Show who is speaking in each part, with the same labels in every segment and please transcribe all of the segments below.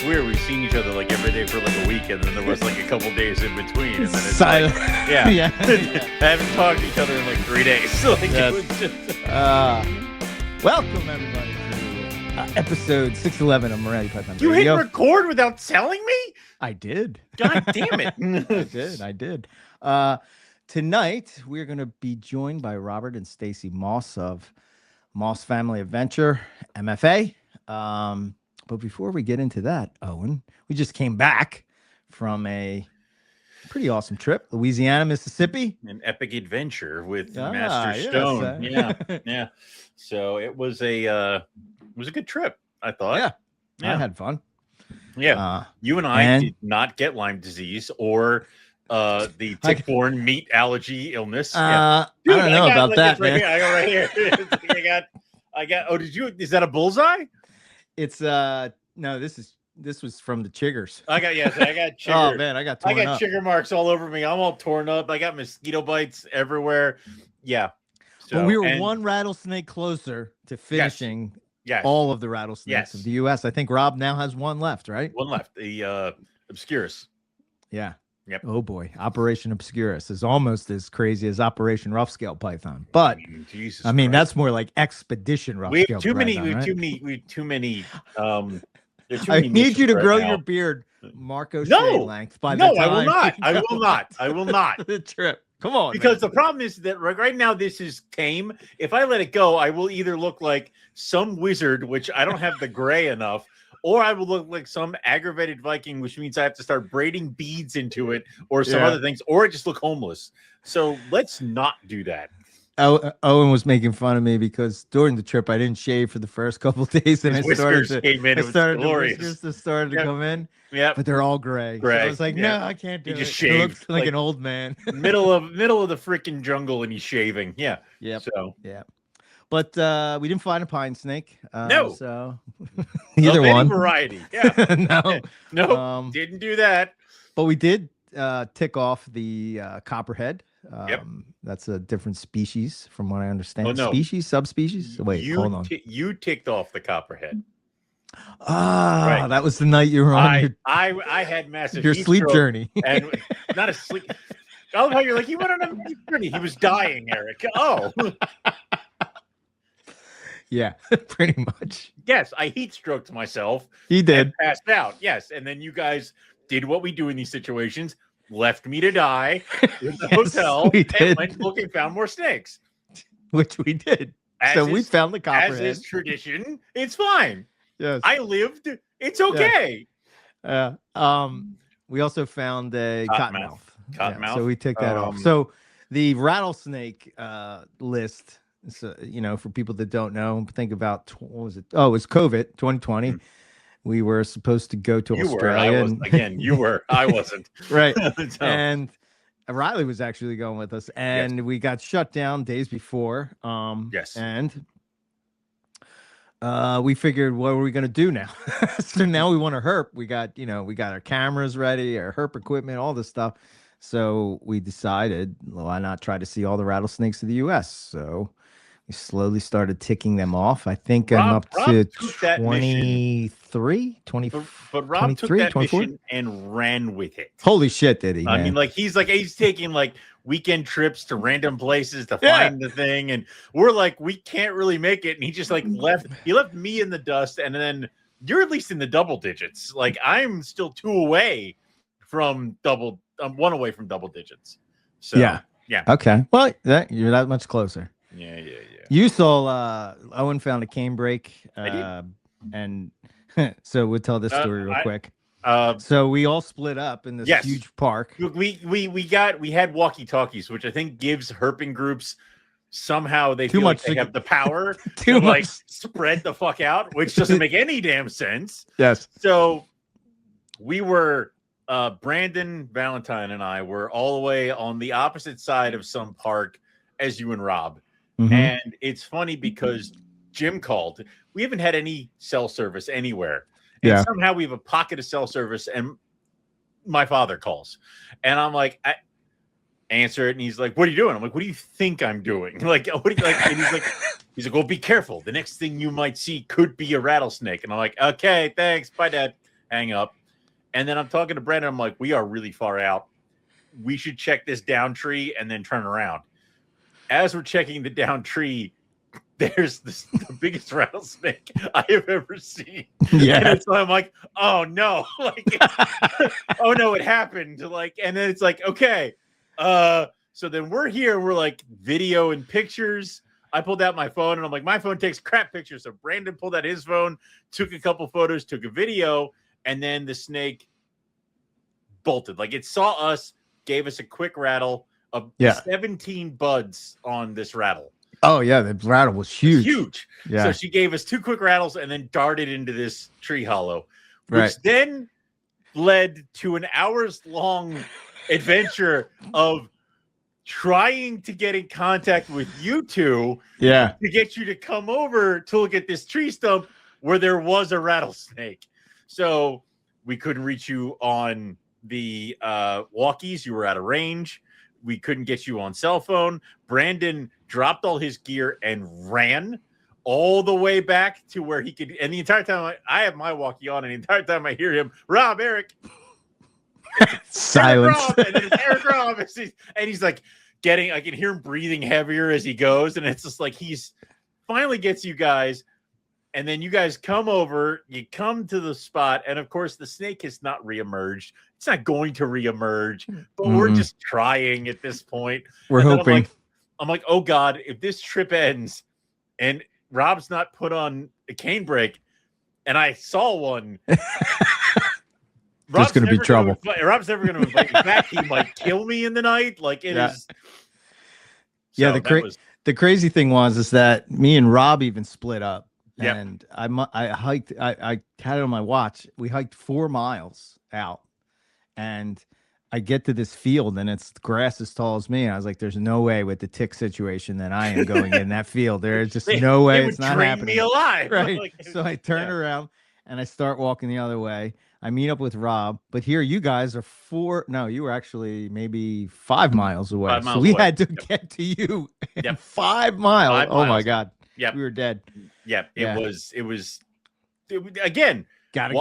Speaker 1: weird. We've seen each other like every day for like a week, and then there was like a couple days in between, and then it's
Speaker 2: Silent.
Speaker 1: like, yeah.
Speaker 2: Yeah.
Speaker 1: I haven't talked to each other in like 3 days. So like,
Speaker 2: Yes.
Speaker 1: it was just...
Speaker 2: Welcome everybody to episode 611 of Morality Python
Speaker 1: You
Speaker 2: Radio.
Speaker 1: hit record without telling me?
Speaker 2: I did.
Speaker 1: God damn it!
Speaker 2: I did. Tonight we're going to be joined by Robert and Stacy Moss of Moss Family Adventure, MFA. But before we get into that, Owen, we just came back from a pretty awesome trip, Louisiana, Mississippi.
Speaker 1: An epic adventure with
Speaker 2: yes,
Speaker 1: Master Stone. Yeah. So it was a good trip, I thought.
Speaker 2: Yeah. I had fun.
Speaker 1: Yeah. You and I did not get Lyme disease or the tick-borne meat allergy illness.
Speaker 2: Dude, I don't know about that, man.
Speaker 1: I got right here. I got. Oh, is that a bullseye?
Speaker 2: It's no, this was from the chiggers.
Speaker 1: I got chigger.
Speaker 2: Oh man, I got
Speaker 1: chigger marks all over me. I'm all torn up. I got mosquito bites everywhere. Yeah. So,
Speaker 2: but we were one rattlesnake closer to finishing all of the rattlesnakes of the U.S. I think Rob now has one left, right?
Speaker 1: One left. The Obscurus.
Speaker 2: Yeah.
Speaker 1: Yep.
Speaker 2: Oh boy, Operation Obscurus is almost as crazy as Operation Rough Scale Python, but
Speaker 1: Jesus
Speaker 2: I mean
Speaker 1: Christ.
Speaker 2: that's more like Expedition Rough
Speaker 1: We
Speaker 2: Scale
Speaker 1: have too many.
Speaker 2: Python,
Speaker 1: We have
Speaker 2: right?
Speaker 1: too many.
Speaker 2: I need you to grow your beard, Marco Shea length. By the time
Speaker 1: I will not. I will not.
Speaker 2: The trip. Come on,
Speaker 1: because the problem is that right now this is tame. If I let it go, I will either look like some wizard, which I don't have the gray enough, or I will look like some aggravated Viking, which means I have to start braiding beads into it or some other things, or I just look homeless. So let's not do that.
Speaker 2: Owen was making fun of me because during the trip I didn't shave for the first couple of days, and
Speaker 1: the whiskers started to
Speaker 2: come in.
Speaker 1: Yeah,
Speaker 2: but they're all gray. So I was like, no, I can't do it.
Speaker 1: Just
Speaker 2: It looks like an old man.
Speaker 1: middle of the freaking jungle, and he's shaving. Yeah.
Speaker 2: Yeah.
Speaker 1: So
Speaker 2: but we didn't find a pine snake.
Speaker 1: No.
Speaker 2: So either one
Speaker 1: variety. Yeah.
Speaker 2: No.
Speaker 1: Didn't do that.
Speaker 2: But we did tick off the copperhead.
Speaker 1: Yep.
Speaker 2: That's a different species from what I understand.
Speaker 1: Oh, no.
Speaker 2: Species, subspecies. Wait, hold on.
Speaker 1: You ticked off the copperhead.
Speaker 2: That was the night you were on
Speaker 1: I had massive
Speaker 2: your sleep journey.
Speaker 1: And not a sleep. I love how you're like, he went on a sleep journey. He was dying, Eric. Oh.
Speaker 2: Yeah, pretty much.
Speaker 1: Yes, I heat stroked myself.
Speaker 2: He did.
Speaker 1: And passed out. Yes, and then you guys did what we do in these situations. Left me to die in the hotel.
Speaker 2: We did.
Speaker 1: And went looking, found more snakes.
Speaker 2: Which we did. We found the copperhead.
Speaker 1: As is tradition, it's fine.
Speaker 2: Yes.
Speaker 1: I lived. It's okay.
Speaker 2: We also found a cottonmouth.
Speaker 1: Cottonmouth.
Speaker 2: So we took that off. So the rattlesnake list. So, for people that don't know, think about what was it? Oh, it was COVID 2020. We were supposed to go to Australia.
Speaker 1: You were. I wasn't.
Speaker 2: Right. And Riley was actually going with us, and we got shut down days before.
Speaker 1: Yes.
Speaker 2: And we figured, what are we going to do now? So now we want to herp. We got our cameras ready, our herp equipment, all this stuff. So we decided, why not try to see all the rattlesnakes of the U.S.? So we slowly started ticking them off. I think I'm up to 23, 20.
Speaker 1: But Rob took that mission and ran with it.
Speaker 2: Holy shit, did he?
Speaker 1: I mean, he's taking weekend trips to random places to find the thing, and we're like, we can't really make it. And he just left. He left me in the dust, and then you're at least in the double digits. I'm still 2 away from double. I'm 1 away from double digits. So yeah.
Speaker 2: Okay. Well, you're that much closer.
Speaker 1: Yeah.
Speaker 2: You saw Owen found a canebrake, and so we'll tell this story real quick. So we all split up in this huge park.
Speaker 1: We had walkie-talkies, which I think gives herping groups somehow they feel like they have the power to spread the fuck out, which doesn't make any damn sense.
Speaker 2: Yes.
Speaker 1: So we were Brandon, Valentine, and I were all the way on the opposite side of some park as you and Rob.
Speaker 2: Mm-hmm.
Speaker 1: And it's funny because Jim called. We haven't had any cell service anywhere. And somehow we have a pocket of cell service, and my father calls. And I'm like, I answer it, and he's like, what are you doing? I'm like, what do you think I'm doing? What do you like? And he's like, well, be careful. The next thing you might see could be a rattlesnake. And I'm like, okay, thanks. Bye, Dad. hang up. And then I'm talking to Brandon. I'm like, we are really far out. We should check this down tree and then turn around. As we're checking the down tree, there's the biggest rattlesnake I have ever seen.
Speaker 2: Yeah.
Speaker 1: And so I'm like, oh no, like, oh no, it happened. Like, and then it's like, okay. So then we're here, we're like video and pictures. I pulled out my phone and I'm like, my phone takes crap pictures. So Brandon pulled out his phone, took a couple photos, took a video, and then the snake bolted. Like, it saw us, gave us a quick rattle of 17 buds on this rattle.
Speaker 2: Oh yeah, the rattle was huge.
Speaker 1: Huge.
Speaker 2: Yeah.
Speaker 1: So she gave us 2 quick rattles and then darted into this tree hollow, which then led to an hours-long adventure of trying to get in contact with you two.
Speaker 2: Yeah.
Speaker 1: To get you to come over to look at this tree stump where there was a rattlesnake. So we couldn't reach you on the walkies. You were out of range. We couldn't get you on cell phone. Brandon dropped all his gear and ran all the way back to where he could. And the entire time I have my walkie on, and the entire time I hear him, Rob, Eric.
Speaker 2: Silence.
Speaker 1: Eric Rob, and then it's Eric Rob. And he's like I can hear him breathing heavier as he goes. And it's just like he's finally gets you guys. And then you guys come over, you come to the spot, and of course the snake has not reemerged. It's not going to reemerge, but we're just trying at this point.
Speaker 2: We're hoping.
Speaker 1: I'm like, oh God, if this trip ends and Rob's not put on a cane brake, and I saw one,
Speaker 2: there's going to be trouble.
Speaker 1: Rob's never going to invite me back. He might kill me in the night. Like it is.
Speaker 2: Yeah, the crazy thing is that me and Rob even split up.
Speaker 1: Yep.
Speaker 2: And I hiked, I had it on my watch. We hiked 4 miles out, and I get to this field and it's grass as tall as me. And I was like, there's no way with the tick situation that I am going in that field. There's just no way it's not happening.
Speaker 1: Me alive.
Speaker 2: Right. Like, so I turn around and I start walking the other way. I meet up with Rob, but here you guys are you were actually maybe 5 miles away.
Speaker 1: 5 miles
Speaker 2: so we
Speaker 1: away.
Speaker 2: had to get to you in 5 miles.
Speaker 1: 5
Speaker 2: Oh
Speaker 1: miles.
Speaker 2: my God.
Speaker 1: Yeah.
Speaker 2: We were dead.
Speaker 1: Yeah. It was again,
Speaker 2: Gotta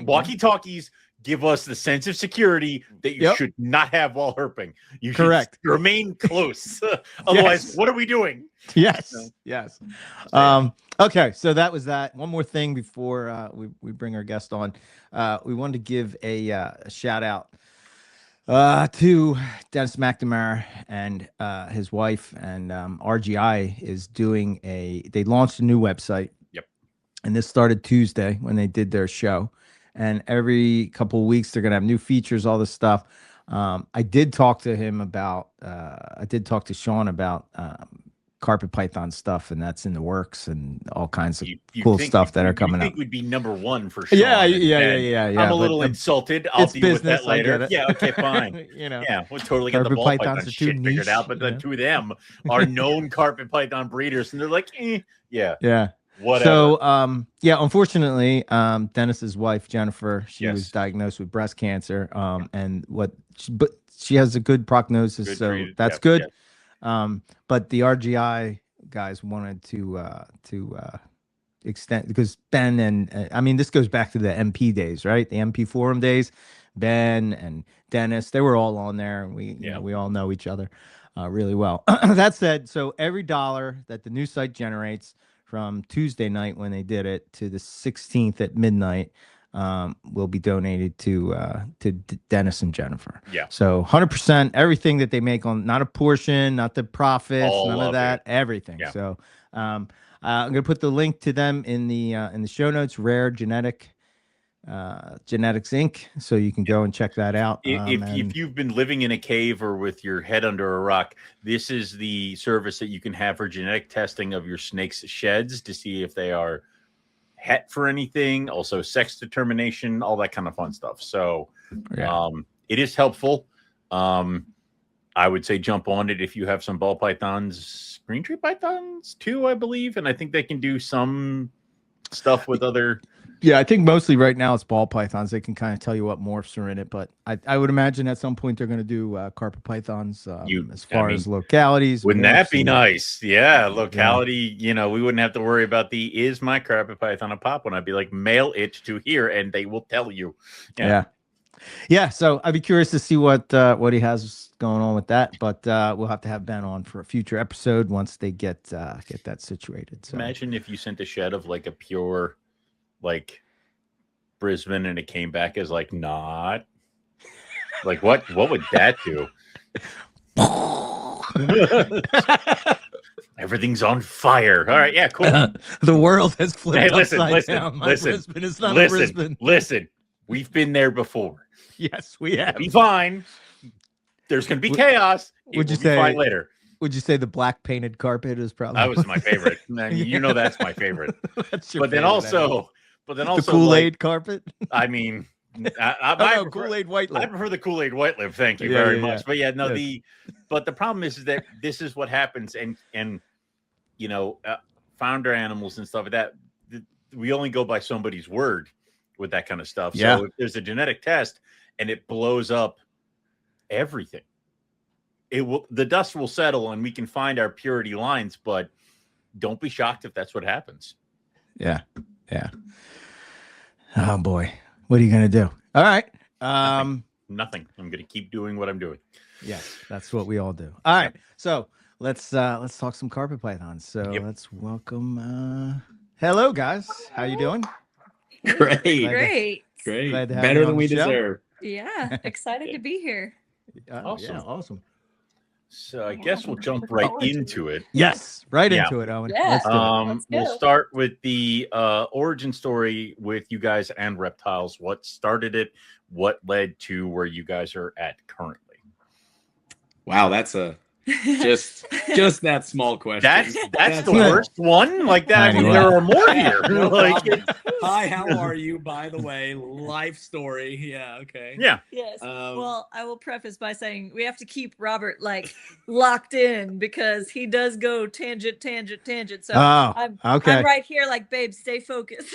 Speaker 1: walkie-talkies give us the sense of security that you should not have while herping. You should remain close. Otherwise, what are we doing?
Speaker 2: Yes. Yes. Okay. So that was that. One more thing before we bring our guest on. We wanted to give a shout out to Dennis McNamara and his wife, and RGI is doing they launched a new website.
Speaker 1: Yep.
Speaker 2: And this started Tuesday when they did their show. And every couple of weeks, they're going to have new features, all this stuff. I did talk to Sean about carpet python stuff, and that's in the works, and all kinds of cool stuff that are coming up.
Speaker 1: I think we'd be #1 for sure.
Speaker 2: Yeah.
Speaker 1: I'm a little insulted. I'll deal with that later.
Speaker 2: Yeah,
Speaker 1: okay, fine. We'll totally get the ball python shit figured out. But the 2 of them are known carpet python breeders, and they're like, yeah. Whatever.
Speaker 2: So, unfortunately, Dennis's wife, Jennifer, she was diagnosed with breast cancer. But she has a good prognosis, so that's good. But the RGI guys wanted to extend, because Ben and I mean, this goes back to the MP days, right? The MP forum days. Ben and Dennis, they were all on there, and we all know each other really well. That said, so every dollar that the new site generates from Tuesday night when they did it to the 16th at midnight will be donated to Dennis and Jennifer.
Speaker 1: Yeah.
Speaker 2: So 100%, everything that they make on, not a portion, not the profits, none of that, everything. Yeah. So I'm going to put the link to them in the show notes. Rare Genetics Inc. So you can go and check that out.
Speaker 1: If you've been living in a cave or with your head under a rock, this is the service that you can have for genetic testing of your snake's sheds to see if they are het for anything, also sex determination, all that kind of fun stuff. So it is helpful. I would say jump on it if you have some ball pythons, green tree pythons too, I believe. And I think they can do some stuff with other
Speaker 2: Yeah, I think mostly right now it's ball pythons. They can kind of tell you what morphs are in it, but I would imagine at some point they're going to do carpet pythons as far as localities.
Speaker 1: Wouldn't that be nice? Yeah,
Speaker 2: Yeah.
Speaker 1: locality. We wouldn't have to worry about is my carpet python a pop one? I'd be like, mail it to here, and they will tell you.
Speaker 2: Yeah. So I'd be curious to see what he has going on with that, but we'll have to have Ben on for a future episode once they get that situated. So
Speaker 1: imagine if you sent a shed of like a pure, like Brisbane, and it came back as like not. Like what would that do? Everything's on fire. All right, yeah, cool.
Speaker 2: The world has flipped upside down.
Speaker 1: Brisbane is not a Brisbane. Listen, we've been there before.
Speaker 2: Yes, we have.
Speaker 1: Be fine. There's going to be chaos.
Speaker 2: Would you say
Speaker 1: fine later?
Speaker 2: Would you say the black painted carpet is probably?
Speaker 1: That was my favorite. You know that's my favorite.
Speaker 2: That's your
Speaker 1: but then also
Speaker 2: the Kool-Aid carpet.
Speaker 1: I mean, I
Speaker 2: Kool-Aid white lip.
Speaker 1: I prefer the Kool-Aid white lip. Thank you very much. But yeah, no,
Speaker 2: yes.
Speaker 1: But the problem is that this is what happens, and founder animals and stuff like that. We only go by somebody's word with that kind of stuff.
Speaker 2: Yeah.
Speaker 1: So if there's a genetic test and it blows up everything, the dust will settle and we can find our purity lines, but don't be shocked if that's what happens.
Speaker 2: Yeah. Oh boy, what are you gonna do? All right.
Speaker 1: Nothing. I'm gonna keep doing what I'm doing.
Speaker 2: Yes, that's what we all do. All right. So let's talk some carpet pythons. So let's welcome. Hello, guys. How you doing?
Speaker 3: Great.
Speaker 4: Better than we deserve.
Speaker 3: Yeah, excited to be here.
Speaker 2: Awesome. Yeah, awesome.
Speaker 1: So I guess we'll jump right into it.
Speaker 2: Yes, into it, Owen.
Speaker 3: Yeah.
Speaker 1: We'll start with the origin story with you guys and reptiles. What started it? What led to where you guys are at currently?
Speaker 4: Wow, that's a just that small question.
Speaker 1: That's the worst one. Like that,
Speaker 2: Anyway.
Speaker 1: there are more here.
Speaker 4: No
Speaker 1: like,
Speaker 4: hi, how are you? By the way, life story. Yeah, okay.
Speaker 1: Yeah.
Speaker 3: Yes. Well, I will preface by saying we have to keep Robert like locked in because he does go tangent. So I'm right here like, babe, stay focused.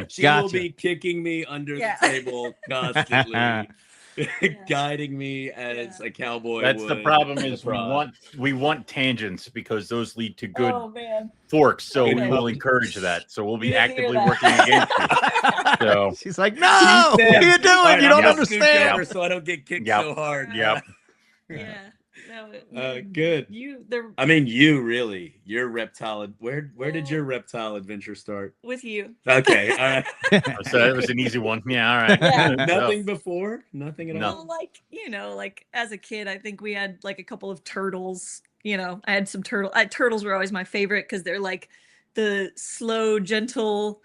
Speaker 4: She will be kicking me under the table constantly. Guiding me as a cowboy.
Speaker 1: That's the problem. Is we want tangents because those lead to good forks. So we will encourage that. So we'll be actively working against you. So
Speaker 2: she's like, no, what are you doing? You don't understand.
Speaker 4: So I don't get kicked so hard.
Speaker 3: Yeah.
Speaker 4: Good. You really, your reptile. Where did your reptile adventure start?
Speaker 3: With you.
Speaker 4: Okay. All right.
Speaker 1: So it was an easy one. Yeah. All right.
Speaker 3: Yeah.
Speaker 4: Nothing before. Nothing at all.
Speaker 3: Well, like as a kid, I think we had like a couple of turtles. I had some turtles were always my favorite because they're like the slow, gentle,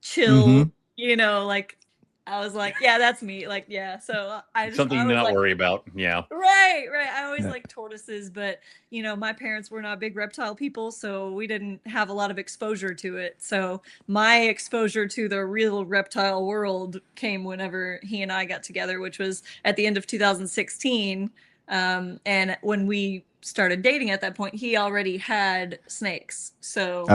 Speaker 3: chill. Like. I was like, yeah, that's me. Like, yeah. So
Speaker 1: something to not worry about. Yeah.
Speaker 3: Right. I always like tortoises, but my parents were not big reptile people, so we didn't have a lot of exposure to it. So my exposure to the real reptile world came whenever he and I got together, which was at the end of 2016. And when we started dating at that point, he already had snakes. So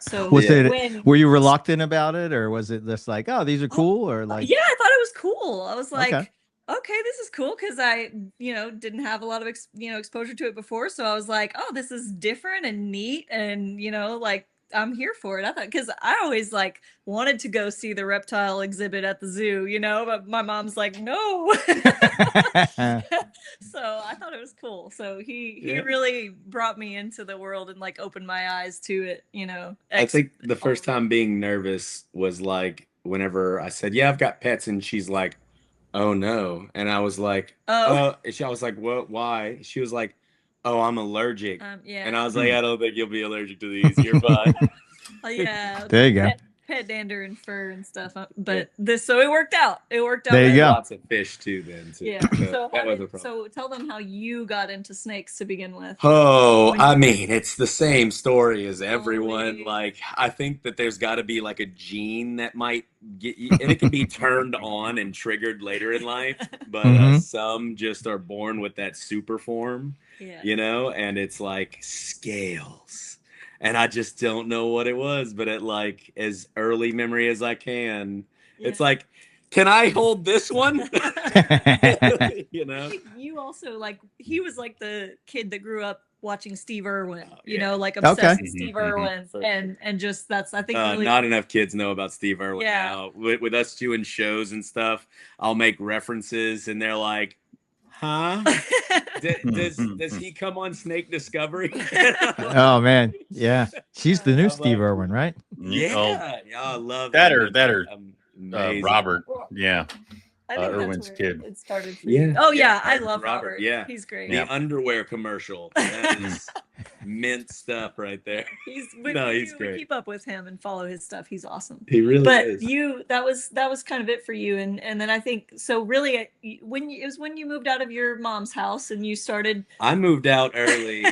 Speaker 3: So
Speaker 2: were you reluctant about it, or was it just like, oh, these are cool, or like?
Speaker 3: Yeah, I thought it was cool. I was like, okay, this is cool because I, didn't have a lot of exposure to it before. So I was like, oh, this is different and neat, and like I'm here for it. I thought because I always like wanted to go see the reptile exhibit at the zoo, but my mom's like, no. So I thought it was cool. So he really brought me into the world and like opened my eyes to it,
Speaker 4: I think the first time being nervous was like whenever I said, yeah, I've got pets, and she's like, oh no. And I was like, I was like, what? Why? She was like, oh, I'm allergic. And I was like, I don't think you'll be allergic to these. You're fine.
Speaker 3: Yeah.
Speaker 2: There you go.
Speaker 3: Pet dander and fur and stuff. But so it worked out.
Speaker 2: There you go.
Speaker 4: Lots of fish too then.
Speaker 3: Yeah. So tell them how you got into snakes to begin with.
Speaker 4: Oh, I mean, it's the same story as everyone. Like, I think that there's got to be like a gene that might get you, and it can be turned on and triggered later in life. But some just are born with that super form, and it's like scales. and I just don't know what it was, but at like as early memory as I can, it's like, can I hold this one? You know,
Speaker 3: you also like, he was like the kid that grew up watching Steve Irwin, you
Speaker 4: yeah.
Speaker 3: know, like obsessed with
Speaker 1: Mhm,
Speaker 3: Steve
Speaker 1: mhm.
Speaker 3: Irwin, and just that's, I think really
Speaker 4: not enough kids know about Steve Irwin
Speaker 3: Yeah.
Speaker 4: now. With us doing shows and stuff, I'll make references, and they're like, "Huh? Does he come on Snake Discovery?"
Speaker 2: Oh man, yeah. She's the new
Speaker 4: I'm
Speaker 2: Steve
Speaker 4: like,
Speaker 2: Irwin, right?
Speaker 4: yeah, I love
Speaker 1: that
Speaker 4: that
Speaker 1: or
Speaker 4: amazing.
Speaker 1: Robert. Yeah.
Speaker 3: I think that's
Speaker 1: Irwin's
Speaker 3: where
Speaker 1: kid.
Speaker 3: it started for
Speaker 4: Yeah.
Speaker 3: you. Oh
Speaker 4: Yeah,
Speaker 3: yeah, I love
Speaker 4: Robert,
Speaker 3: Robert.
Speaker 4: yeah.
Speaker 3: He's great.
Speaker 4: The
Speaker 1: Yeah.
Speaker 4: underwear commercial. That is mint stuff right there.
Speaker 3: He's
Speaker 4: No, he's
Speaker 3: we
Speaker 4: great.
Speaker 3: keep up with him and follow his stuff. He's awesome.
Speaker 4: He really
Speaker 3: But
Speaker 4: is.
Speaker 3: that was kind of it for you, and then I think so. Really, it was when you moved out of your mom's house and you started.
Speaker 4: I moved out early.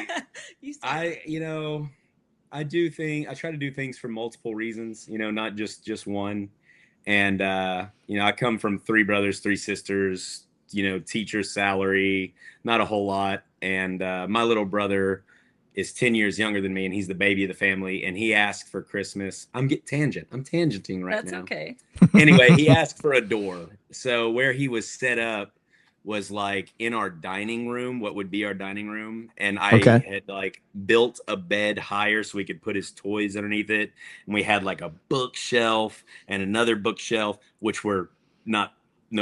Speaker 3: You started.
Speaker 4: I try to do things for multiple reasons, not just one. And I come from 3 brothers, 3 sisters, teacher salary, not a whole lot. And my little brother is 10 years younger than me, and he's the baby of the family. And he asked for Christmas. I'm tangenting right
Speaker 3: That's
Speaker 4: now.
Speaker 3: okay.
Speaker 4: Anyway, he asked for a door. So where he was set up was like in our dining room, what would be our dining room. And I had like built a bed higher so we could put his toys underneath it. And we had like a bookshelf and another bookshelf, which were no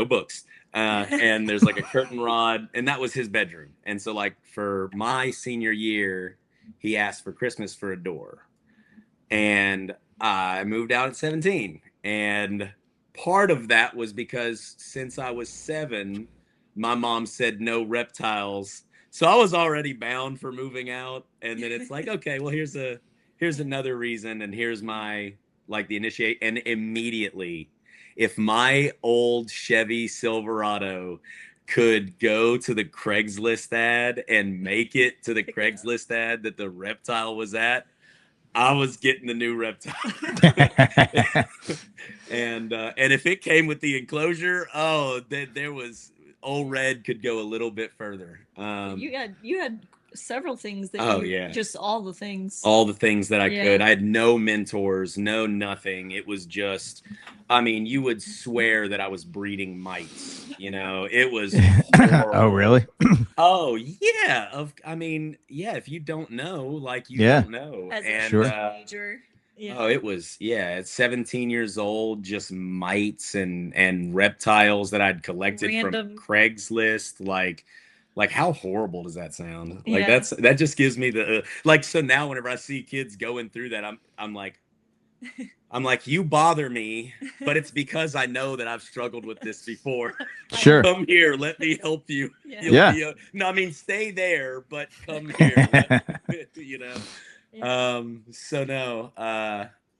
Speaker 4: books. And there's like a curtain rod, and that was his bedroom. And so like for my senior year, he asked for Christmas for a door. And I moved out at 17. And part of that was because since I was 7, my mom said no reptiles. So I was already bound for moving out. And then it's like, okay, well, here's another reason. And here's my, like, the initiate. And immediately, if my old Chevy Silverado could go to the Craigslist ad and make it to the Craigslist ad that the reptile was at, I was getting the new reptile. And if it came with the enclosure, there was old Red could go a little bit further.
Speaker 3: You had several things that just all the things
Speaker 4: that I could. I had no mentors, no nothing. It was just, you would swear that I was breeding mites. It was horrible.
Speaker 2: Oh really?
Speaker 4: Oh yeah. If you don't know, like you don't know.
Speaker 3: As
Speaker 4: and
Speaker 2: sure.
Speaker 3: Major. Yeah.
Speaker 4: Oh, it was, at 17 years old, just mites and reptiles that I'd collected from Craigslist. Like how horrible does that sound? Like that just gives me the so now whenever I see kids going through that, I'm like you bother me, but it's because I know that I've struggled with this before.
Speaker 2: Sure.
Speaker 4: Come here, let me help you.
Speaker 2: Yeah.
Speaker 4: No, stay there, but come here. So no,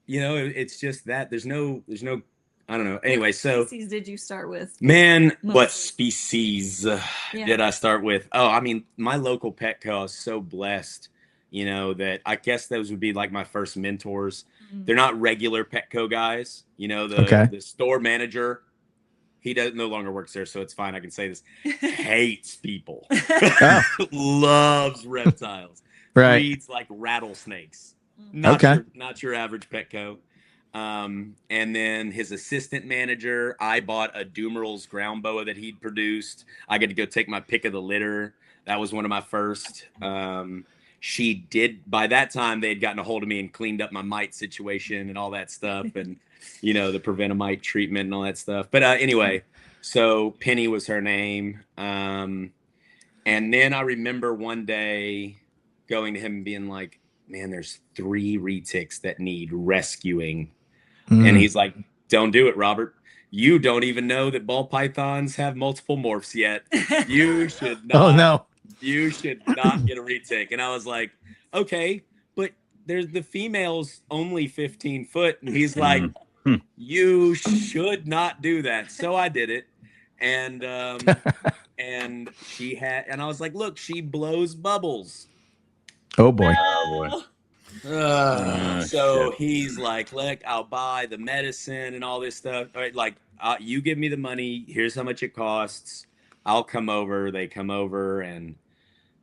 Speaker 4: it's just that there's no, I don't know. Anyway, so
Speaker 3: what species did you start with?
Speaker 4: Man, what species did I start with? Oh, my local Petco is so blessed, that I guess those would be like my first mentors. Mm-hmm. They're not regular Petco guys, the store manager. He no longer works there, so it's fine. I can say this. Hates people. Loves reptiles.
Speaker 2: Right.
Speaker 4: Breeds like rattlesnakes. Not your average Petco. And then his assistant manager, I bought a Dumeral's ground boa that he'd produced. I got to go take my pick of the litter. That was one of my first. By that time, they had gotten a hold of me and cleaned up my mite situation and all that stuff. And, the Prevenamite treatment and all that stuff. But anyway, so Penny was her name. And then I remember one day going to him and being like, man, there's 3 retics that need rescuing. And he's like, don't do it, Robert. You don't even know that ball pythons have multiple morphs yet. You should not.
Speaker 2: Oh, no.
Speaker 4: You should not get a retic. And I was like, okay, but there's the female's only 15 foot. And he's like, you should not do that. So I did it. And and I was like, look, she blows bubbles.
Speaker 2: Oh boy.
Speaker 1: Oh boy.
Speaker 4: So he's like, look, I'll buy the medicine and all this stuff. All right, like, you give me the money. Here's how much it costs. I'll come over. They come over, and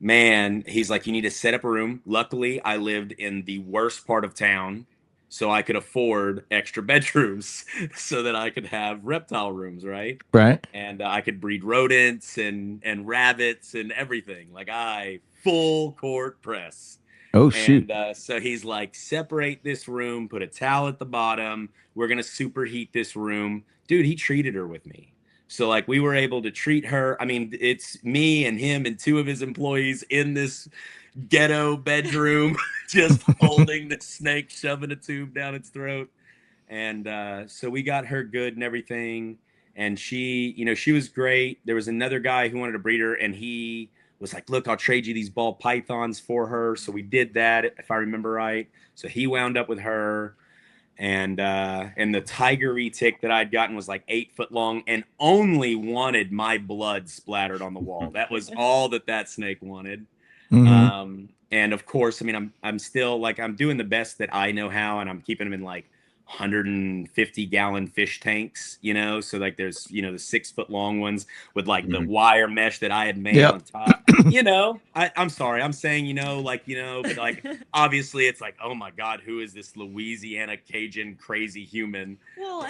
Speaker 4: man, he's like, you need to set up a room. Luckily, I lived in the worst part of town, so I could afford extra bedrooms so that I could have reptile rooms, right?
Speaker 2: Right.
Speaker 4: And I could breed rodents and rabbits and everything. Like I full court press.
Speaker 2: Oh shoot.
Speaker 4: And so he's like, separate this room, put a towel at the bottom. We're gonna superheat this room. Dude, he treated her with me. So like we were able to treat her. I mean, it's me and him and two of his employees in this ghetto bedroom, just holding the snake, shoving a tube down its throat. And so we got her good and everything. And she, you know, she was great. There was another guy who wanted to breed her, and he was like, look, I'll trade you these ball pythons for her. So we did that, if I remember right. So he wound up with her. And the tiger retic that I'd gotten was like 8 foot long and only wanted my blood splattered on the wall. That was all that snake wanted.
Speaker 2: Mm-hmm.
Speaker 4: And of course, I mean, I'm still like, I'm doing the best that I know how, and I'm keeping them in like 150-gallon fish tanks, you know, so like there's, you know, the 6 foot long ones with like the wire mesh that I had made on top. You know, I'm sorry, I'm saying, you know, like, you know, but like obviously it's like, oh my God, who is this Louisiana Cajun crazy human?
Speaker 3: Well,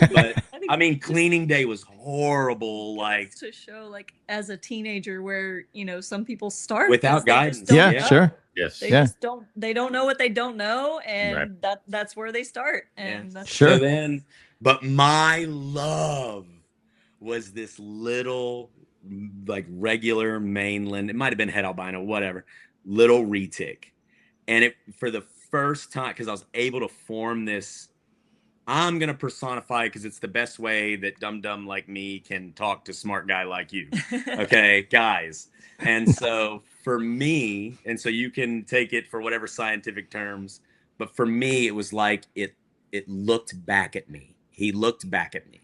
Speaker 4: I mean, cleaning day was horrible. Like
Speaker 3: to show, like, as a teenager, where, you know, some people start
Speaker 4: without guidance.
Speaker 2: Yeah, sure.
Speaker 1: Yes.
Speaker 3: They just don't know what they don't know, and that's where they start. And that's
Speaker 2: sure.
Speaker 4: So then, but my love was this little, like regular mainland, it might have been het albino, whatever, little retic. And it, for the first time, because I was able to form this, I'm going to personify, because it's the best way that dumb like me can talk to smart guy like you. Okay, guys. And so for me, and so you can take it for whatever scientific terms, but for me, it was like it looked back at me. He looked back at me.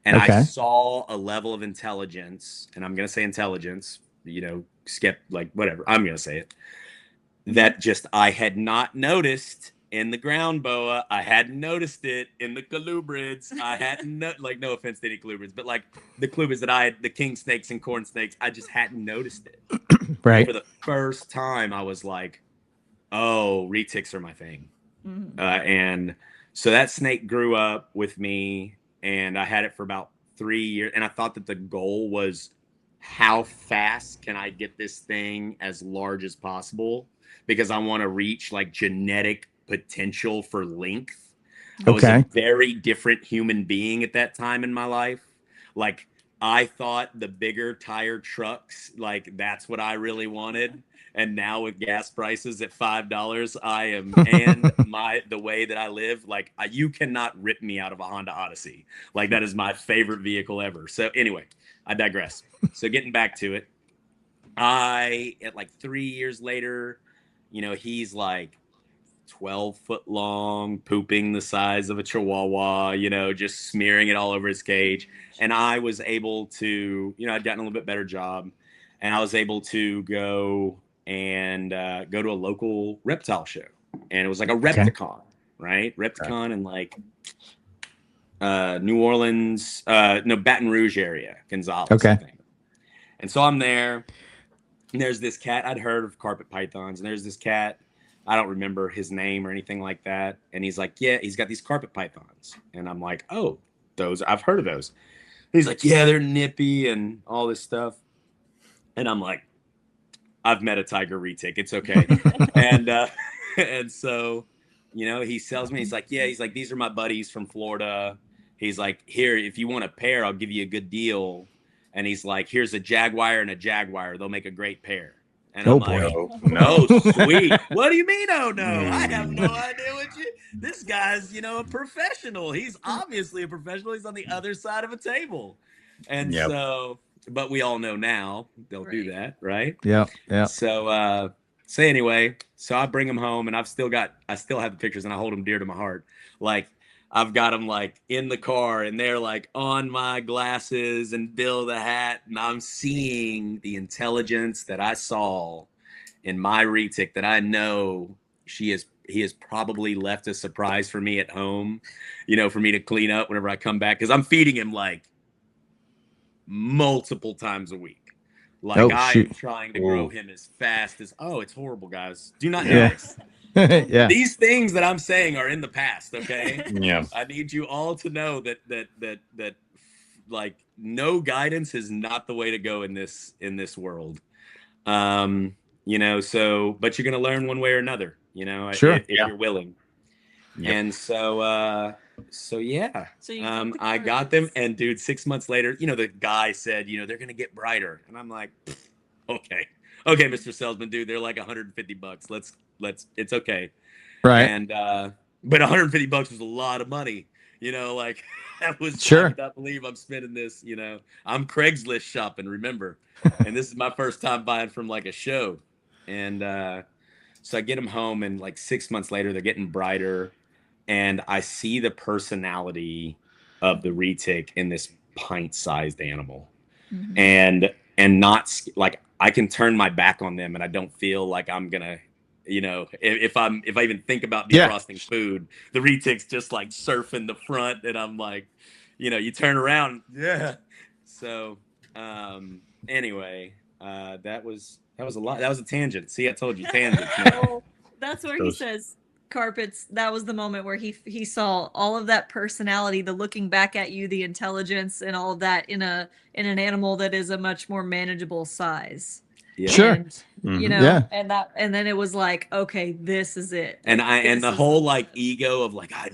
Speaker 4: And I saw a level of intelligence, and I'm going to say intelligence, you know, like whatever, I'm going to say it, that just I had not noticed in the ground boa. I hadn't noticed it in the colubrids. I hadn't, like, no offense to any colubrids, but like the colubrids that I had, the king snakes and corn snakes, I just hadn't noticed it.
Speaker 2: Right.
Speaker 4: And for the first time, I was like, oh, retics are my thing. And so that snake grew up with me, and I had it for about 3 years. And I thought that the goal was, how fast can I get this thing as large as possible? Because I want to reach like genetic potential for length. I was a very different human being at that time in my life. Like I thought the bigger tire trucks, like that's what I really wanted. And now with gas prices at $5, I am, and the way that I live, like you cannot rip me out of a Honda Odyssey. Like that is my favorite vehicle ever. So anyway, I digress. So getting back to it, at like 3 years later, you know, he's like 12 foot long, pooping the size of a chihuahua, you know, just smearing it all over his cage. And I was able to, you know, I'd gotten a little bit better job, and I was able to go to a local reptile show. And it was like a Repticon, right? Repticon in like New Orleans, Baton Rouge area, Gonzales. I think. And so I'm there, and there's this cat. I'd heard of carpet pythons, and there's this cat. I don't remember his name or anything like that. And he's like, yeah, he's got these carpet pythons. And I'm like, oh, I've heard of those. And he's like, yeah, they're nippy and all this stuff. And I'm like, I've met a tiger retic. It's okay. And so, you know, he sells me. He's like, yeah, these are my buddies from Florida. He's like, here, if you want a pair, I'll give you a good deal. And he's like, here's a jaguar and a jaguar. They'll make a great pair. And I'm like, no, sweet. What do you mean, oh no? I have no idea this guy's, you know, a professional. He's obviously a professional. He's on the other side of a table. And so, but we all know now they'll do that, right?
Speaker 2: Yeah.
Speaker 4: So anyway, so I bring him home, and I still have the pictures, and I hold them dear to my heart. Like, I've got them like in the car, and they're like on my glasses and Bill the hat, and I'm seeing the intelligence that I saw in my retic that I know he has probably left a surprise for me at home, you know, for me to clean up whenever I come back, because I'm feeding him like multiple times a week. Like
Speaker 2: Oh,
Speaker 4: I
Speaker 2: shoot.
Speaker 4: am trying to grow
Speaker 1: Ooh.
Speaker 4: him as fast as, oh, it's horrible, guys. Do not do
Speaker 2: Yeah.
Speaker 4: this.
Speaker 2: Yeah.
Speaker 4: These things that I'm saying are in the past, okay?
Speaker 1: Yeah.
Speaker 4: I need you all to know that like no guidance is not the way to go in this world. You know, so but you're gonna learn one way or another, you know,
Speaker 2: Sure.
Speaker 4: if you're willing.
Speaker 1: Yep.
Speaker 4: And so yeah.
Speaker 3: So you got the
Speaker 4: I got them,
Speaker 3: carpets.
Speaker 4: and dude, 6 months later, you know, the guy said, you know, they're gonna get brighter. And I'm like, okay, Mr. Salesman, dude, they're like $150. Let's it's okay.
Speaker 2: Right.
Speaker 4: And but $150 was a lot of money, you know, like that was
Speaker 2: Sure.
Speaker 4: I cannot believe I'm spending this, you know. I'm Craigslist shopping, remember. And this is my first time buying from like a show. And so I get them home, and like 6 months later, they're getting brighter. And I see the personality of the retic in this pint-sized animal.
Speaker 3: Mhm.
Speaker 4: And not like I can turn my back on them, and I don't feel like I'm gonna, you know, if I even think about defrosting food, the retic's just like surfing the front, and I'm like, you know, you turn around, yeah. So anyway, that was a lot. That was a tangent. See, I told you, tangents, man.
Speaker 3: Well, that's where he
Speaker 1: Those-
Speaker 3: says carpets. That was the moment where he saw all of that personality, the looking back at you, the intelligence, and all of that in an animal that is a much more manageable size.
Speaker 4: Yeah.
Speaker 2: Sure.
Speaker 3: And, you know,
Speaker 2: Yeah.
Speaker 3: and then it was like, okay, this is it.
Speaker 4: And the
Speaker 3: This
Speaker 4: whole
Speaker 3: is-
Speaker 4: like ego of like I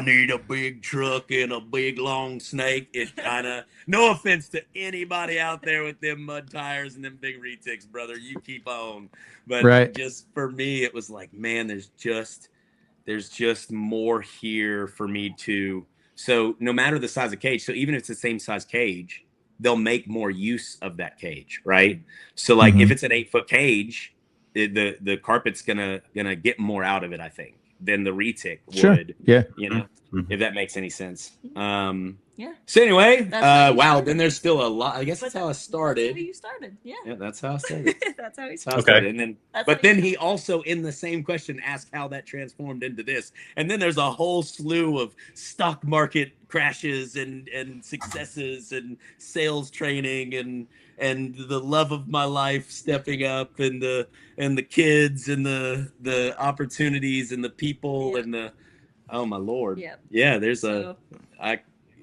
Speaker 4: need a big truck and a big long snake. It kind of, no offense to anybody out there with them mud tires and them big retics, brother, you keep on. But
Speaker 2: Right.
Speaker 4: just for me, it was like, man, there's just more here for me to. So no matter the size of cage, so even if it's the same size cage, they'll make more use of that cage, right? So like if it's an 8-foot cage, the carpet's gonna get more out of it, I think, than the retic
Speaker 2: Sure.
Speaker 4: would.
Speaker 2: Yeah.
Speaker 4: You know,
Speaker 1: Mhm.
Speaker 4: if that makes any sense.
Speaker 3: Yeah.
Speaker 4: So anyway,
Speaker 3: That's how you
Speaker 4: wow.
Speaker 3: started.
Speaker 4: Then there's still a lot. I guess
Speaker 3: But
Speaker 4: that's how I
Speaker 3: That's
Speaker 4: started.
Speaker 3: how you started. Yeah.
Speaker 4: Yeah, that's how I started.
Speaker 3: That's how he
Speaker 4: That's how I
Speaker 3: started.
Speaker 4: started. And then,
Speaker 3: That's
Speaker 4: but
Speaker 3: how
Speaker 4: then
Speaker 3: you
Speaker 4: he also, in the same question, asked how that transformed into this. And then there's a whole slew of stock market crashes and successes and sales training and the love of my life stepping up and the kids and the opportunities and the people
Speaker 3: Yep.
Speaker 4: and the, oh my Lord.
Speaker 3: Yep.
Speaker 4: Yeah, there's
Speaker 3: So,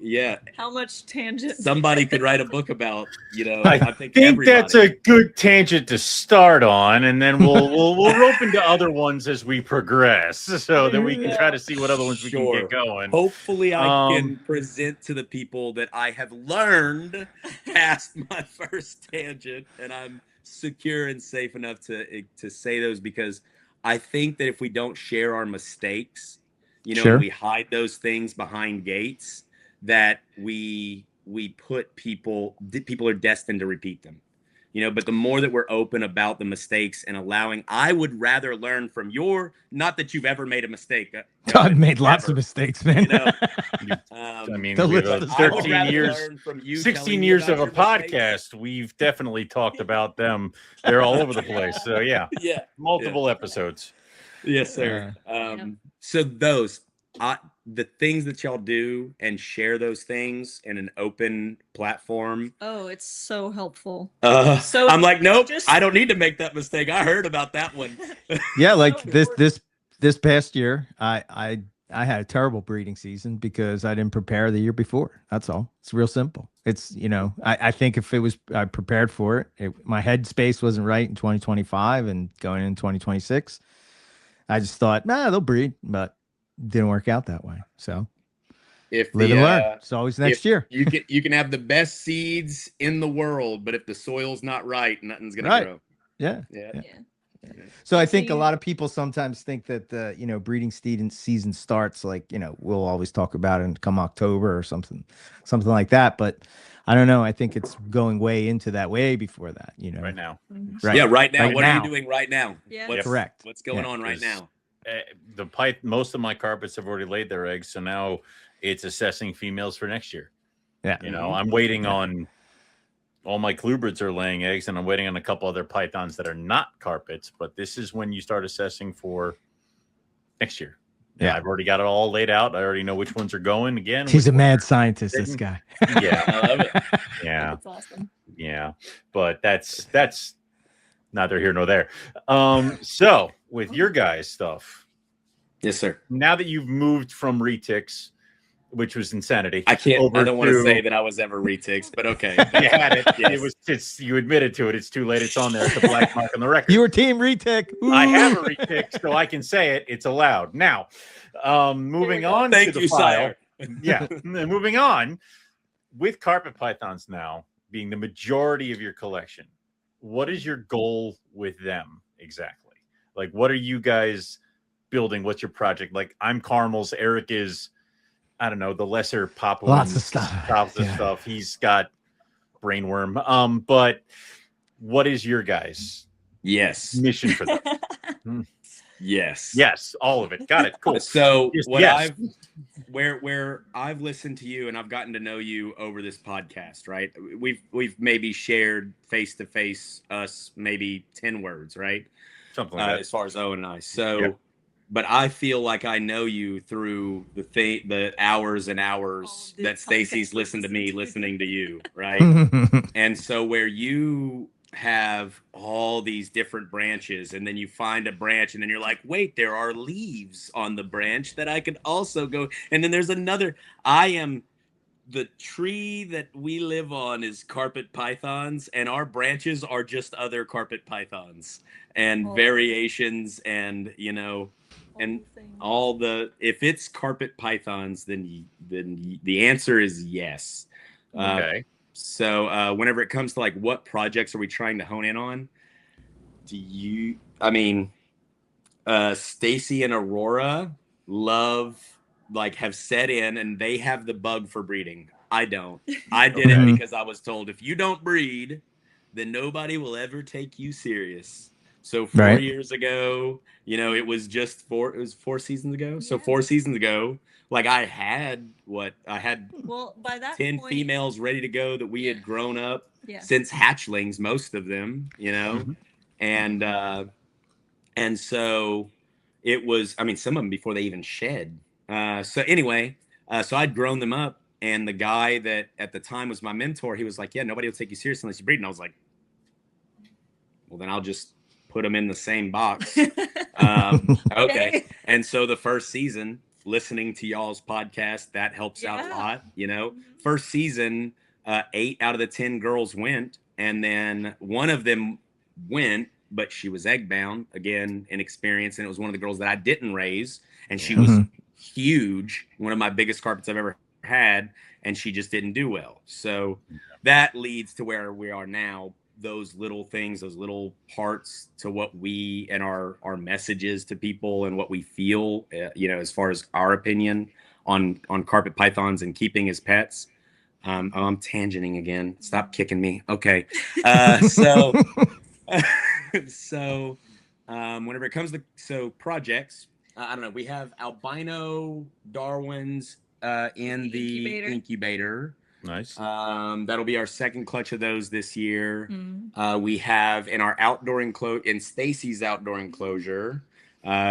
Speaker 4: yeah.
Speaker 3: how much tangent?
Speaker 4: Somebody could write a book about, you know,
Speaker 1: I
Speaker 4: think
Speaker 1: that's
Speaker 4: everybody.
Speaker 1: a good tangent to start on, and then we'll rope into other ones as we progress, so that we can try to see what other ones we can
Speaker 4: Sure.
Speaker 1: get going.
Speaker 4: Hopefully I can present to the people that I have learned past my first tangent, and I'm secure and safe enough to say those, because I think that if we don't share our mistakes, you know,
Speaker 2: Sure.
Speaker 4: and we hide those things behind gates, that we put people are destined to repeat them, you know. But the more that we're open about the mistakes and allowing, I would rather learn from not that you've ever made a mistake.
Speaker 2: I've made lots of mistakes, man.
Speaker 4: You know,
Speaker 1: I mean,
Speaker 2: The
Speaker 1: we've
Speaker 2: list is
Speaker 1: 13
Speaker 4: rather
Speaker 1: years,
Speaker 4: learn from you
Speaker 1: 16
Speaker 4: telling me
Speaker 1: years
Speaker 4: about
Speaker 1: of a
Speaker 4: your mistakes.
Speaker 1: podcast. We've definitely talked about them. They're all over the place. So yeah,
Speaker 4: Yeah,
Speaker 1: multiple episodes.
Speaker 4: yes, sir. So those, the things that y'all do and share those things in an open platform.
Speaker 3: Oh, it's so helpful.
Speaker 4: So I'm like, nope,
Speaker 3: just-
Speaker 4: I don't need to make that mistake. I heard about that one.
Speaker 2: Yeah, like
Speaker 3: So
Speaker 2: this past year, I had a terrible breeding season because I didn't prepare the year before. That's all. It's real simple. It's, you know, I think if I prepared for it, my head space wasn't right in 2025 and going in 2026. I just thought, they'll breed, but didn't work out that way. So
Speaker 4: If
Speaker 2: live and learn. It's always next year.
Speaker 4: You can have the best seeds in the world, but if the soil's not right, nothing's gonna grow.
Speaker 2: Yeah.
Speaker 3: Yeah.
Speaker 2: So I think a lot of people sometimes think that the, you know, breeding season starts like, you know, we'll always talk about it come October or something like that. But I don't know. I think it's going way into that, way before that, you know.
Speaker 1: Right now.
Speaker 2: Right.
Speaker 4: Yeah, right now.
Speaker 2: Right
Speaker 4: What
Speaker 2: now.
Speaker 4: are you doing right now?
Speaker 3: Yeah.
Speaker 4: What's,
Speaker 2: Correct.
Speaker 4: What's going
Speaker 2: Yeah.
Speaker 4: on right now?
Speaker 1: Most of my carpets have already laid their eggs, so now it's assessing females for next year.
Speaker 2: Yeah.
Speaker 1: You know, I'm waiting on all my clubrids are laying eggs, and I'm waiting on a couple other pythons that are not carpets. But this is when you start assessing for next year.
Speaker 2: Yeah.
Speaker 1: I've already got it all laid out. I already know which ones are going again.
Speaker 2: He's
Speaker 1: which
Speaker 2: a mad
Speaker 1: ones are
Speaker 2: scientist, this
Speaker 1: sitting.
Speaker 2: guy.
Speaker 1: Yeah.
Speaker 4: I love it.
Speaker 1: Yeah.
Speaker 3: That's awesome.
Speaker 1: Yeah, but that's neither here nor there. So with your guys' stuff,
Speaker 4: Yes, sir.
Speaker 1: now that you've moved from Retics, which was insanity,
Speaker 4: I don't want to say that I was ever Retics, but okay.
Speaker 1: You had it.
Speaker 4: Yes.
Speaker 1: You admitted to it. It's too late. It's on there. It's a black mark on the record.
Speaker 2: You were team Retic.
Speaker 1: I have a Retic, so I can say it. It's allowed. Now, moving on to the file. Yeah, moving on with carpet pythons now being the majority of your collection. What is your goal with them exactly? Like, what are you guys building? What's your project? Like, I'm Carmel's. Eric is, I don't know, the lesser Papuan.
Speaker 2: Lots of stuff.
Speaker 1: He's got brainworm. But what is your guys' mission for them? Yes, all of it. Got it. Cool.
Speaker 4: So where I've listened to you and I've gotten to know you over this podcast, right? We've maybe shared face to face us maybe 10 words, right?
Speaker 1: Something like that.
Speaker 4: As far as Owen and I. So, but I feel like I know you through the hours and hours that Stacy's listened to me listening to you, right? And so where you have all these different branches and then you find a branch and then you're like, wait, there are leaves on the branch that I could also go, and then there's another. The tree that we live on is carpet pythons, and our branches are just other carpet pythons and variations, and and all if it's carpet pythons, then the answer is yes.
Speaker 1: Okay.
Speaker 4: So whenever it comes to like what projects are we trying to hone in on, Stacy and Aurora have set in and they have the bug for breeding. I don't. I did it because I was told if you don't breed, then nobody will ever take you serious. So 4 years ago, it was just 4 seasons ago. Yeah. So 4 seasons ago, like I had by that 10 point, females ready to go that we had grown up since hatchlings, most of them, and so it was, some of them before they even shed. So anyway, so I'd grown them up, and the guy that at the time was my mentor, he was like, yeah, nobody will take you seriously unless you breed. And I was like, well, then I'll just put them in the same box. Okay. And so the first season, listening to y'all's podcast, that helps out a lot. First season, 8 out of the 10 girls went, and then one of them went, but she was egg bound, again, inexperienced, and it was one of the girls that I didn't raise, and she was huge, one of my biggest carpets I've ever had, and she just didn't do well. So that leads to where we are now. Those little things, those little parts to what we and our messages to people and what we feel, as far as our opinion on carpet pythons and keeping as pets. I'm tangenting again. Stop kicking me. Okay. So whenever it comes to projects, I don't know. We have albino Darwins in the incubator.
Speaker 1: Nice.
Speaker 4: That'll be our second clutch of those this year. We have in our outdoor enclosure, in Stacy's outdoor enclosure,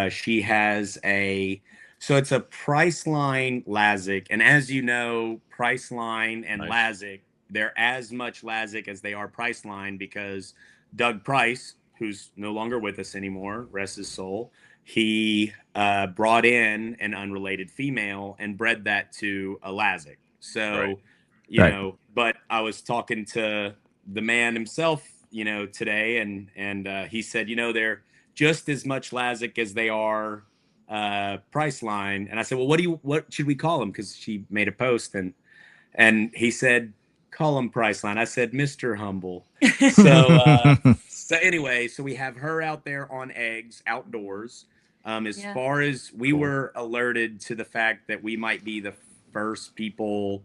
Speaker 4: she has it's a Priceline Lazic. And as you know, Priceline and Lazic, they're as much Lazic as they are Priceline, because Doug Price, who's no longer with us anymore, rest his soul, he brought in an unrelated female and bred that to a Lazic. So, but I was talking to the man himself, today, and he said, they're just as much Lazic as they are Priceline. And I said, well, what should we call them? Because she made a post, and he said, call him Priceline. I said, Mr. Humble. So anyway, so we have her out there on eggs outdoors. As far as we were alerted to the fact that we might be the first people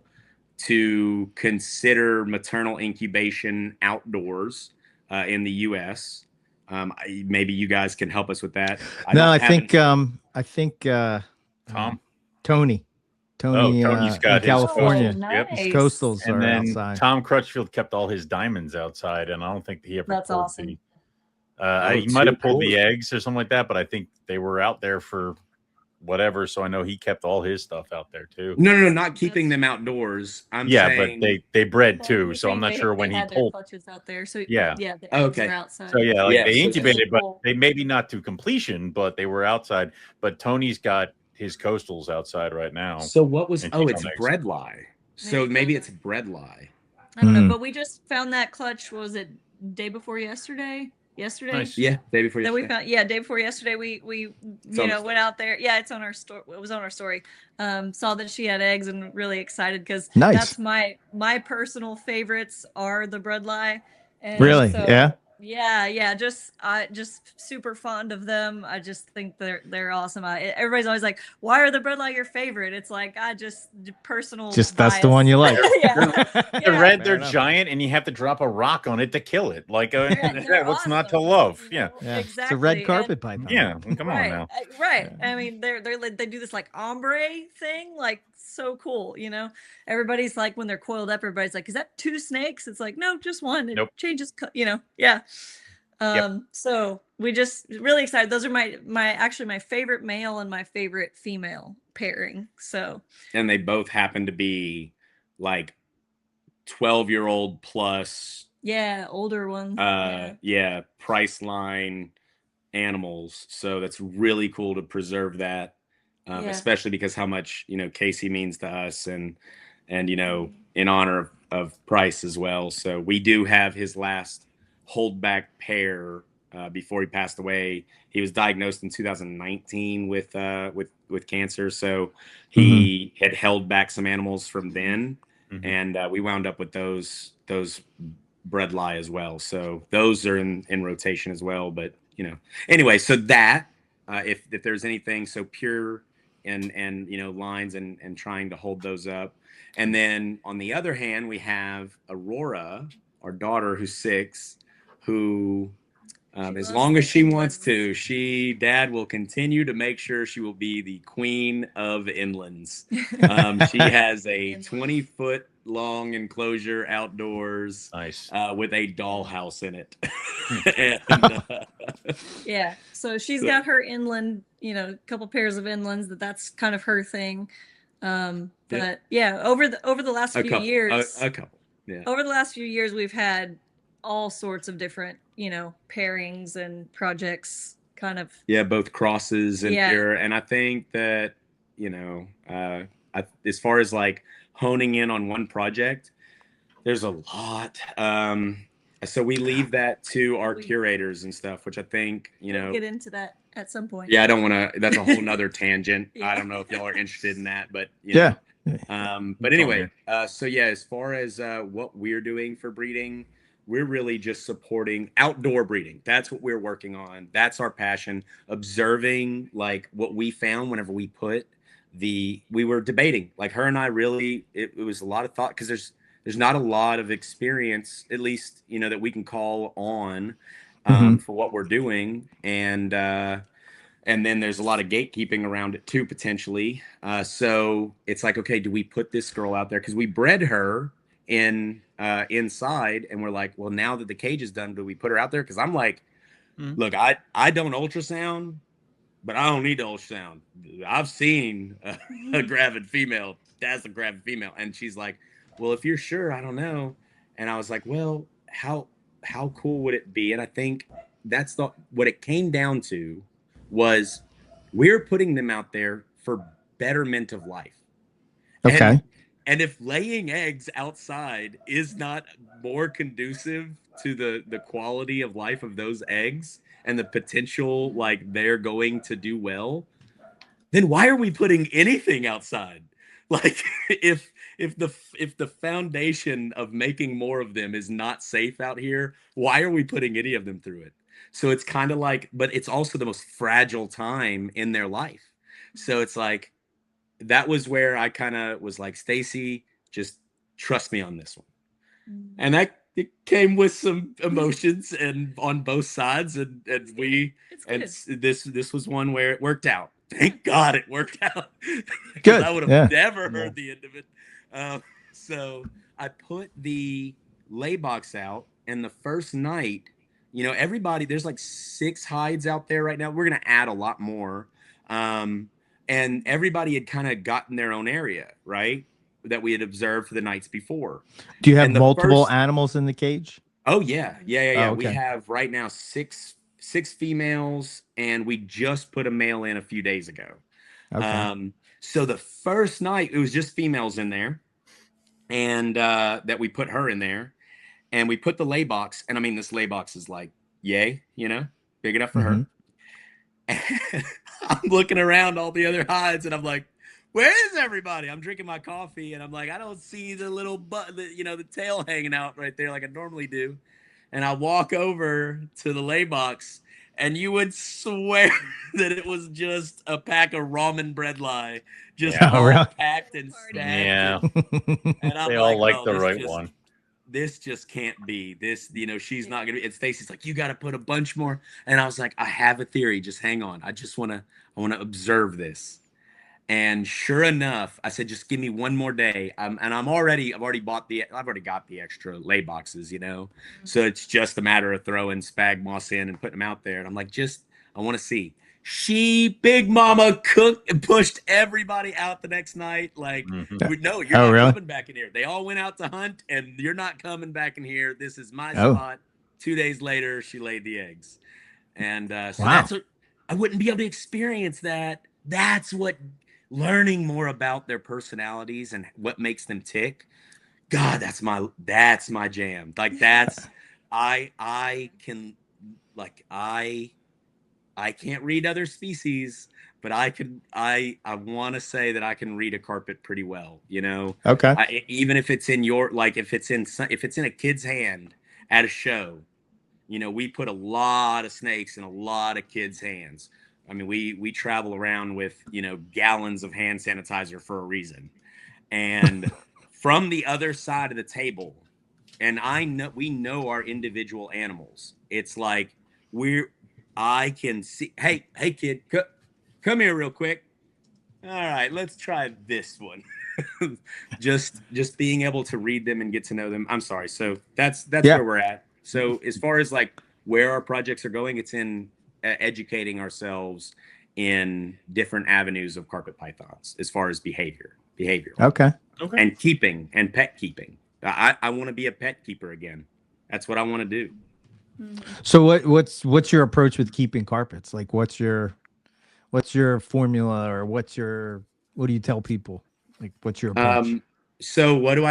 Speaker 4: to consider maternal incubation outdoors in the U.S. Maybe you guys can help us with that.
Speaker 2: I think Tony.
Speaker 1: Tony's got
Speaker 2: California.
Speaker 3: Nice.
Speaker 2: His coastals
Speaker 1: and
Speaker 2: are
Speaker 1: then
Speaker 2: outside.
Speaker 1: Tom Crutchfield kept all his diamonds outside, and I don't think he ever.
Speaker 3: That's awesome.
Speaker 1: He might have pulled the eggs or something like that, but I think they were out there for whatever. So I know he kept all his stuff out there too.
Speaker 4: No, not keeping them outdoors. I'm saying,
Speaker 1: but they bred too. So I'm not sure when
Speaker 3: they
Speaker 1: he
Speaker 3: had their
Speaker 1: pulled.
Speaker 3: clutches out there. So
Speaker 1: Yeah.
Speaker 3: the eggs
Speaker 4: Okay.
Speaker 3: were outside.
Speaker 1: So yeah, like they
Speaker 4: so
Speaker 1: incubated,
Speaker 3: really
Speaker 1: but
Speaker 3: cool.
Speaker 1: they maybe not to completion, but they were outside. But Tony's got his coastals outside right now.
Speaker 4: So what was?
Speaker 1: And
Speaker 4: Oh,
Speaker 1: she's
Speaker 4: it's
Speaker 1: on eggs.
Speaker 4: breadlie. So maybe it's breadlie.
Speaker 3: I don't know, but we just found that clutch. What was it, day before yesterday?
Speaker 1: Nice.
Speaker 4: Yeah, day before
Speaker 3: That
Speaker 4: yesterday.
Speaker 3: we found. Yeah, day before yesterday. We went out there. Yeah, it's on our story. It was on our story. Saw that she had eggs and really excited because that's my personal favorites are the breadlie. And
Speaker 2: really?
Speaker 3: So, yeah. Just super fond of them. I just think they're awesome. Everybody's always like, "Why are the breadlie your favorite?" It's like I just personal.
Speaker 2: Just
Speaker 3: bias.
Speaker 2: that's the one you like.
Speaker 1: They're red. They're giant, and you have to drop a rock on it to kill it. Like, what's not to love?
Speaker 3: Yeah,
Speaker 2: It's
Speaker 3: exactly.
Speaker 2: a red carpet python.
Speaker 1: Yeah, come on now.
Speaker 3: Right. I mean, they do this like ombre thing, like so cool. Everybody's like when they're coiled up, everybody's like, "Is that 2 snakes?" It's like, no, just one. It changes. Yeah. So we just really excited. Those are my favorite male and my favorite female pairing. So.
Speaker 4: And they both happen to be like 12-year-old plus.
Speaker 3: Yeah, older ones.
Speaker 4: Priceline animals. So that's really cool to preserve that, especially because how much Casey means to us, and in honor of Price as well. So we do have his last holdback pair before he passed away. He was diagnosed in 2019 with cancer, so he had held back some animals from then, and we wound up with those breadlie as well. So those are in rotation as well. But anyway, so that if there's anything, so pure and lines and trying to hold those up. And then on the other hand, we have Aurora, our daughter who's 6, who as long as she wants to, dad will continue to make sure she will be the queen of inlands. She has a 20-foot long enclosure outdoors,
Speaker 1: nice,
Speaker 4: with a dollhouse in it. And,
Speaker 3: yeah, so she's got her inland, a couple pairs of inlands. That's kind of her thing. But over the last few years,
Speaker 4: a couple. Yeah.
Speaker 3: Over the last few years, we've had all sorts of different, pairings and projects, kind of.
Speaker 4: Yeah, both crosses and pure. And I think that as far as like honing in on one project, there's a lot. So we leave that to our curators and stuff, which I think
Speaker 3: we'll get into that at some point.
Speaker 4: Yeah, I don't want to. That's a whole nother tangent. I don't know if y'all are interested in that, but but anyway, so as far as what we're doing for breeding, we're really just supporting outdoor breeding. That's what we're working on. That's our passion. Observing like what we found whenever we put we were debating, like her and I really, it was a lot of thought, because there's not a lot of experience, at least, that we can call on for what we're doing. And then there's a lot of gatekeeping around it too, potentially. So it's like, okay, do we put this girl out there? Because we bred her inside, and we're like, well, now that the cage is done, do we put her out there? Because I'm like, look, I don't ultrasound, but I don't need to ultrasound. I've seen a gravid female. That's a gravid female. And she's like, well, if you're sure, I don't know. And I was like, well, how cool would it be? And I think that's what it came down to, was we're putting them out there for betterment of life.
Speaker 2: Okay.
Speaker 4: And if laying eggs outside is not more conducive to the quality of life of those eggs and the potential, like, they're going to do well, then why are we putting anything outside? Like, if the foundation of making more of them is not safe out here, why are we putting any of them through it? So it's kind of like, but it's also the most fragile time in their life. So it's like, that was where I kind of was like, Stacy, just trust me on this one. And it came with some emotions and on both sides. And this was one where it worked out. Thank God it worked out. Good. I would have never heard the end of it. So I put the lay box out, and the first night, everybody, there's like 6 hides out there right now. We're going to add a lot more. and everybody had kind of gotten their own area, right? That we had observed for the nights before.
Speaker 2: Do you have
Speaker 4: And the
Speaker 2: multiple
Speaker 4: first-
Speaker 2: animals in the cage?
Speaker 4: Oh yeah.
Speaker 2: Oh,
Speaker 4: We
Speaker 2: okay.
Speaker 4: have right now six females, and we just put a male in a few days ago.
Speaker 2: Okay.
Speaker 4: So the first night it was just females in there, and that we put her in there, and we put the lay box, and I mean this lay box is like yay, you know, big enough for her. And I'm looking around all the other hides, and I'm like, where is everybody? I'm drinking my coffee, and I'm like, I don't see the little butt, the tail hanging out right there like I normally do. And I walk over to the lay box, and you would swear that it was just a pack of ramen bread lie, just all
Speaker 2: really?
Speaker 4: packed and stacked.
Speaker 1: Yeah.
Speaker 4: And I'm
Speaker 1: They all like
Speaker 4: oh,
Speaker 1: the
Speaker 4: this
Speaker 1: right
Speaker 4: just-
Speaker 1: one.
Speaker 4: This just can't be. This, she's not gonna be. And Stacy's like, you got to put a bunch more. And I was like, I have a theory. Just hang on. I want to observe this. And sure enough, I said, just give me one more day. And I've already got the extra lay boxes, so it's just a matter of throwing spag moss in and putting them out there. And I'm like, I want to see. Big Mama cooked and pushed everybody out the next night. Like, no, you're not
Speaker 2: really?
Speaker 4: coming back in here. They all went out to hunt, and you're not coming back in here. This is my spot. 2 days later, she laid the eggs. And so that's what I wouldn't be able to experience that. That's what learning more about their personalities and what makes them tick. God, that's my jam. Like I can't read other species, but I want to say that I can read a carpet pretty well,
Speaker 2: Okay.
Speaker 4: Even if it's in if it's in a kid's hand at a show, we put a lot of snakes in a lot of kids' hands. I mean, we travel around with, gallons of hand sanitizer for a reason. And from the other side of the table, and we know our individual animals. It's like I can see, hey kid, come here real quick. All right, let's try this one. just being able to read them and get to know them. I'm sorry. So that's where we're at. So as far as like where our projects are going, it's in educating ourselves in different avenues of carpet pythons as far as behavior.
Speaker 2: Okay.
Speaker 4: And keeping and pet keeping. I want to be a pet keeper again. That's what I want to do.
Speaker 2: So what's your approach with keeping carpets? Like what's your formula, or what do you tell people? Like what's your approach?
Speaker 4: So what do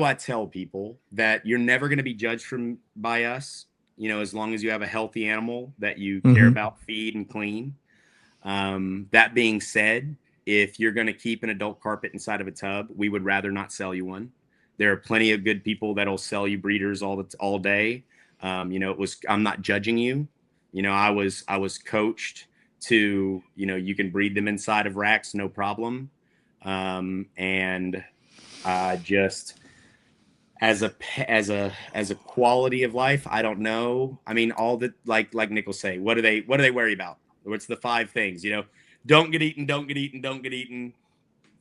Speaker 4: I tell people? That you're never going to be judged by us, as long as you have a healthy animal that you care about, feed and clean. That being said, if you're going to keep an adult carpet inside of a tub, we would rather not sell you one. There are plenty of good people that'll sell you breeders all day. I'm not judging you. I was coached to, you can breed them inside of racks, no problem. And just as a quality of life, I don't know. I mean, all the like Nick will say, what do they worry about? What's the 5 things? Don't get eaten, don't get eaten, don't get eaten.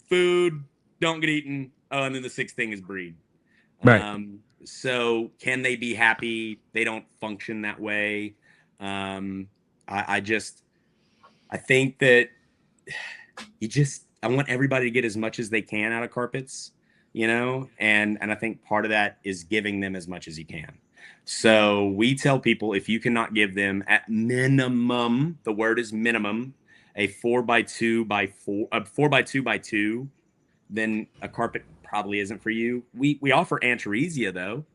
Speaker 4: Food, don't get eaten. Oh, and then the 6th thing is breed.
Speaker 2: Right.
Speaker 4: So can they be happy? They don't function that way. I think that I want everybody to get as much as they can out of carpets, and I think part of that is giving them as much as you can. So we tell people, if you cannot give them at minimum, the word is minimum, a 4x2x2, then a carpet probably isn't for you. We offer Antaresia though,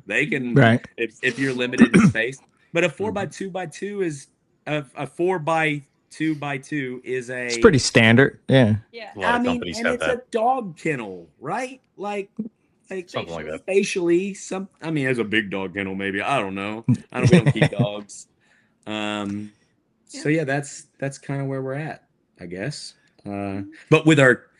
Speaker 4: they can,
Speaker 2: right,
Speaker 4: if you're limited in space, but a 4x2x2 is a 4x2x2 is
Speaker 2: it's pretty standard. Yeah.
Speaker 4: I mean, and it's a dog kennel, right? Like
Speaker 1: something like that.
Speaker 4: Spatially, it's a big dog kennel, maybe. I don't know. We don't keep dogs. So yeah, that's kind of where we're at, I guess. But with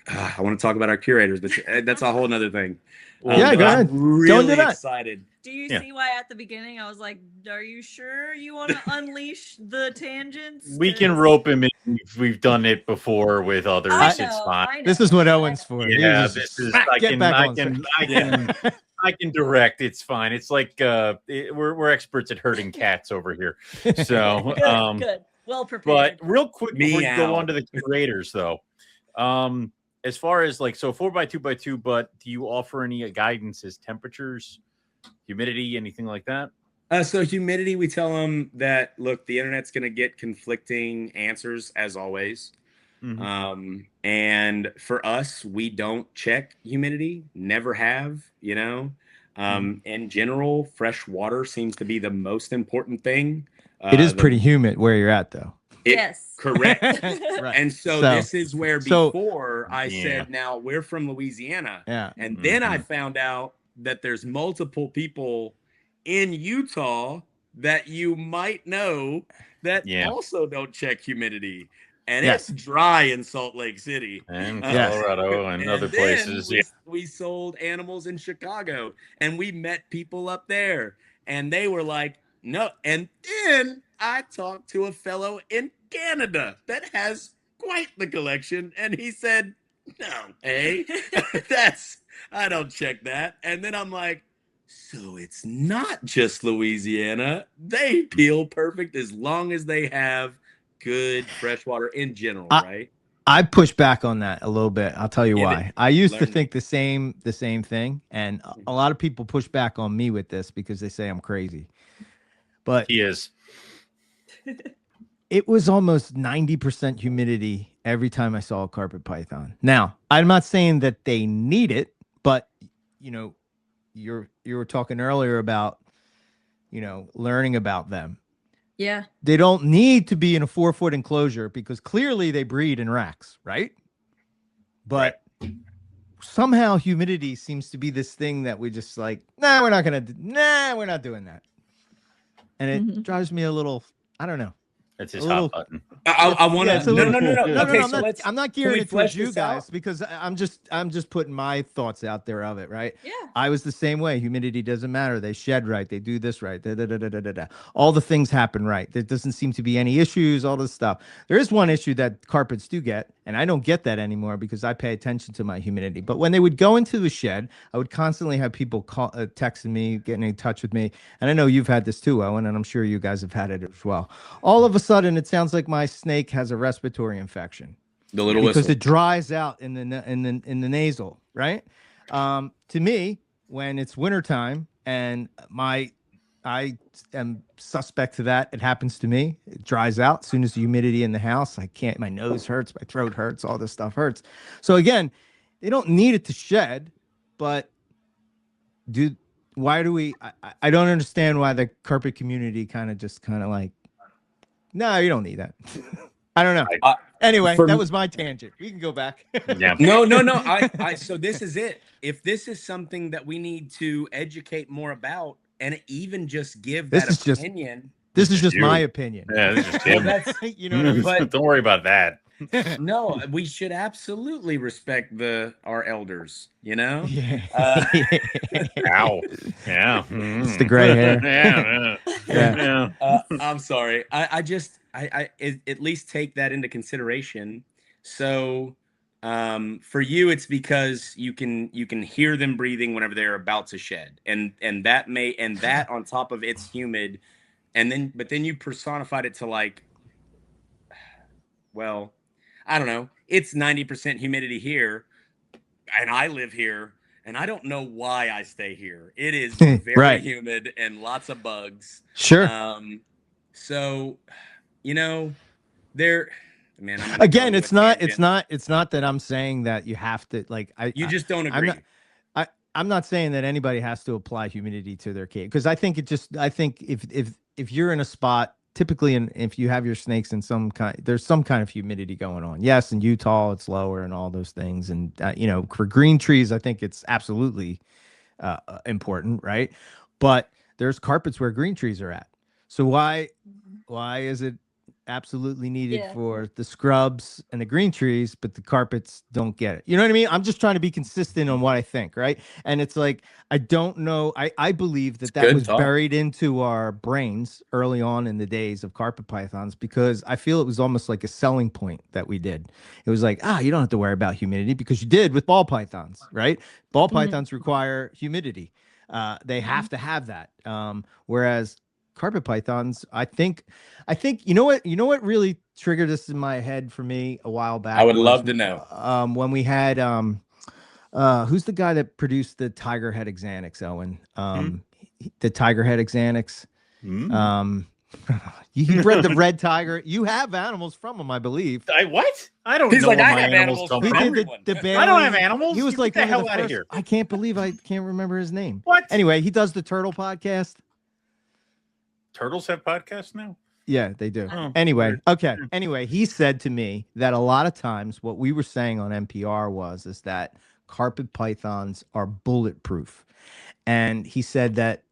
Speaker 4: I want to talk about our curators, but that's a whole nother thing.
Speaker 2: Go ahead.
Speaker 4: I'm really excited.
Speaker 3: Do you see why at the beginning I was like, are you sure you want to unleash the tangents?
Speaker 1: We can rope him in. We've done it before with others. It's fine.
Speaker 2: This is what Owen's for.
Speaker 1: Yeah, this is. I can direct. It's fine. It's like we're experts at herding cats over here. So
Speaker 3: good. Well prepared.
Speaker 1: But real quick before you go
Speaker 4: Meow.
Speaker 1: on to the curators, though, as far as like 4x2x2, but do you offer any guidance as temperatures, humidity, anything like that?
Speaker 4: So humidity, we tell them that look, the internet's going to get conflicting answers as always. And for us, we don't check humidity, never have, in general, fresh water seems to be the most important thing.
Speaker 2: It is pretty humid where you're at, though.
Speaker 3: Yes.
Speaker 4: Correct.
Speaker 2: Right.
Speaker 4: And so this is where before I
Speaker 1: Yeah.
Speaker 4: said, now we're from Louisiana.
Speaker 2: Yeah.
Speaker 4: And then I found out that there's multiple people in Utah that you might know that also don't check humidity. And it's dry in Salt Lake City.
Speaker 1: And Colorado and other places.
Speaker 4: We sold animals in Chicago and we met people up there and they were like, no. And then I talked to a fellow in Canada that has quite the collection. And he said, no, I don't check that. And then I'm like, so it's not just Louisiana. They peel perfect as long as they have good fresh water in general, right?
Speaker 2: I push back on that a little bit. I'll tell you why. I used to think the same thing, and a lot of people push back on me with this because they say I'm crazy. But
Speaker 1: he is.
Speaker 2: It was almost 90% humidity every time I saw a carpet python. Now, I'm not saying that they need it, but you were talking earlier about learning about them.
Speaker 3: Yeah.
Speaker 2: They don't need to be in a 4-foot enclosure because clearly they breed in racks, right? But somehow humidity seems to be this thing that we just like, we're not doing that. And it drives me a little, I don't know.
Speaker 1: That's his hot button.
Speaker 4: I want to.
Speaker 2: No.
Speaker 4: Okay,
Speaker 2: I'm not gearing it towards you guys because I'm just putting my thoughts out there of it, right?
Speaker 3: Yeah.
Speaker 2: I was the same way. Humidity doesn't matter. They shed right. They do this right. All the things happen right. There doesn't seem to be any issues. All this stuff. There is one issue that carpets do get, and I don't get that anymore because I pay attention to my humidity. But when they would go into the shed, I would constantly have people texting me, getting in touch with me, and I know you've had this too, Owen, and I'm sure you guys have had it as well. All of a sudden, it sounds like my snake has a respiratory infection.
Speaker 4: The little
Speaker 2: because
Speaker 4: whistle.
Speaker 2: it dries out in the nasal, right? To me, when it's wintertime and I am suspect to that, it happens to me. It dries out as soon as the humidity in the house. I can't. My nose hurts. My throat hurts. All this stuff hurts. So again, they don't need it to shed, but why do we? I don't understand why the carpet community kind of like. No, you don't need that. I don't know. Anyway, that was my tangent. We can go back.
Speaker 1: Yeah.
Speaker 4: No. So this is it. If this is something that we need to educate more about, and even just give that opinion.
Speaker 2: This is just my opinion.
Speaker 1: Yeah, this is him.
Speaker 4: But
Speaker 1: don't worry about that.
Speaker 4: No, we should absolutely respect our elders.
Speaker 2: Yeah.
Speaker 1: Ow. Yeah.
Speaker 2: It's the gray hair.
Speaker 1: Yeah.
Speaker 4: I'm sorry. I at least take that into consideration. So for you, it's because you can hear them breathing whenever they're about to shed, and that on top of it's humid, but then you personified it to like, well, I don't know. It's 90% humidity here, and I live here, and I don't know why I stay here. It is very humid and lots of bugs.
Speaker 2: Sure.
Speaker 4: So, man.
Speaker 2: Again, it's not that I'm saying that you have to
Speaker 4: You just don't agree.
Speaker 2: I'm not saying that anybody has to apply humidity to their cage because I think if you're in a spot. Typically, if you have your snakes in there's some kind of humidity going on. Yes, in Utah, it's lower and all those things. And, for green trees, I think it's absolutely important, right? But there's carpets where green trees are at. So why is it absolutely needed for the scrubs and the green trees, but the carpets don't get it? You know what I mean? I'm just trying to be consistent on what I think, right? And it's like, I don't know. I believe that was buried into our brains early on in the days of carpet pythons because I feel it was almost like a selling point that we did. It was like, you don't have to worry about humidity because you did with ball pythons, right? Ball pythons require humidity. They have to have that. Whereas carpet pythons, I think you know what really triggered this in my head for me a while back.
Speaker 4: I would love to know.
Speaker 2: When we had who's the guy that produced the tiger head Xanax, Owen? The tiger head Xanax. You bred the red tiger. You have animals from him, I believe.
Speaker 1: What? I don't
Speaker 4: He's
Speaker 1: know
Speaker 4: like,
Speaker 1: where
Speaker 4: I
Speaker 1: my
Speaker 4: have
Speaker 1: animals
Speaker 4: animals
Speaker 1: come
Speaker 4: from
Speaker 1: from.
Speaker 4: everyone.
Speaker 1: I don't have animals.
Speaker 2: He was
Speaker 1: You
Speaker 2: like
Speaker 1: get the
Speaker 2: one of
Speaker 1: hell out of
Speaker 2: first-
Speaker 1: here.
Speaker 2: I can't believe I can't remember his name.
Speaker 1: What?
Speaker 2: Anyway, he does the turtle podcast.
Speaker 1: Turtles have podcasts now?
Speaker 2: Yeah, they do.
Speaker 1: Oh,
Speaker 2: Anyway,
Speaker 1: weird.
Speaker 2: okay. Anyway, he said to me that a lot of times what we were saying on NPR is that carpet pythons are bulletproof. And he said that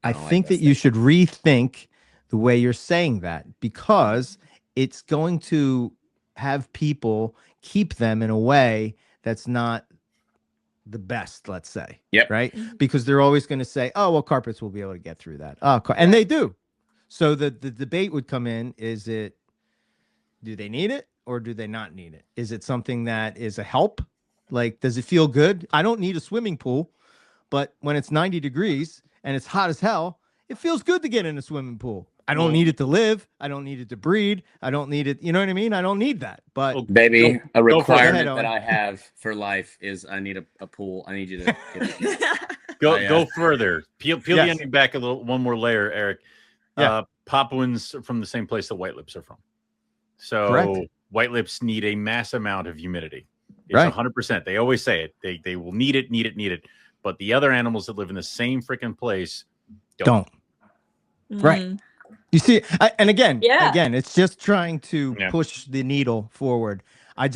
Speaker 2: I think that you should rethink the way you're saying that, because it's going to have people keep them in a way that's not the best, let's say.
Speaker 4: Yep.
Speaker 2: Right? Because they're always going to say, oh, well, carpets will be able to get through that. And they do. So the debate would come in, do they need it or do they not need it? Is it something that is a help? Like, does it feel good? I don't need a swimming pool, but when it's 90 degrees and it's hot as hell, it feels good to get in a swimming pool. I don't need it to live. I don't need it to breed. I don't need it. You know what I mean? I don't need that. But
Speaker 4: baby, a requirement
Speaker 2: Go
Speaker 4: that I have for life is I need a pool. I need you to
Speaker 1: go further. Peel the onion back one more layer, Eric.
Speaker 2: Yeah.
Speaker 1: Papuans are from the same place that white lips are from. So
Speaker 2: Correct.
Speaker 1: White lips need a mass amount of humidity. It's
Speaker 2: Right.
Speaker 1: 100%. They always say it. They will need it. But the other animals that live in the same freaking place don't.
Speaker 2: Right. You see, and again,
Speaker 3: Yeah.
Speaker 2: it's just trying to push the needle forward. I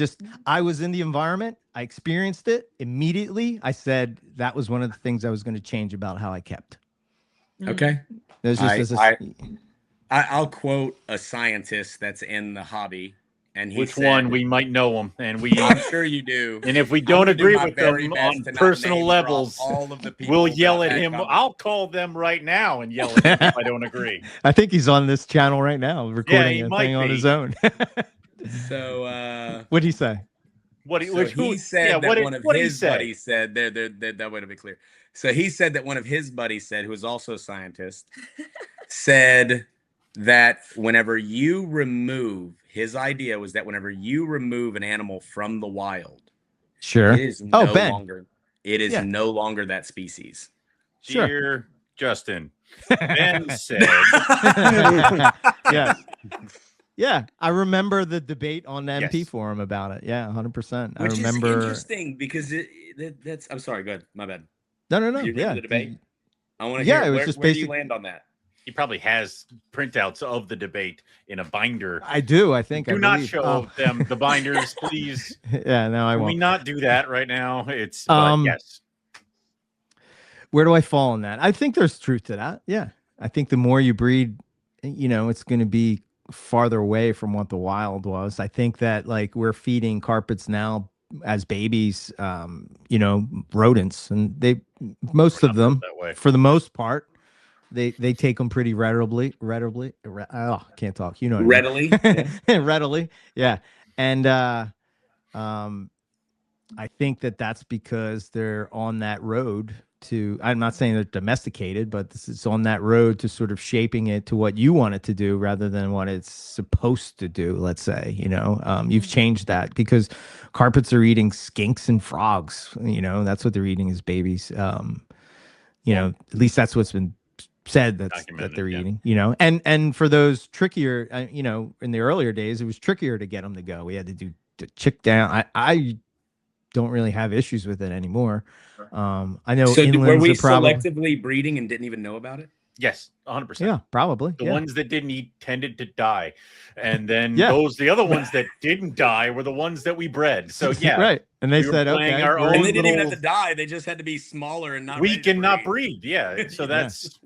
Speaker 2: was in the environment. I experienced it immediately. I said that was one of the things I was going to change about how I kept.
Speaker 4: Okay.
Speaker 2: There's just
Speaker 4: I'll quote a scientist that's in the hobby, and he
Speaker 1: Which
Speaker 4: said,
Speaker 1: one? We might know them, and
Speaker 4: I'm sure you do.
Speaker 1: And if we don't agree with them on personal levels,
Speaker 4: all of the people
Speaker 1: we'll yell at
Speaker 4: that
Speaker 1: him.
Speaker 4: come-
Speaker 1: I'll call them right now and yell at him if I don't agree.
Speaker 2: I think he's on this channel right now, recording
Speaker 1: he
Speaker 2: a
Speaker 1: might
Speaker 2: thing on
Speaker 1: be.
Speaker 2: his own.
Speaker 4: So,
Speaker 2: What'd he say?
Speaker 4: he said that one of his buddies said, that way to be clear. So he said that one of his buddies said, who was also a scientist, said that whenever you remove, his idea was that whenever you remove an animal from the wild,
Speaker 2: Sure.
Speaker 4: it is no longer that species.
Speaker 2: Sure.
Speaker 1: Dear Justin, Ben said,
Speaker 2: Yes. Yeah, I remember the debate on the MP forum about it. Yeah, 100%. I remember.
Speaker 4: Is interesting because that's. I'm sorry. Go ahead. My bad.
Speaker 2: No.
Speaker 4: You remember the debate? I want to hear.
Speaker 2: It was just
Speaker 4: where do
Speaker 2: basic.
Speaker 4: you land on that?
Speaker 1: he probably has printouts of the debate in a binder.
Speaker 2: I do. I think.
Speaker 1: Do not show them the binders, please.
Speaker 2: Yeah, no, I
Speaker 1: Can
Speaker 2: won't.
Speaker 1: we not do that right now? It's yes.
Speaker 2: Where do I fall on that? I think there's truth to that. Yeah, I think the more you breed, it's going to be farther away from what the wild was. I think that like we're feeding carpets now as babies, rodents, and most of them, for the most part, they take them pretty readily. Can't talk.
Speaker 4: Readily,
Speaker 2: readily, yeah. And I think that's because they're on that road to. I'm not saying they're domesticated, but it's on that road to sort of shaping it to what you want it to do rather than what it's supposed to do. Let's say, you've changed that because carpets are eating skinks and frogs. That's what they're eating as babies. At least that's what's been said that they're eating. And for those trickier, in the earlier days, it was trickier to get them to go. We had to do the chick down. I don't really have issues with it anymore. I know.
Speaker 4: So were we
Speaker 2: probably
Speaker 4: selectively breeding and didn't even know about it?
Speaker 1: Yes, 100%.
Speaker 2: Yeah, probably.
Speaker 1: The ones that didn't eat tended to die, and then the other ones that didn't die were the ones that we bred. So yeah,
Speaker 2: right. And they said, okay,
Speaker 4: and they didn't even have to die; they just had to be smaller and not
Speaker 1: weak and not breed. Yeah, so that's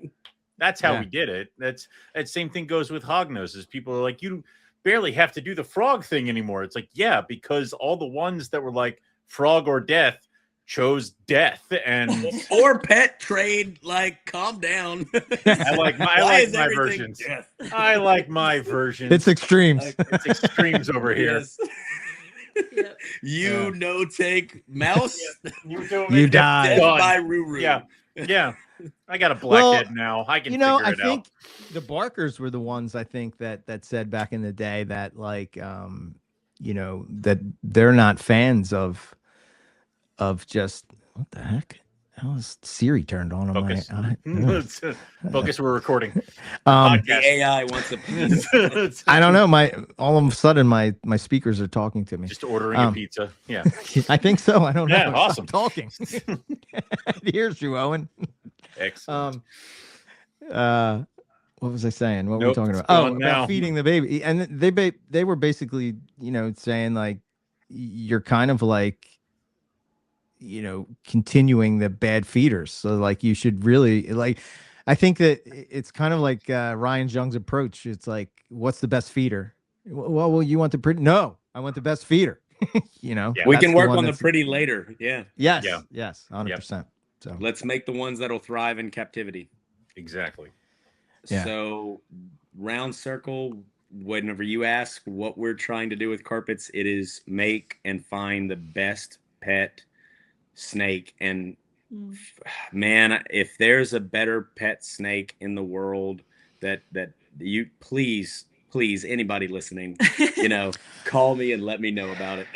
Speaker 1: how we did it. That same thing goes with hog noses. People are like, you barely have to do the frog thing anymore. It's like, yeah, because all the ones that were like frog or death chose death and
Speaker 4: or pet trade. Like, calm down.
Speaker 1: I like my versions. Death? I like my version.
Speaker 2: It's extremes.
Speaker 1: It's extremes over here.
Speaker 4: You no take mouse.
Speaker 1: You
Speaker 2: die
Speaker 4: by Ruru.
Speaker 1: Yeah. Yeah, I got a blackhead now. I can figure it
Speaker 2: I
Speaker 1: out.
Speaker 2: think the Barkers were the ones I think that said back in the day that like that they're not fans of just what the heck? How is Siri turned on
Speaker 1: Focus.
Speaker 2: my
Speaker 1: Focus. We're recording.
Speaker 4: The AI wants a piece.
Speaker 2: I don't know. All of a sudden my speakers are talking to me.
Speaker 1: Just ordering a pizza. Yeah.
Speaker 2: I think so. I don't know.
Speaker 1: Yeah, awesome.
Speaker 2: Stop talking. Here's you, Owen.
Speaker 1: Excellent.
Speaker 2: What was I saying? What were we talking about? About feeding the baby. And they were basically, saying like you're kind of like continuing the bad feeders. So like you should really like, I think that it's kind of like Ryan Jung's approach. It's like, what's the best feeder? Well, you want the pretty? No, I want the best feeder.
Speaker 4: We can work on the pretty later. Yeah.
Speaker 2: Yes. Yeah. Yes. 100%. So
Speaker 4: let's make the ones that'll thrive in captivity.
Speaker 1: Exactly.
Speaker 2: Yeah.
Speaker 4: So round circle, whenever you ask what we're trying to do with carpets, it is make and find the best pet snake. And man, if there's a better pet snake in the world that you please anybody listening, call me and let me know about it.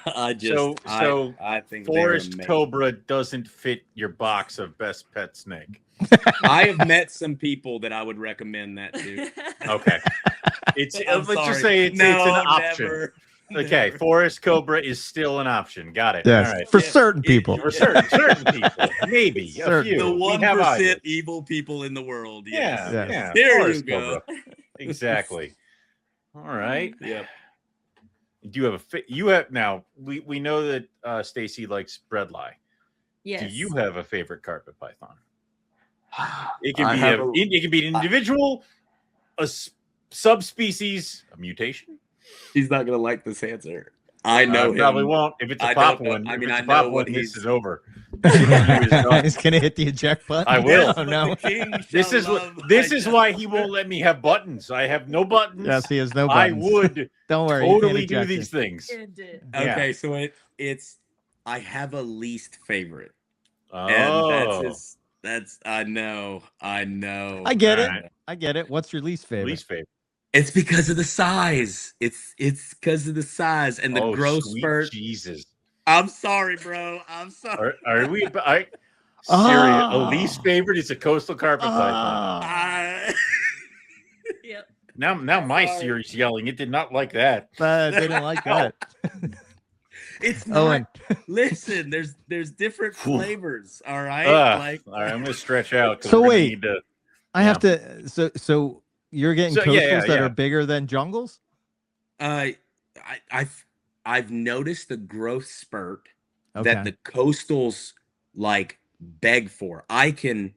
Speaker 4: I think
Speaker 1: Forest Cobra doesn't fit your box of best pet snake.
Speaker 4: I have met some people that I would recommend that to.
Speaker 1: Okay. Let's just say it's an option.
Speaker 4: Never.
Speaker 1: Okay, Forest Cobra is still an option. Got it.
Speaker 2: Yes.
Speaker 1: All right.
Speaker 2: For certain people.
Speaker 1: For certain people. Maybe a few.
Speaker 4: The 1% evil people in the world. Yes.
Speaker 1: Yeah.
Speaker 4: There
Speaker 1: Forest
Speaker 4: you go.
Speaker 1: Cobra. Exactly. All right.
Speaker 4: Yep.
Speaker 1: Do you have now? We know that Stacy likes breadlie.
Speaker 3: Yes.
Speaker 1: Do you have a favorite carpet python? It can it can be an individual, a subspecies, a mutation.
Speaker 4: He's not gonna like this answer. I know him.
Speaker 1: Probably won't. If it's a pop one,
Speaker 4: I mean, I
Speaker 1: know
Speaker 4: know what
Speaker 1: this is over.
Speaker 2: He's gonna hit the eject button.
Speaker 1: I will.
Speaker 2: Oh, no.
Speaker 1: This is why he won't let me have buttons. I have no buttons.
Speaker 2: Yes, he has no buttons.
Speaker 1: I would
Speaker 2: don't worry.
Speaker 1: Totally do these things.
Speaker 4: Okay, so it's I have a least favorite.
Speaker 1: Oh,
Speaker 4: and that's I know.
Speaker 2: I get it. I get it. What's your least favorite?
Speaker 1: Least favorite.
Speaker 4: It's because of the size. It's because of the size and the growth spurt.
Speaker 1: Jesus.
Speaker 4: I'm sorry, bro. I'm sorry.
Speaker 1: Are we? Serious? A least favorite is a coastal carpet python.
Speaker 3: Yep.
Speaker 1: Now my Siri's yelling. It did not like that.
Speaker 2: They didn't like that.
Speaker 4: It's not. Listen, there's different flavors. All right.
Speaker 1: All right. I'm gonna stretch out.
Speaker 2: So wait. I have to. So you're getting coastals that are bigger than jungles?
Speaker 4: I've noticed the growth spurt that the coastals like beg for. I can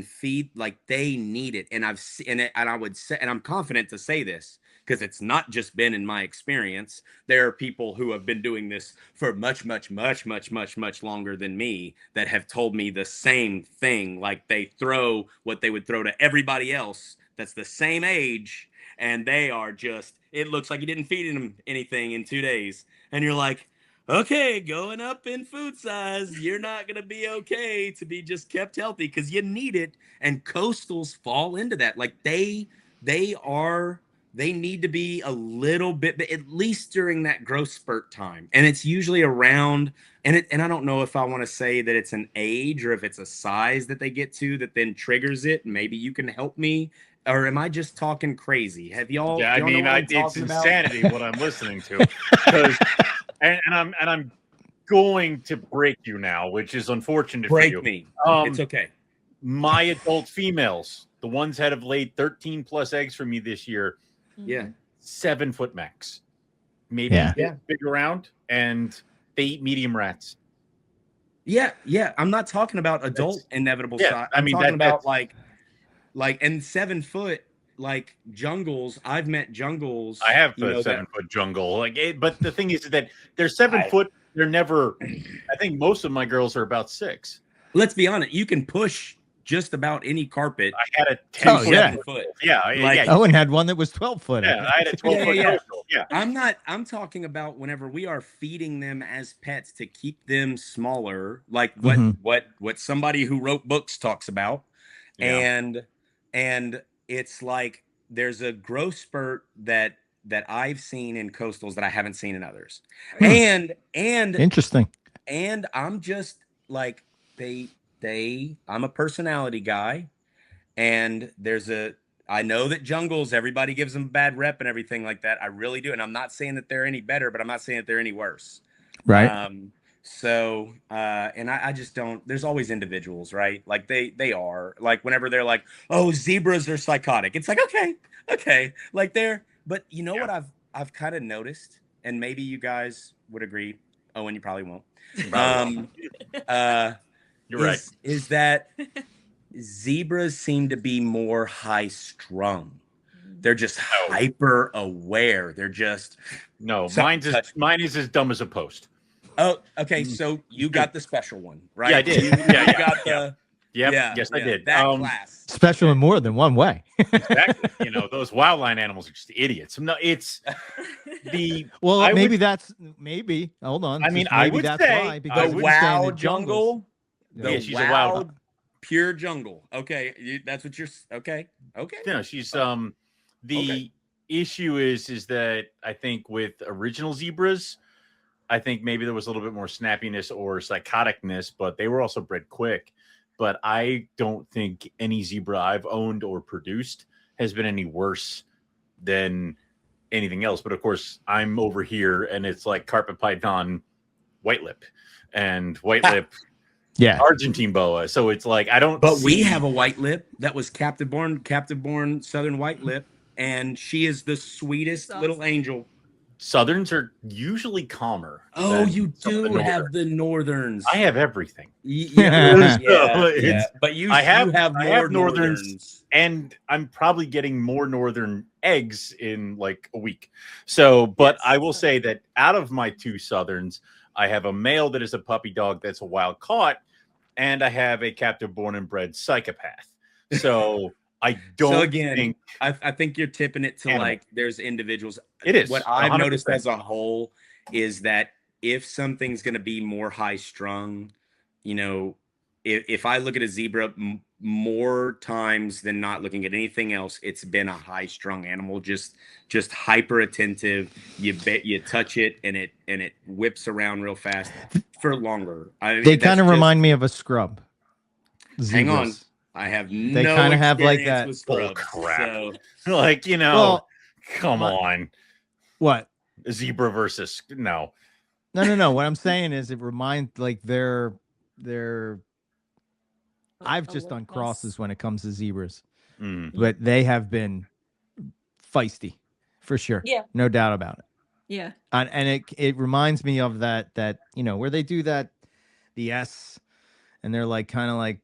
Speaker 4: feed, like, they need it, and I've seen it, and I would say, and I'm confident to say this because it's not just been in my experience. There are people who have been doing this for much longer than me that have told me the same thing. Like, they throw what they would throw to everybody else that's the same age, and they are just, it looks like you didn't feed them anything in 2 days. And you're like, okay, going up in food size, you're not going to be okay to be just kept healthy because you need it. And coastals fall into that. Like, they need to be a little bit, at least during that growth spurt time. And it's usually around, and I don't know if I want to say that it's an age or if it's a size that they get to that then triggers it. Maybe you can help me. Or am I just talking crazy? Have y'all?
Speaker 1: Yeah, I mean, it's insanity what I'm listening to. And I'm going to break you now, which is unfortunate for you.
Speaker 4: Break me. It's okay.
Speaker 1: My adult females, the ones that have laid 13 plus eggs for me this year, 7 foot max, maybe big around, and they eat medium rats.
Speaker 4: Yeah. I'm not talking about adult inevitable size. I'm talking about like, and 7 foot, like, jungles. I've met jungles.
Speaker 1: I have a 7 foot jungle. But the thing is that they're 7 foot. They're never. I think most of my girls are about 6.
Speaker 4: Let's be honest. You can push just about any carpet.
Speaker 1: I had a 10
Speaker 2: Oh,
Speaker 1: foot.
Speaker 2: yeah.
Speaker 4: 7 foot.
Speaker 1: Yeah,
Speaker 4: Like-
Speaker 1: yeah.
Speaker 2: Owen had one that was 12 foot.
Speaker 1: Yeah, I had a 12 foot
Speaker 4: Yeah.
Speaker 1: coastal. Yeah.
Speaker 4: I'm talking about whenever we are feeding them as pets to keep them smaller, like what somebody who wrote books talks about.
Speaker 1: Yeah.
Speaker 4: And it's like there's a growth spurt that I've seen in coastals that I haven't seen in others. And
Speaker 2: Interesting.
Speaker 4: and I'm just like I'm a personality guy, and I know that jungles, everybody gives them a bad rep and everything like that. I really do. And I'm not saying that they're any better, but I'm not saying that they're any worse.
Speaker 2: Right.
Speaker 4: And I just don't, there's always individuals, right? Like they are like, whenever they're like, oh, zebras are psychotic. It's like, okay. Like but you know what I've kind of noticed, and maybe you guys would agree. Owen, you probably won't.
Speaker 1: You're right.
Speaker 4: Is that zebras seem to be more high strung. They're just hyper aware. They're just
Speaker 1: mine is as dumb as a post.
Speaker 4: Oh, okay. So you got the special one, right?
Speaker 1: Yeah, I did.
Speaker 4: You got the
Speaker 1: yes, I did.
Speaker 4: That class.
Speaker 2: Special in more than one way.
Speaker 1: Exactly. Those wildline animals are just idiots. No, it's the
Speaker 2: maybe. Hold on.
Speaker 1: I mean, I would say
Speaker 2: because
Speaker 4: the wow jungle.
Speaker 1: She's a wild,
Speaker 4: pure jungle. Okay, that's what you're. Okay.
Speaker 1: No, she's The issue is that I think with original zebras, I think maybe there was a little bit more snappiness or psychoticness, but they were also bred quick. But I don't think any zebra I've owned or produced has been any worse than anything else. But of course, I'm over here and it's like carpet python, white lip, and white lip, Argentine boa. So it's like I don't.
Speaker 4: But we have a white lip that was captive born southern white lip, and she is the sweetest little angel.
Speaker 1: Southerns are usually calmer.
Speaker 4: Oh, you do have the northerns.
Speaker 1: I have everything.
Speaker 4: Yeah. But you have more northerns,
Speaker 1: and I'm probably getting more northern eggs in like a week. So, but I will say that out of my 2 southerns, I have a male that is a puppy dog that's a wild caught, and I have a captive born and bred psychopath. So I don't think.
Speaker 4: I think you're tipping it to like there's individuals.
Speaker 1: It is.
Speaker 4: What I've noticed as a whole is that if something's going to be more high strung, if I look at a zebra more times than not looking at anything else, it's been a high strung animal, just hyper attentive. You touch it and it whips around real fast for longer.
Speaker 2: They kind of remind me of a scrub. Zebras.
Speaker 4: Hang on. I have
Speaker 2: they kind of have like that
Speaker 1: bull crap. Like, come on.
Speaker 2: What?
Speaker 1: A zebra versus no.
Speaker 2: What I'm saying is it reminds like they're I've just done crosses when it comes to zebras. But they have been feisty for sure. Yeah. No doubt about it.
Speaker 3: Yeah.
Speaker 2: And it reminds me of that where they do that the S and they're like kind of like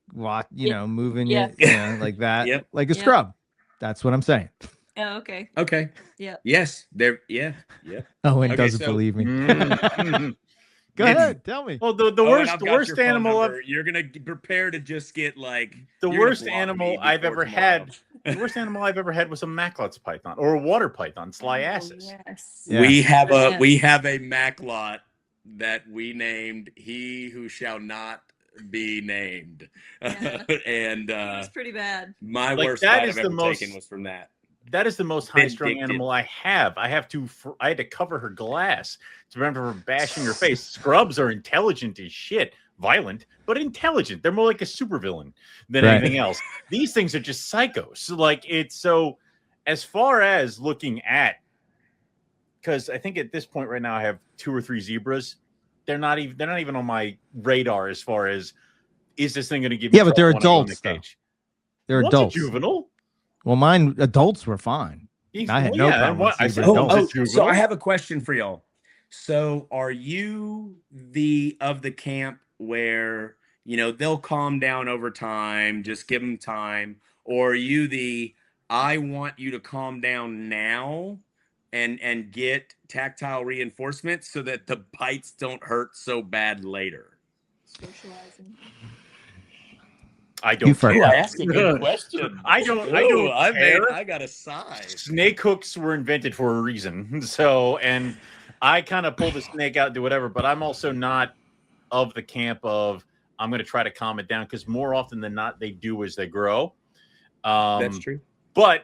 Speaker 2: moving it like that. Like a scrub. That's what I'm saying.
Speaker 3: Oh, okay.
Speaker 4: Okay.
Speaker 3: Yeah.
Speaker 4: Yes.
Speaker 2: Owen doesn't believe me. Go ahead, tell me.
Speaker 1: Well, the worst animal
Speaker 4: you're gonna prepare to just get like
Speaker 1: the worst animal I've ever had. The worst animal I've ever had was a Macklot's python or a water python, sliasis.
Speaker 3: Yes.
Speaker 4: Yeah. We have a Macklot that we named He Who Shall Not Be Named.
Speaker 3: Yeah.
Speaker 4: And
Speaker 3: it's pretty bad.
Speaker 4: My worst fight I've ever taken was from that.
Speaker 1: That is the most high-strung animal I have. I had to cover her glass to prevent her from bashing her face. Scrubs are intelligent as shit, violent, but intelligent. They're more like a supervillain than anything else. These things are just psychos. So, like, it's so. As far as looking at, because I think at this point right now I have 2 or 3 zebras. They're not even on my radar as far as is this thing going to give?
Speaker 2: Yeah, but they're adults. They're adults.
Speaker 1: A juvenile.
Speaker 2: Well, mine adults were fine. I had no problem.
Speaker 4: So I have a question for y'all. So are you of the camp where they'll calm down over time, just give them time, or are you I want you to calm down now and get tactile reinforcement so that the bites don't hurt so bad later?
Speaker 3: Socializing.
Speaker 1: I
Speaker 2: You
Speaker 1: don't
Speaker 2: first.
Speaker 1: care.
Speaker 4: I asked a good question.
Speaker 1: I don't care.
Speaker 4: I got a sigh.
Speaker 1: Snake hooks were invented for a reason. So, and I kind of pull the snake out and do whatever, but I'm also not of the camp of I'm going to try to calm it down, because more often than not, they do as they grow.
Speaker 4: That's true.
Speaker 1: But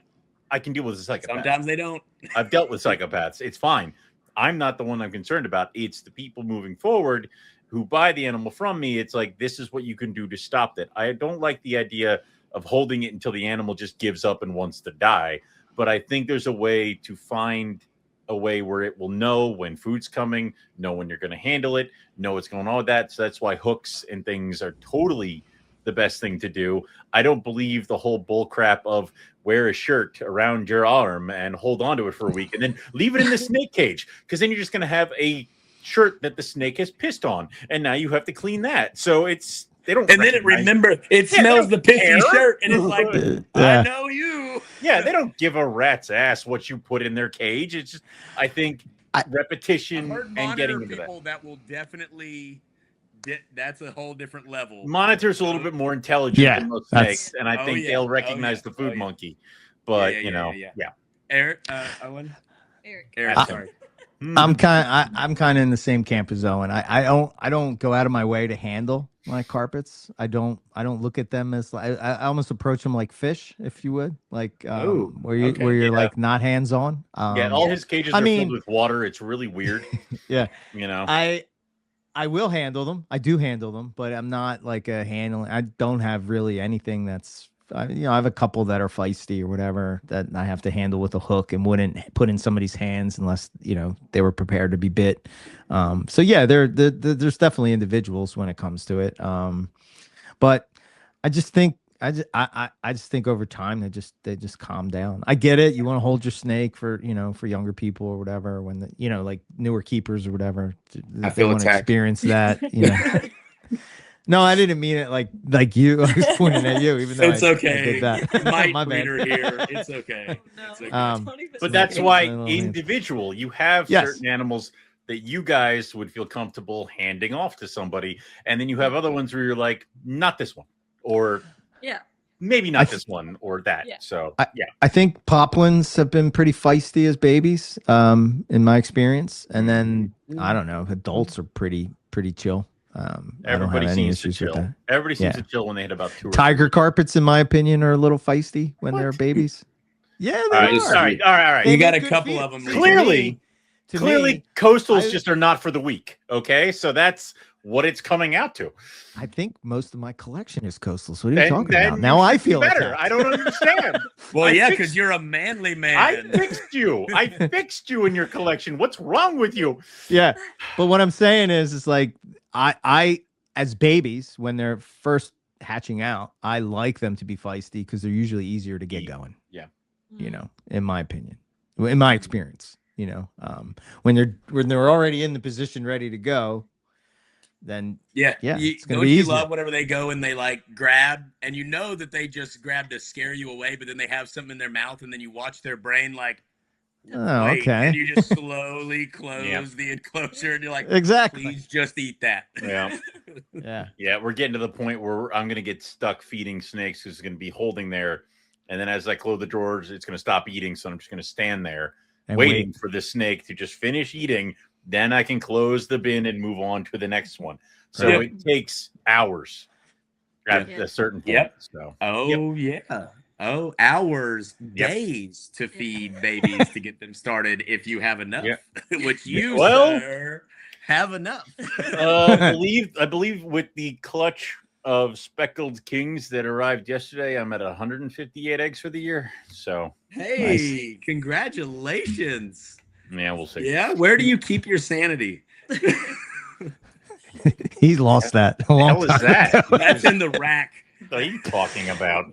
Speaker 1: I can deal with a psychopath.
Speaker 4: Sometimes they don't.
Speaker 1: I've dealt with psychopaths. It's fine. I'm not the one I'm concerned about. It's the people moving forward who buy the animal from me. It's like, this is what you can do to stop that. I don't like the idea of holding it until the animal just gives up and wants to die. But I think there's a way to find a way where it will know when food's coming, know when you're going to handle it, know what's going on with that. So that's why hooks and things are totally the best thing to do. I don't believe the whole bull crap of wear a shirt around your arm and hold on to it for a week and then leave it in the snake cage, because then you're just going to have a shirt that the snake has pissed on, and now you have to clean that. So it's they don't.
Speaker 4: And then it smells the pissy shirt, and it's like, I know you.
Speaker 1: Yeah, they don't give a rat's ass what you put in their cage. It's just, I think, repetition and getting into
Speaker 4: people that will definitely. That's a whole different level.
Speaker 1: Monitor's a little bit more intelligent than most snakes, and I think they'll recognize the food monkey. But yeah.
Speaker 4: Eric, Owen,
Speaker 3: Eric.
Speaker 4: Sorry.
Speaker 2: I'm kind of in the same camp as Owen. I don't go out of my way to handle my carpets. I don't look at them as I almost approach them like fish, if you would, like where you're like not hands on.
Speaker 1: All his cages are filled with water. It's really weird.
Speaker 2: Yeah,
Speaker 1: I
Speaker 2: will handle them. I do handle them, but I'm not like a handling. I don't have really anything that's, I have a couple that are feisty or whatever that I have to handle with a hook and wouldn't put in somebody's hands unless, they were prepared to be bit. So yeah, there's definitely individuals when it comes to it. But I just think, I just think over time they just calm down. I get it. You want to hold your snake for for younger people or whatever, when the like newer keepers or whatever.
Speaker 4: I feel
Speaker 2: want to
Speaker 4: attacked.
Speaker 2: experience that. No, I didn't mean it like you. I was pointing at you, even though
Speaker 4: it's
Speaker 2: I
Speaker 4: okay.
Speaker 2: did that.
Speaker 4: My reader here. It's okay.
Speaker 3: No,
Speaker 4: It's okay.
Speaker 1: but that's why individual. You have certain animals that you guys would feel comfortable handing off to somebody, and then you have other ones where you're like, not this one, or maybe not this one or that. So
Speaker 2: I think poplins have been pretty feisty as babies, in my experience, and then I don't know, adults are pretty chill.
Speaker 1: Everybody seems to chill. Everybody seems to chill when they hit about 2 or 3.
Speaker 2: Tiger carpets, in my opinion, are a little feisty when they're babies. Yeah, they are.
Speaker 1: All right.
Speaker 4: You got a couple of them.
Speaker 1: Clearly, coastals just are not for the weak. Okay, so that's what it's coming out to.
Speaker 2: I think most of my collection is coastals. What are you talking about? Now I feel
Speaker 1: better. I don't understand.
Speaker 4: Well, because you're a manly man.
Speaker 1: I fixed you. I fixed you in your collection. What's wrong with you?
Speaker 2: Yeah, but what I'm saying is like I as babies, when they're first hatching out, I like them to be feisty because they're usually easier to get going.
Speaker 1: Yeah,
Speaker 2: in my opinion, in my experience, when they're already in the position ready to go. Then it's gonna be easier.
Speaker 4: Love whenever they go and they like grab, and that they just grab to scare you away, but then they have something in their mouth, and then you watch their brain like,
Speaker 2: okay,
Speaker 4: and you just slowly close the enclosure, and you're like,
Speaker 2: exactly,
Speaker 4: please just eat that.
Speaker 1: Yeah. We're getting to the point where I'm gonna get stuck feeding snakes who's gonna be holding there, and then as I close the drawers, it's gonna stop eating, so I'm just gonna stand there and waiting for the snake to just finish eating. Then I can close the bin and move on to the next one. So it takes hours at a certain point. So
Speaker 4: hours, days to feed babies to get them started if you have enough. Which you sir, have enough.
Speaker 1: I believe with the clutch of speckled kings that arrived yesterday, I'm at 158 eggs for the year. So
Speaker 4: hey, congratulations.
Speaker 1: Yeah, we'll see.
Speaker 4: Yeah, where do you keep your sanity?
Speaker 2: He's lost that.
Speaker 1: How was that?
Speaker 4: That's in the rack.
Speaker 1: What are you talking about?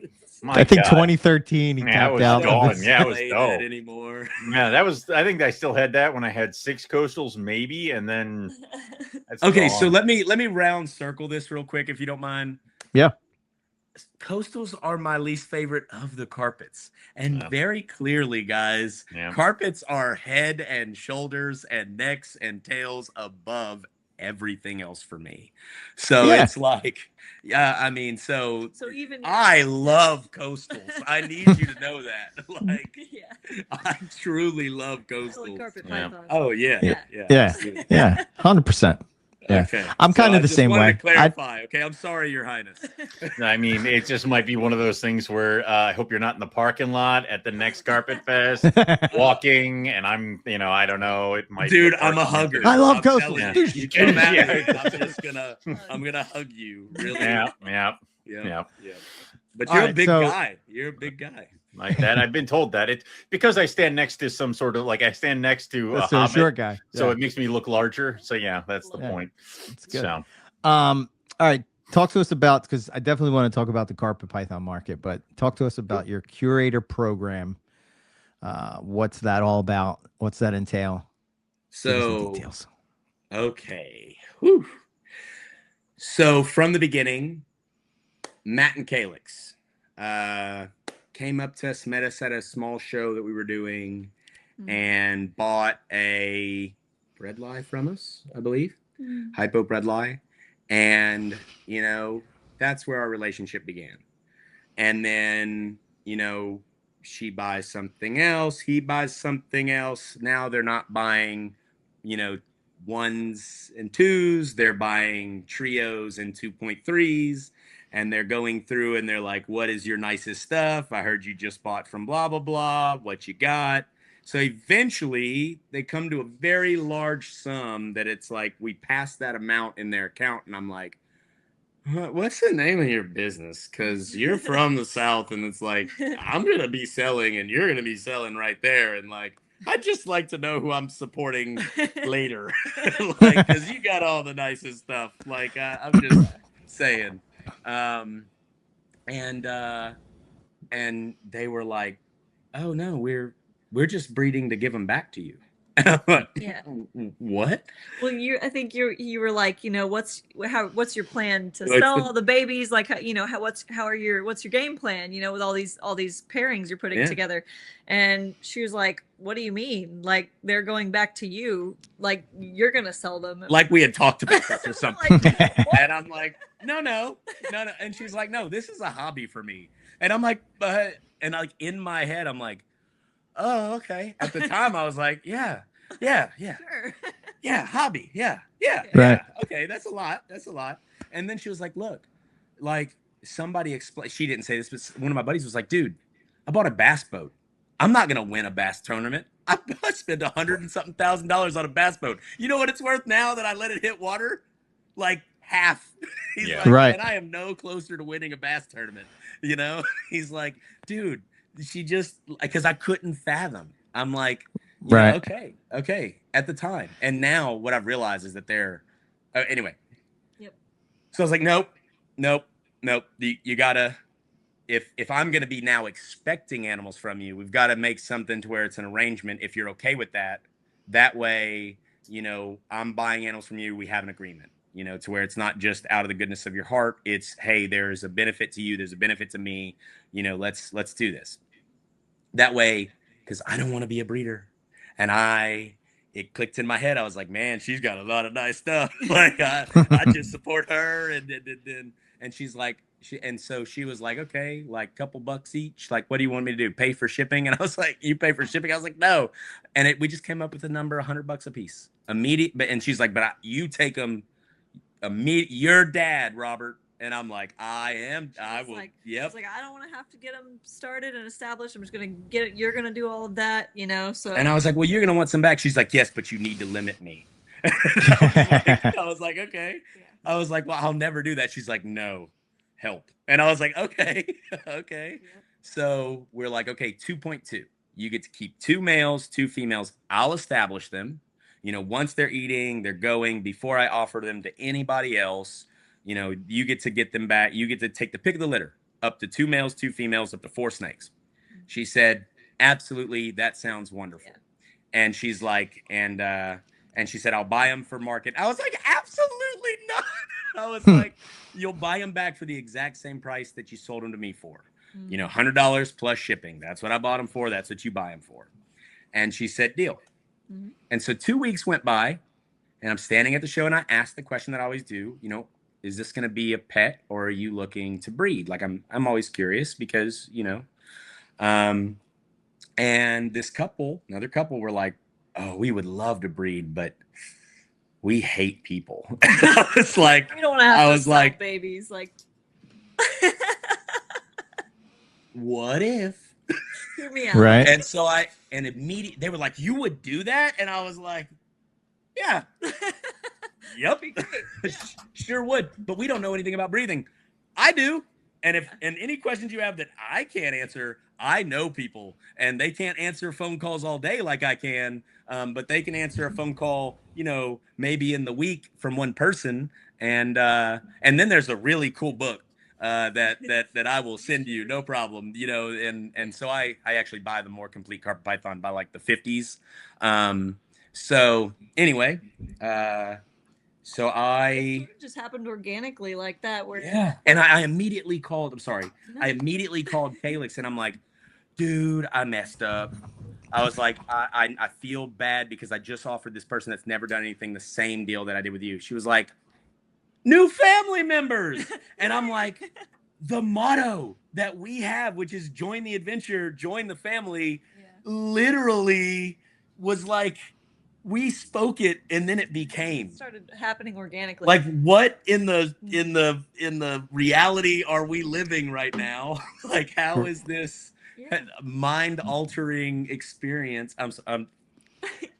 Speaker 2: I think 2013 he tapped out.
Speaker 1: Gone. Yeah, it was
Speaker 4: that anymore.
Speaker 1: Yeah, that was. I think I still had that when I had 6 coastals, maybe, and then.
Speaker 4: Okay, so let me round circle this real quick, if you don't mind.
Speaker 2: Yeah.
Speaker 4: Coastals are my least favorite of the carpets, and very clearly, guys, carpets are head and shoulders and necks and tails above everything else for me. So it's like, yeah, I mean, so
Speaker 3: even
Speaker 4: I love coastals. I need you to know that. Like, I truly love coastals.
Speaker 3: Like carpet python.
Speaker 4: Oh yeah,
Speaker 2: yeah, 100%. Yeah.
Speaker 4: Okay.
Speaker 2: I'm kind of the same way.
Speaker 4: To clarify. Okay. I'm sorry, Your Highness.
Speaker 1: I mean, it just might be one of those things where I hope you're not in the parking lot at the next Carpet Fest walking, and I'm, I don't know. It might.
Speaker 4: Dude, I'm a hugger.
Speaker 2: I love coastals.
Speaker 4: You come at me, I'm gonna hug you. Really.
Speaker 1: Yeah.
Speaker 4: But you're a big guy. You're a big guy.
Speaker 1: Like that. I've been told that. It's because I stand next to some sort of I stand next to a hobbit,
Speaker 2: short guy.
Speaker 1: So it makes me look larger. So that's the point.
Speaker 2: It's good.
Speaker 1: So
Speaker 2: all right. Talk to us about, because I definitely want to talk about the carpet python market, but talk to us about your curator program. What's that all about? What's that entail?
Speaker 4: So
Speaker 2: details.
Speaker 4: Okay. Whew. So from the beginning, Matt and Calix came up to us, met us at a small show that we were doing, and bought a bredli from us, I believe, hypo bredli. And, that's where our relationship began. And then, she buys something else, he buys something else. Now they're not buying, ones and twos, they're buying trios and 2.3s. And they're going through and they're like, what is your nicest stuff? I heard you just bought from blah, blah, blah. What you got? So eventually they come to a very large sum that it's like we pass that amount in their account. And I'm like, what's the name of your business? Because you're from the South and it's like, I'm going to be selling and you're going to be selling right there. And like, I'd just like to know who I'm supporting later. Because you got all the nicest stuff. Like, I'm just saying. And they were like, oh no, we're just breeding to give them back to you.
Speaker 3: Yeah.
Speaker 4: What?
Speaker 3: Well, I think you were like, what's your plan to sell all the babies? Like, what's your game plan? With all these pairings you're putting together. And she was like, what do you mean? Like, they're going back to you? Like, you're gonna sell them? Like
Speaker 4: we had talked about this or something. And I'm like, no. And she's like, no, this is a hobby for me. And I'm like, and like in my head, I'm like, oh, okay. At the time, I was like, yeah,
Speaker 3: sure.
Speaker 4: Yeah, hobby, yeah,
Speaker 2: right.
Speaker 4: Okay, that's a lot. And then she was like, look, like somebody explained. She didn't say this, but one of my buddies was like, dude, I bought a bass boat. I'm not gonna win a bass tournament. I spent $100 and something thousand on a bass boat. You know what it's worth now that I let it hit water? Like half. He's like,
Speaker 2: right.
Speaker 4: And I am no closer to winning a bass tournament. He's like, dude. She just, because I couldn't fathom. I'm like,
Speaker 2: right.
Speaker 4: Okay. At the time. And now what I've realized is that they're, anyway.
Speaker 3: Yep.
Speaker 4: So I was like, nope. You gotta, if I'm going to be now expecting animals from you, we've got to make something to where it's an arrangement. If you're okay with that, that way, I'm buying animals from you. We have an agreement, to where it's not just out of the goodness of your heart. It's, hey, there's a benefit to you. There's a benefit to me. Let's do this. That way, because I don't want to be a breeder. And it clicked in my head. I was like, man, she's got a lot of nice stuff. Like, I just support her. And she's like, so she was like, okay, like couple bucks each. Like, what do you want me to do? Pay for shipping? And I was like, you pay for shipping? I was like, no. And we just came up with a number, $100 a piece. Immediate. And she's like, but you take them immediate. Your dad, Robert. And I'm like, I will. Yep.
Speaker 3: It's like, I don't want to have to get them started and established. I'm just going to get it. You're going to do all of that, so.
Speaker 4: And I was like, well, you're going to want some back. She's like, yes, but you need to limit me. I was like, okay. Yeah. I was like, well, I'll never do that. She's like, no, help. And I was like, okay.
Speaker 3: Yeah.
Speaker 4: So we're like, okay, 2.2. You get to keep 2 males, 2 females. I'll establish them. Once they're eating, they're going, before I offer them to anybody else. You get to get them back. You get to take the pick of the litter, up to 2 males, 2 females, up to 4 snakes. She said, absolutely, that sounds wonderful. Yeah. And she's like, and she said, I'll buy them for market. I was like, absolutely not. I was like, you'll buy them back for the exact same price that you sold them to me for. $100 plus shipping. That's what I bought them for. That's what you buy them for. And she said, deal. And so 2 weeks went by. and I'm standing at the show, and I ask the question that I always do, you know, is this going to be a pet, or are you looking to breed? Like I'm always curious because, you know, and another couple were like, oh, we would love to breed, but we hate people. I was like,
Speaker 3: we don't want to have to sell babies. Like,
Speaker 4: what if?
Speaker 3: Hear me out.
Speaker 2: Right.
Speaker 4: And so immediately they were like, you would do that? And I was like, yeah. Yep.
Speaker 3: Yeah.
Speaker 4: Sure would. But we don't know anything about breathing. I do. And any questions you have that I can't answer, I know people, and they can't answer phone calls all day like I can. But they can answer a phone call, you know, maybe in the week from one person. And then there's a really cool book that I will send you, no problem. You know, and so I actually buy the More Complete Carpet Python by like the 50s. So anyway, so
Speaker 3: it just happened organically like that. Where
Speaker 4: yeah, and I immediately called. I'm sorry, I immediately called Calix, and I'm like, dude, I messed up. I was like, I feel bad because I just offered this person that's never done anything the same deal that I did with you. She was like, new family members, and I'm like, the motto that we have, which is join the adventure, join the family, literally was like, we spoke it and then it became.
Speaker 3: It started happening organically.
Speaker 4: Like, what in the reality are we living right now? Like, how is this mind altering experience? I don't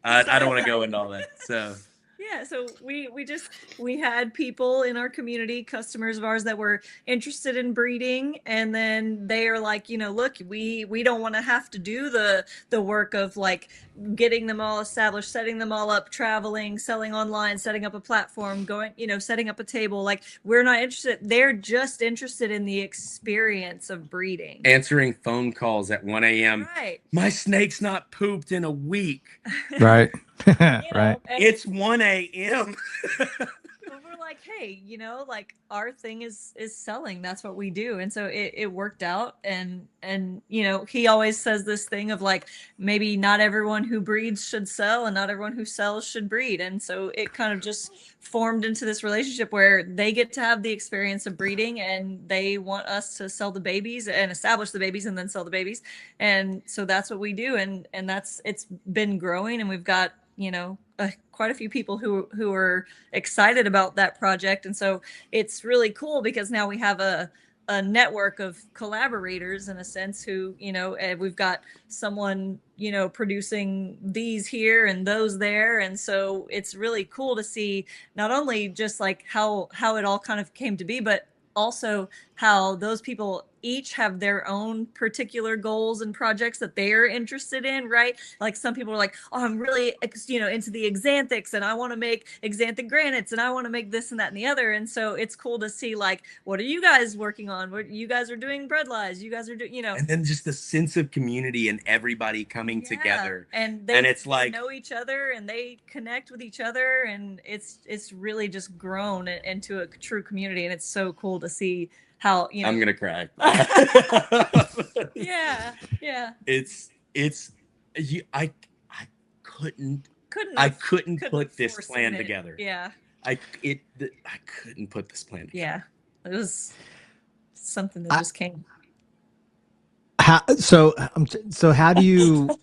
Speaker 4: want to go into all that. So
Speaker 3: yeah, so we had people in our community, customers of ours, that were interested in breeding, and then they are like, you know, look, we don't want to have to do the work of like getting them all established, setting them all up, traveling, selling online, setting up a platform, going, you know, setting up a table. Like, we're not interested. They're just interested in the experience of breeding.
Speaker 4: Answering phone calls at 1 a.m.
Speaker 3: Right.
Speaker 4: My snake's not pooped in a week.
Speaker 2: Right.
Speaker 3: Right.
Speaker 4: It's 1 a.m.
Speaker 3: We're like, hey, you know, like, our thing is selling. That's what we do. And so it worked out. And you know, he always says this thing of like, maybe not everyone who breeds should sell, and not everyone who sells should breed. And so it kind of just formed into this relationship where they get to have the experience of breeding, and they want us to sell the babies and establish the babies and then sell the babies. And so that's what we do. And it's been growing, and we've got, you know, quite a few people who are excited about that project. And so it's really cool because now we have a network of collaborators, in a sense, who, you know, we've got someone, you know, producing these here and those there. And so it's really cool to see not only just like how it all kind of came to be, but also how those people each have their own particular goals and projects that they're interested in, right? Like, some people are like, oh, I'm really, you know, into the xanthics, and I want to make xanthic granites, and I want to make this and that and the other. And so it's cool to see, like, what are you guys working on? What you guys are doing? Bread lies. You guys are doing, you know.
Speaker 4: And then just the sense of community and everybody coming together.
Speaker 3: And
Speaker 4: it's like,
Speaker 3: they know each other, and they connect with each other, and it's really just grown into a true community. And it's so cool to see how, you know,
Speaker 4: I'm gonna cry.
Speaker 3: yeah.
Speaker 4: I couldn't put this plan together.
Speaker 3: Yeah.
Speaker 4: I couldn't put this plan together.
Speaker 3: Yeah. It was something that just came.
Speaker 2: So how do you,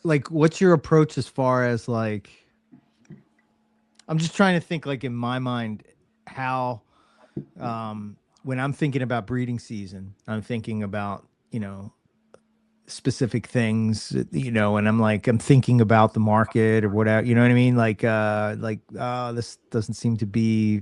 Speaker 2: like, what's your approach as far as, like, I'm just trying to think, like, in my mind, how, when I'm thinking about breeding season, I'm thinking about, you know, specific things, you know, and I'm thinking about the market or whatever, you know what I mean? Like, this doesn't seem to be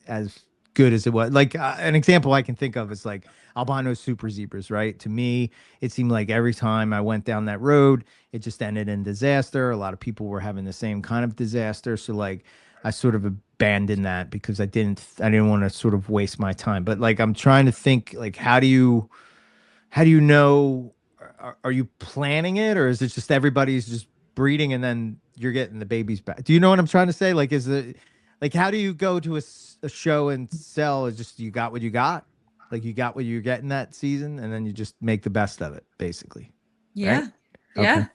Speaker 2: as good as it was. Like, an example I can think of is like albino super zebras, right? To me, it seemed like every time I went down that road, it just ended in disaster. A lot of people were having the same kind of disaster. So like, I sort of abandoned that because I didn't want to sort of waste my time. But like, I'm trying to think, like, how do you know, are you planning it, or is it just everybody's just breeding and then you're getting the babies back? Do you know what I'm trying to say? Like, is it like, how do you go to a show and sell? Is just, you got what you got? Like, you got what you're getting that season, and then you just make the best of it, basically.
Speaker 3: Yeah.
Speaker 2: Right?
Speaker 3: Yeah.
Speaker 2: Okay.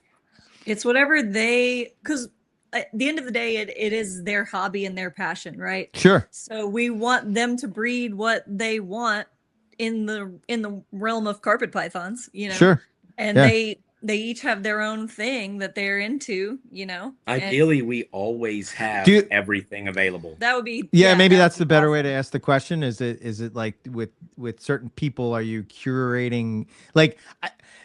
Speaker 3: It's whatever because at the end of the day, it is their hobby and their passion, right?
Speaker 2: Sure.
Speaker 3: So we want them to breed what they want in the realm of carpet pythons,
Speaker 2: Sure.
Speaker 3: and
Speaker 2: Yeah.
Speaker 3: they each have their own thing that they're into, and
Speaker 4: Ideally, we always have
Speaker 2: Do you-
Speaker 4: everything available.
Speaker 3: that would be
Speaker 2: Yeah, maybe
Speaker 3: that
Speaker 2: that's
Speaker 3: would
Speaker 2: the
Speaker 3: be
Speaker 2: better way
Speaker 3: awesome.
Speaker 2: to ask the question. Is it like with certain people, are you curating like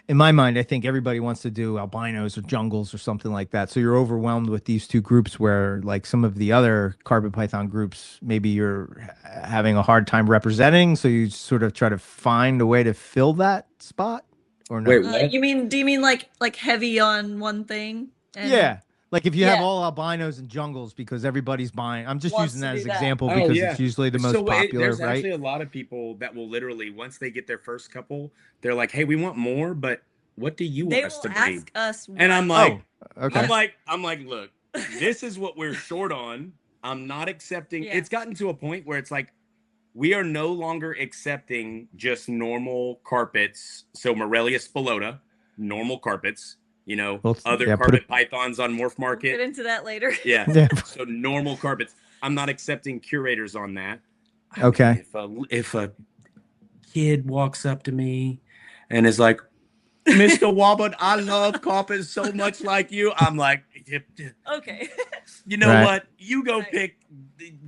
Speaker 2: in my mind, I think everybody wants to do albinos or jungles or something like that. So you're overwhelmed with these two groups where like some of the other carpet python groups, maybe you're having a hard time representing. So you sort of try to find a way to fill that spot or no?
Speaker 4: Wait, what?
Speaker 3: Do you mean like heavy on one thing? And
Speaker 2: Yeah. Like if you have
Speaker 3: Yeah.
Speaker 2: all albinos and jungles because everybody's buying, I'm just
Speaker 3: Wants
Speaker 2: using
Speaker 3: to
Speaker 2: that
Speaker 3: do
Speaker 2: as
Speaker 3: that.
Speaker 2: example
Speaker 4: Oh,
Speaker 2: because
Speaker 4: yeah.
Speaker 2: it's usually the most
Speaker 4: So
Speaker 2: popular,
Speaker 4: there's
Speaker 2: right?
Speaker 4: actually a lot of people that will literally, once they get their first couple, they're like, "Hey, we want more, but what do you
Speaker 3: they
Speaker 4: want us
Speaker 3: will
Speaker 4: to breed?"
Speaker 3: ask us
Speaker 4: And I'm
Speaker 3: what-
Speaker 4: like,
Speaker 2: Okay.
Speaker 4: I'm like, look, this is what we're short on. I'm not accepting.
Speaker 3: Yeah.
Speaker 4: It's gotten to a point where it's like, we are no longer accepting just normal carpets. So Morelia spilota, normal carpets,
Speaker 2: Well,
Speaker 4: other
Speaker 2: yeah, put
Speaker 4: carpet pythons on Morph
Speaker 3: We'll get
Speaker 4: Market.
Speaker 3: into that later.
Speaker 4: Yeah.
Speaker 2: Yeah.
Speaker 4: So normal carpets. I'm not accepting curators on that. I
Speaker 2: Okay.
Speaker 4: mean, if a kid walks up to me and is like, "Mr. Wobbard, I love carpets so much like you," I'm like,
Speaker 3: Okay.
Speaker 4: you know
Speaker 2: Right.
Speaker 4: what? You go
Speaker 3: Right.
Speaker 4: pick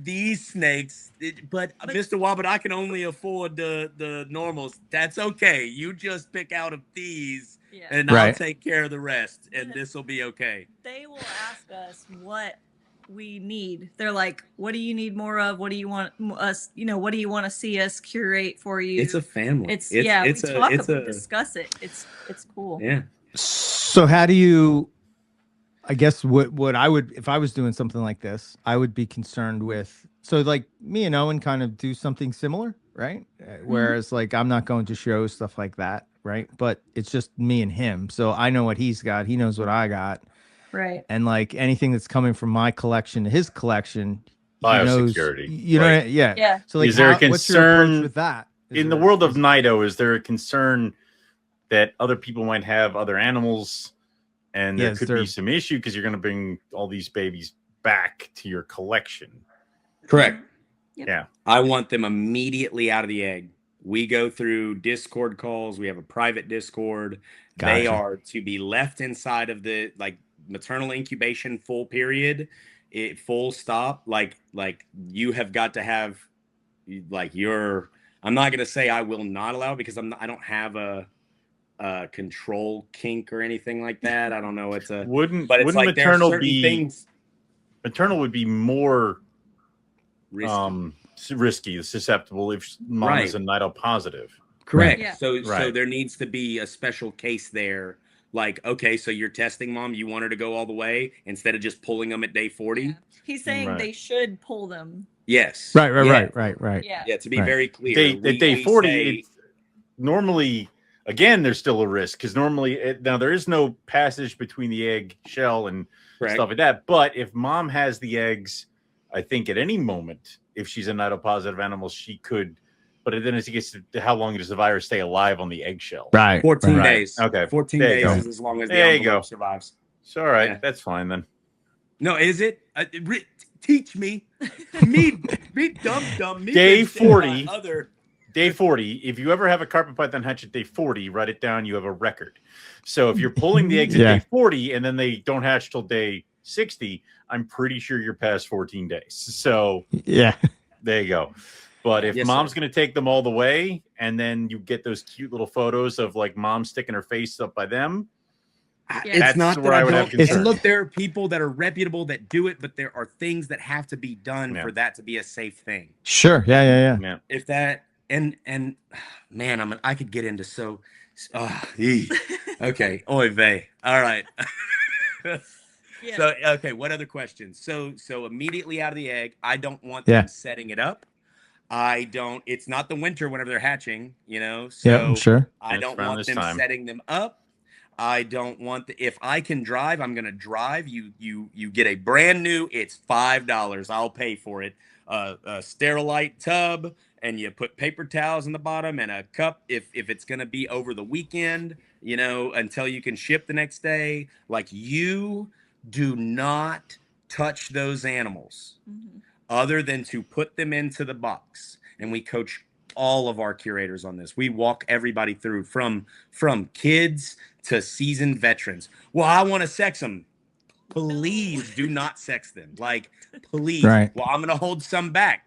Speaker 4: these snakes, but Mr. Wobbard, I can only afford the normals. That's okay. You just pick out of these,
Speaker 3: Yeah.
Speaker 4: and I'll
Speaker 2: Right.
Speaker 4: take care of the rest, and this will be okay.
Speaker 3: They will ask us what we need. They're like, "What do you need more of? What do you want us? What do you want to see us curate for you?"
Speaker 4: It's a family.
Speaker 3: It's
Speaker 4: we
Speaker 3: discuss it. It's cool.
Speaker 4: yeah.
Speaker 2: So how do you, I guess what I would, if I was doing something like this, I would be concerned with, so like me and Owen kind of do something similar, right? Whereas like, I'm not going to shows, stuff like that. Right. But it's just me and him. So I know what he's got. He knows what I got.
Speaker 3: Right.
Speaker 2: And like anything that's coming from my collection to his collection, he knows,
Speaker 1: Biosecurity,
Speaker 2: you know,
Speaker 1: right.
Speaker 2: yeah.
Speaker 3: Yeah.
Speaker 2: So like,
Speaker 1: Is there a
Speaker 2: what's your approach
Speaker 1: concern
Speaker 2: with that?
Speaker 1: In the world of Nido, is there a concern that other people might have other animals and there
Speaker 2: Yes,
Speaker 1: could
Speaker 2: there-
Speaker 1: be some issue because you're going to bring all these babies back to your collection?
Speaker 4: Correct.
Speaker 3: Yep.
Speaker 1: Yeah.
Speaker 4: I want them immediately out of the egg. We go through Discord calls. We have a private Discord. They
Speaker 2: Gotcha.
Speaker 4: are to be left inside of the maternal incubation full period, full stop. Like you have got to have I'm not going to say I will not allow it because I don't have a control kink or anything like that. I don't know.
Speaker 1: Wouldn't
Speaker 4: but it's like there are
Speaker 1: maternal
Speaker 4: certain
Speaker 1: be
Speaker 4: things
Speaker 1: maternal would be more
Speaker 4: risky.
Speaker 1: risky, susceptible if mom
Speaker 4: Right.
Speaker 1: is a Nido positive.
Speaker 4: Correct.
Speaker 3: Yeah.
Speaker 4: So
Speaker 1: Right.
Speaker 4: there needs to be a special case there. Like, okay, so you're testing mom, you want her to go all the way instead of just pulling them at day 40?
Speaker 3: Yeah. He's saying
Speaker 1: Right.
Speaker 3: they should pull them.
Speaker 4: Yes.
Speaker 2: Right.
Speaker 4: Yeah.
Speaker 2: Right.
Speaker 3: Yeah.
Speaker 4: Yeah, to be
Speaker 2: Right.
Speaker 4: very clear.
Speaker 1: At day
Speaker 4: we
Speaker 1: 40,
Speaker 4: say-
Speaker 1: it's normally, again, there's still a risk because normally, now there is no passage between the egg shell and
Speaker 4: correct.
Speaker 1: stuff like that. But if mom has the eggs, I think at any moment, if she's a Nido positive animal, she could. But then as it gets to how long does the virus stay alive on the eggshell?
Speaker 2: Right.
Speaker 4: 14
Speaker 2: right.
Speaker 4: days.
Speaker 1: Okay.
Speaker 4: 14
Speaker 1: There you
Speaker 4: days
Speaker 1: go.
Speaker 4: is as long as the
Speaker 1: There you
Speaker 4: envelope
Speaker 1: go.
Speaker 4: survives.
Speaker 1: So, all right,
Speaker 4: Yeah.
Speaker 1: that's fine then.
Speaker 4: No, is it? Teach me. me dumb. Me
Speaker 1: Day
Speaker 4: big thing,
Speaker 1: 40.
Speaker 4: Other.
Speaker 1: Day 40, if you ever have a carpet python hatch at day 40, write it down. You have a record. So if you're pulling the eggs at
Speaker 2: Yeah.
Speaker 1: day 40 and then they don't hatch till day 60, I'm pretty sure you're past 14 days. So
Speaker 2: Yeah.
Speaker 1: there you go. But if
Speaker 4: Yes,
Speaker 1: mom's
Speaker 4: sir.
Speaker 1: going to take them all the way and then you get those cute little photos of like mom sticking her face up by them,
Speaker 3: Yeah.
Speaker 4: It's
Speaker 1: That's
Speaker 4: not
Speaker 1: where
Speaker 4: that
Speaker 1: I would have
Speaker 4: don't-
Speaker 1: concern.
Speaker 4: and look, there are people that are reputable that do it, but there are things that have to be done
Speaker 1: Yeah.
Speaker 4: for that to be a safe thing.
Speaker 2: Sure. Yeah.
Speaker 1: man.
Speaker 4: If that and man, I could get into okay. Oy vey. All right.
Speaker 3: Yeah.
Speaker 4: So okay, what other questions? So immediately out of the egg, I don't want
Speaker 2: Yeah.
Speaker 4: them setting it up. It's not the winter whenever they're hatching,
Speaker 2: Yeah.
Speaker 4: so
Speaker 2: I'm sure.
Speaker 4: I
Speaker 1: It's
Speaker 4: don't
Speaker 1: around
Speaker 4: want
Speaker 1: this
Speaker 4: them
Speaker 1: time.
Speaker 4: setting them up. I don't want if I can drive, I'm gonna drive. You get a brand new, it's $5. I'll pay for it. A Sterilite tub, and you put paper towels in the bottom and a cup if it's gonna be over the weekend, until you can ship the next day. Like, you do not touch those animals
Speaker 3: Mhm.
Speaker 4: other than to put them into the box. And we coach all of our curators on this. We walk everybody through from kids to seasoned veterans. Well, I want to sex them. Please do not sex them. Like, please.
Speaker 2: Right.
Speaker 4: Well, I'm going to hold some back.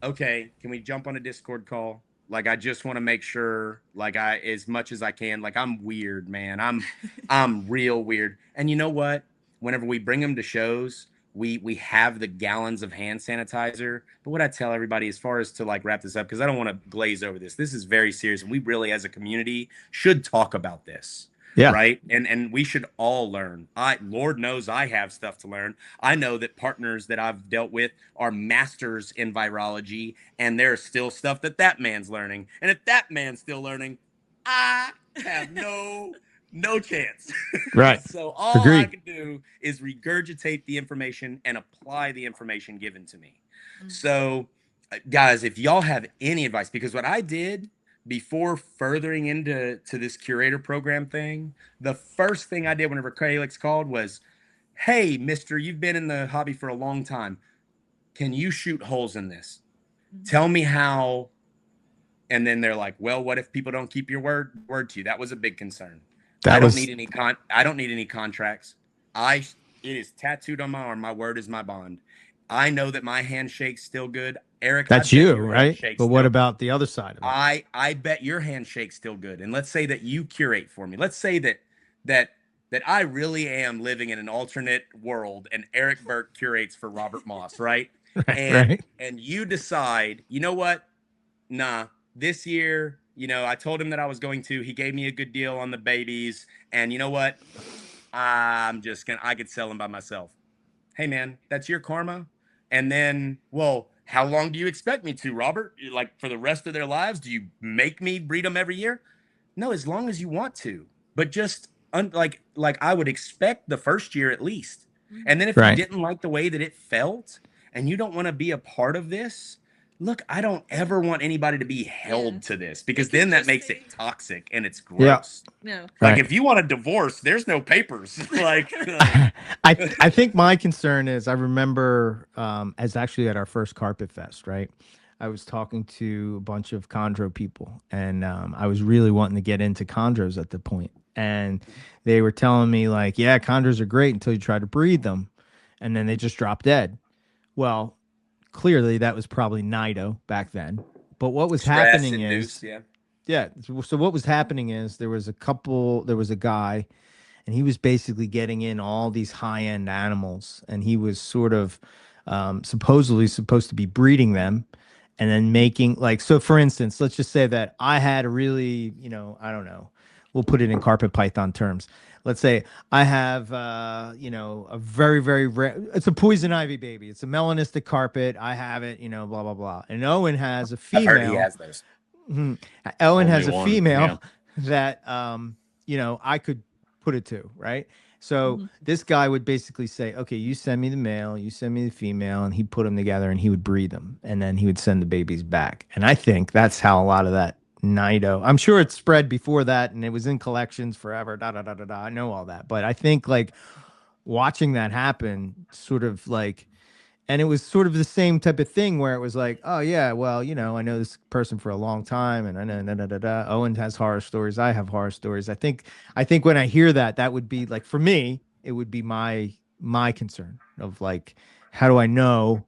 Speaker 4: Okay, can we jump on a Discord call? Like, I just want to make sure, like, as much as I can, like, I'm weird, man. I'm real weird. And you know what? Whenever we bring them to shows, we have the gallons of hand sanitizer. But what I tell everybody, as far as to like wrap this up, because I don't want to glaze over this. This is very serious, and we really, as a community, should talk about this.
Speaker 2: Yeah.
Speaker 4: Right. And we should all learn. Lord knows I have stuff to learn. I know that partners that I've dealt with are masters in virology, and there's still stuff that man's learning. And if that man's still learning, I have no chance.
Speaker 2: Right.
Speaker 4: So all
Speaker 2: Agreed.
Speaker 4: I can do is regurgitate the information and apply the information given to me.
Speaker 3: Mhm.
Speaker 4: So guys, if y'all have any advice, because what I did before furthering into this curator program thing, the first thing I did whenever Calix called was, hey, mister, you've been in the hobby for a long time. Can you shoot holes in this? Tell me how. And then they're like, well, what if people don't keep your word to you? That was a big concern. I don't need any contracts. It is tattooed on my arm. My word is my bond. I know that my handshake's still good. Eric,
Speaker 2: That's you, right? But what about the other side of it?
Speaker 4: I bet your handshake's still good. And let's say that you curate for me. Let's say that I really am living in an alternate world and Eric Burke curates for Robert Moss, right?
Speaker 2: Right.
Speaker 4: And you decide, you know what? Nah, this year, I told him that I was going to. He gave me a good deal on the babies. And you know what? I could sell them by myself. Hey, man, that's your karma. And then, well, how long do you expect me to, Robert? Like, for the rest of their lives? Do you make me breed them every year? No, as long as you want to. But just like I would expect the first year at least. And then if you didn't like the way that it felt and you don't want to be a part of this, look, I don't ever want anybody to be held to this, because then that makes it toxic and it's gross.
Speaker 3: No.
Speaker 4: Like, if you want a divorce, there's no papers. Like,
Speaker 2: I think my concern is, I remember as actually at our first Carpet Fest, right? I was talking to a bunch of chondro people, and I was really wanting to get into chondros at the point. And they were telling me, like, yeah, chondros are great until you try to breed them, and then they just drop dead. Well, clearly that was probably Nido back then. But what was happening is, so what was happening is there was a guy, and he was basically getting in all these high-end animals, and he was sort of supposedly supposed to be breeding them and then making, like, so for instance, let's just say that I had a really, I don't know, we'll put it in carpet python terms. Let's say I have, a very, very rare, it's a poison ivy baby. It's a melanistic carpet. I have it, blah, blah, blah. And Owen has a female.
Speaker 4: I've heard he has those.
Speaker 2: Owen has a female that, I could put it to, right? So this guy would basically say, okay, you send me the male, you send me the female, and he'd put them together and he would breed them. And then he would send the babies back. And I think that's how a lot of that Nido, I'm sure it's spread before that and it was in collections forever, I know all that. But I think, like, watching that happen, sort of like, and it was sort of the same type of thing where it was like, oh yeah, well, I know this person for a long time, and I know Owen has horror stories, I have horror stories. I think when I hear that would be, like, for me, it would be my concern of, like, how do I know?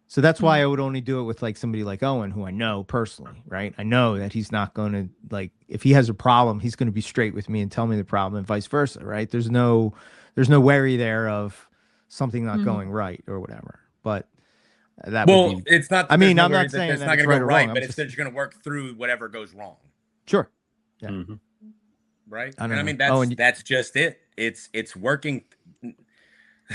Speaker 2: So that's why I would only do it with, like, somebody like Owen, who I know personally, right? I know that he's not going to, like, if he has a problem, he's going to be straight with me and tell me the problem, and vice versa, right? There's no worry there of something not going right or whatever. But that would be,
Speaker 4: it's not.
Speaker 2: I mean, I'm not saying
Speaker 4: it's
Speaker 2: that
Speaker 4: not
Speaker 2: it's
Speaker 4: going to
Speaker 2: right
Speaker 4: go
Speaker 2: or
Speaker 4: right,
Speaker 2: wrong.
Speaker 4: but it's that you're going to work through whatever goes wrong.
Speaker 2: Sure. Yeah.
Speaker 1: Mm-hmm.
Speaker 4: Right.
Speaker 2: I mean,
Speaker 4: that's just it. It's working.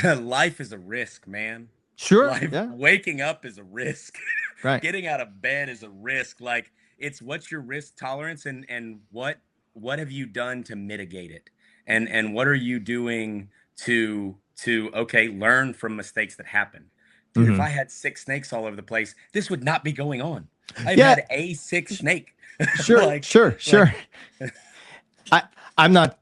Speaker 4: Life is a risk, man.
Speaker 2: Sure.
Speaker 4: Waking up is a risk.
Speaker 2: Right.
Speaker 4: Getting out of bed is a risk. Like, it's what's your risk tolerance, and what have you done to mitigate it, and what are you doing to learn from mistakes that happen. Dude, if I had 6 snakes all over the place, this would not be going on. I've had a 6 snake.
Speaker 2: Sure. Sure. I'm not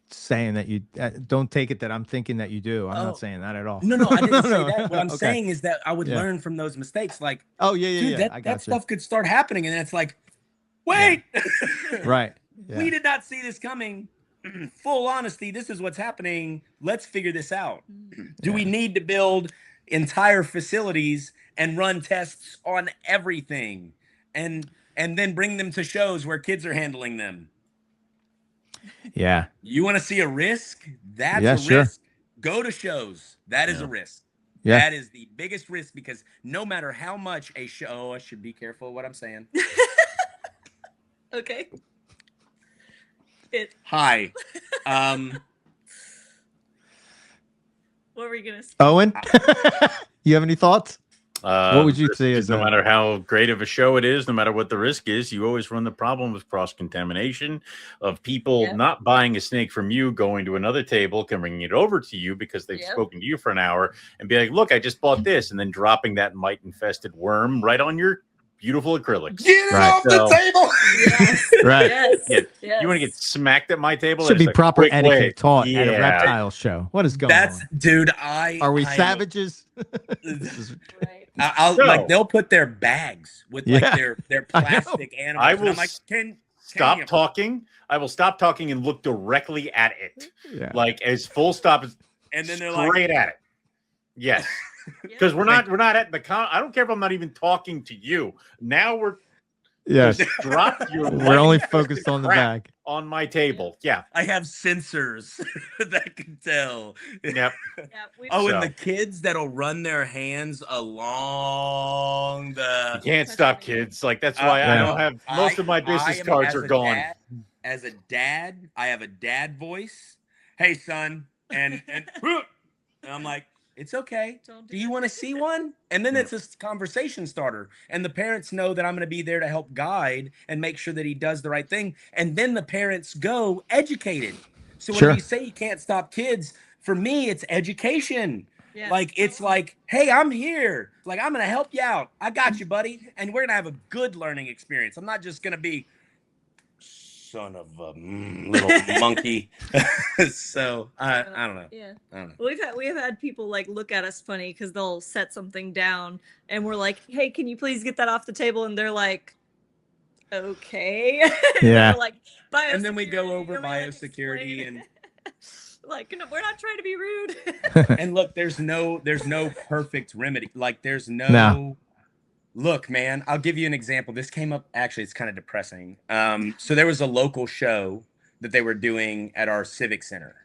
Speaker 2: saying that you don't take it that I'm thinking that you do. I'm
Speaker 5: Oh.
Speaker 2: not saying that at all.
Speaker 5: No, I didn't say
Speaker 2: No.
Speaker 5: that. What I'm
Speaker 2: Okay.
Speaker 5: saying is that I would
Speaker 2: Yeah.
Speaker 5: learn from those mistakes. Like,
Speaker 2: Oh yeah,
Speaker 5: dude,
Speaker 2: yeah. I got
Speaker 5: that stuff could start happening, and then it's like, wait,
Speaker 2: Right. Yeah.
Speaker 5: we did not see this coming. Full honesty, this is what's happening. Let's figure this out. Do we need to build entire facilities and run tests on everything, and then bring them to shows where kids are handling them?
Speaker 2: Yeah.
Speaker 5: You want to see a risk? That's
Speaker 2: Yeah,
Speaker 5: a
Speaker 2: sure.
Speaker 5: risk. Go to shows. That is a risk.
Speaker 2: Yeah.
Speaker 5: That is the biggest risk, because no matter how much a show, I should be careful what I'm saying.
Speaker 3: Okay.
Speaker 5: Hi.
Speaker 3: What were you gonna say?
Speaker 2: Owen, you have any thoughts? What would you
Speaker 1: risk
Speaker 2: say
Speaker 1: is
Speaker 2: is
Speaker 1: no
Speaker 2: a-
Speaker 1: matter how great of a show it is, no matter what the risk is, you always run the problem of cross-contamination, of people not buying a snake from you, going to another table, bringing it over to you because they've spoken to you for an hour, and be like, look, I just bought this, and then dropping that mite-infested worm right on your beautiful acrylics.
Speaker 5: Get it off the table.
Speaker 3: Yes.
Speaker 2: Right.
Speaker 3: Yes.
Speaker 1: Yeah. You want to get smacked at my table?
Speaker 2: Should be
Speaker 1: There's a
Speaker 2: proper
Speaker 1: quick
Speaker 2: etiquette
Speaker 1: way.
Speaker 2: taught at a reptile show. What is going
Speaker 5: That's
Speaker 2: on?
Speaker 5: dude.
Speaker 2: Are we savages? This is-
Speaker 3: Right.
Speaker 5: Like they'll put their bags with like
Speaker 2: Yeah.
Speaker 5: their plastic animals.
Speaker 1: I
Speaker 5: and
Speaker 1: will
Speaker 5: I'm like, can
Speaker 1: stop
Speaker 5: you-
Speaker 1: talking. I will stop talking and look directly at it,
Speaker 2: Yeah.
Speaker 1: like as full stop,
Speaker 5: And then they're
Speaker 1: straight
Speaker 5: like,
Speaker 1: at it. Yes, because we're not at the I don't care if I'm not even talking to you. Now we're
Speaker 2: Yes.
Speaker 1: just drop your.
Speaker 2: We're only
Speaker 1: mic
Speaker 2: focused on the
Speaker 1: crap
Speaker 2: bag.
Speaker 1: on my table. Yeah.
Speaker 5: I have sensors that can tell.
Speaker 1: Yep.
Speaker 3: Yeah, we
Speaker 5: Oh, and
Speaker 1: So-
Speaker 5: the kids that'll run their hands along
Speaker 1: You
Speaker 5: the.
Speaker 1: can't stop kids. Like that's why I
Speaker 2: Yeah.
Speaker 1: don't have most of my business cards
Speaker 5: as
Speaker 1: are
Speaker 5: a
Speaker 1: gone.
Speaker 5: As a dad, I have a dad voice. Hey, son, and I'm like, it's okay.
Speaker 3: Don't
Speaker 5: Do you want to see one? And then it's this conversation starter. And the parents know that I'm going to be there to help guide and make sure that he does the right thing. And then the parents go educated. So when
Speaker 2: Sure.
Speaker 5: you say you can't stop kids, for me, it's education.
Speaker 3: Yeah.
Speaker 5: Like, it's like, hey, I'm here. Like, I'm going to help you out. I got you, buddy. And we're going to have a good learning experience. I'm not just going to be son of a little monkey. So I don't know.
Speaker 3: Yeah.
Speaker 5: I don't know.
Speaker 3: We have had people like look at us funny because they'll set something down and we're like, hey, can you please get that off the table? And they're like, okay.
Speaker 2: Yeah.
Speaker 3: They're like,
Speaker 5: And then we go
Speaker 3: biosecurity,
Speaker 5: over
Speaker 3: and we, like,
Speaker 5: biosecurity
Speaker 3: explain.
Speaker 5: and
Speaker 3: like, no, we're not trying to be rude.
Speaker 5: and look, there's no perfect remedy. Like there's
Speaker 2: No.
Speaker 5: Look, man, I'll give you an example. This came up, actually, it's kind of depressing. So there was a local show that they were doing at our civic center.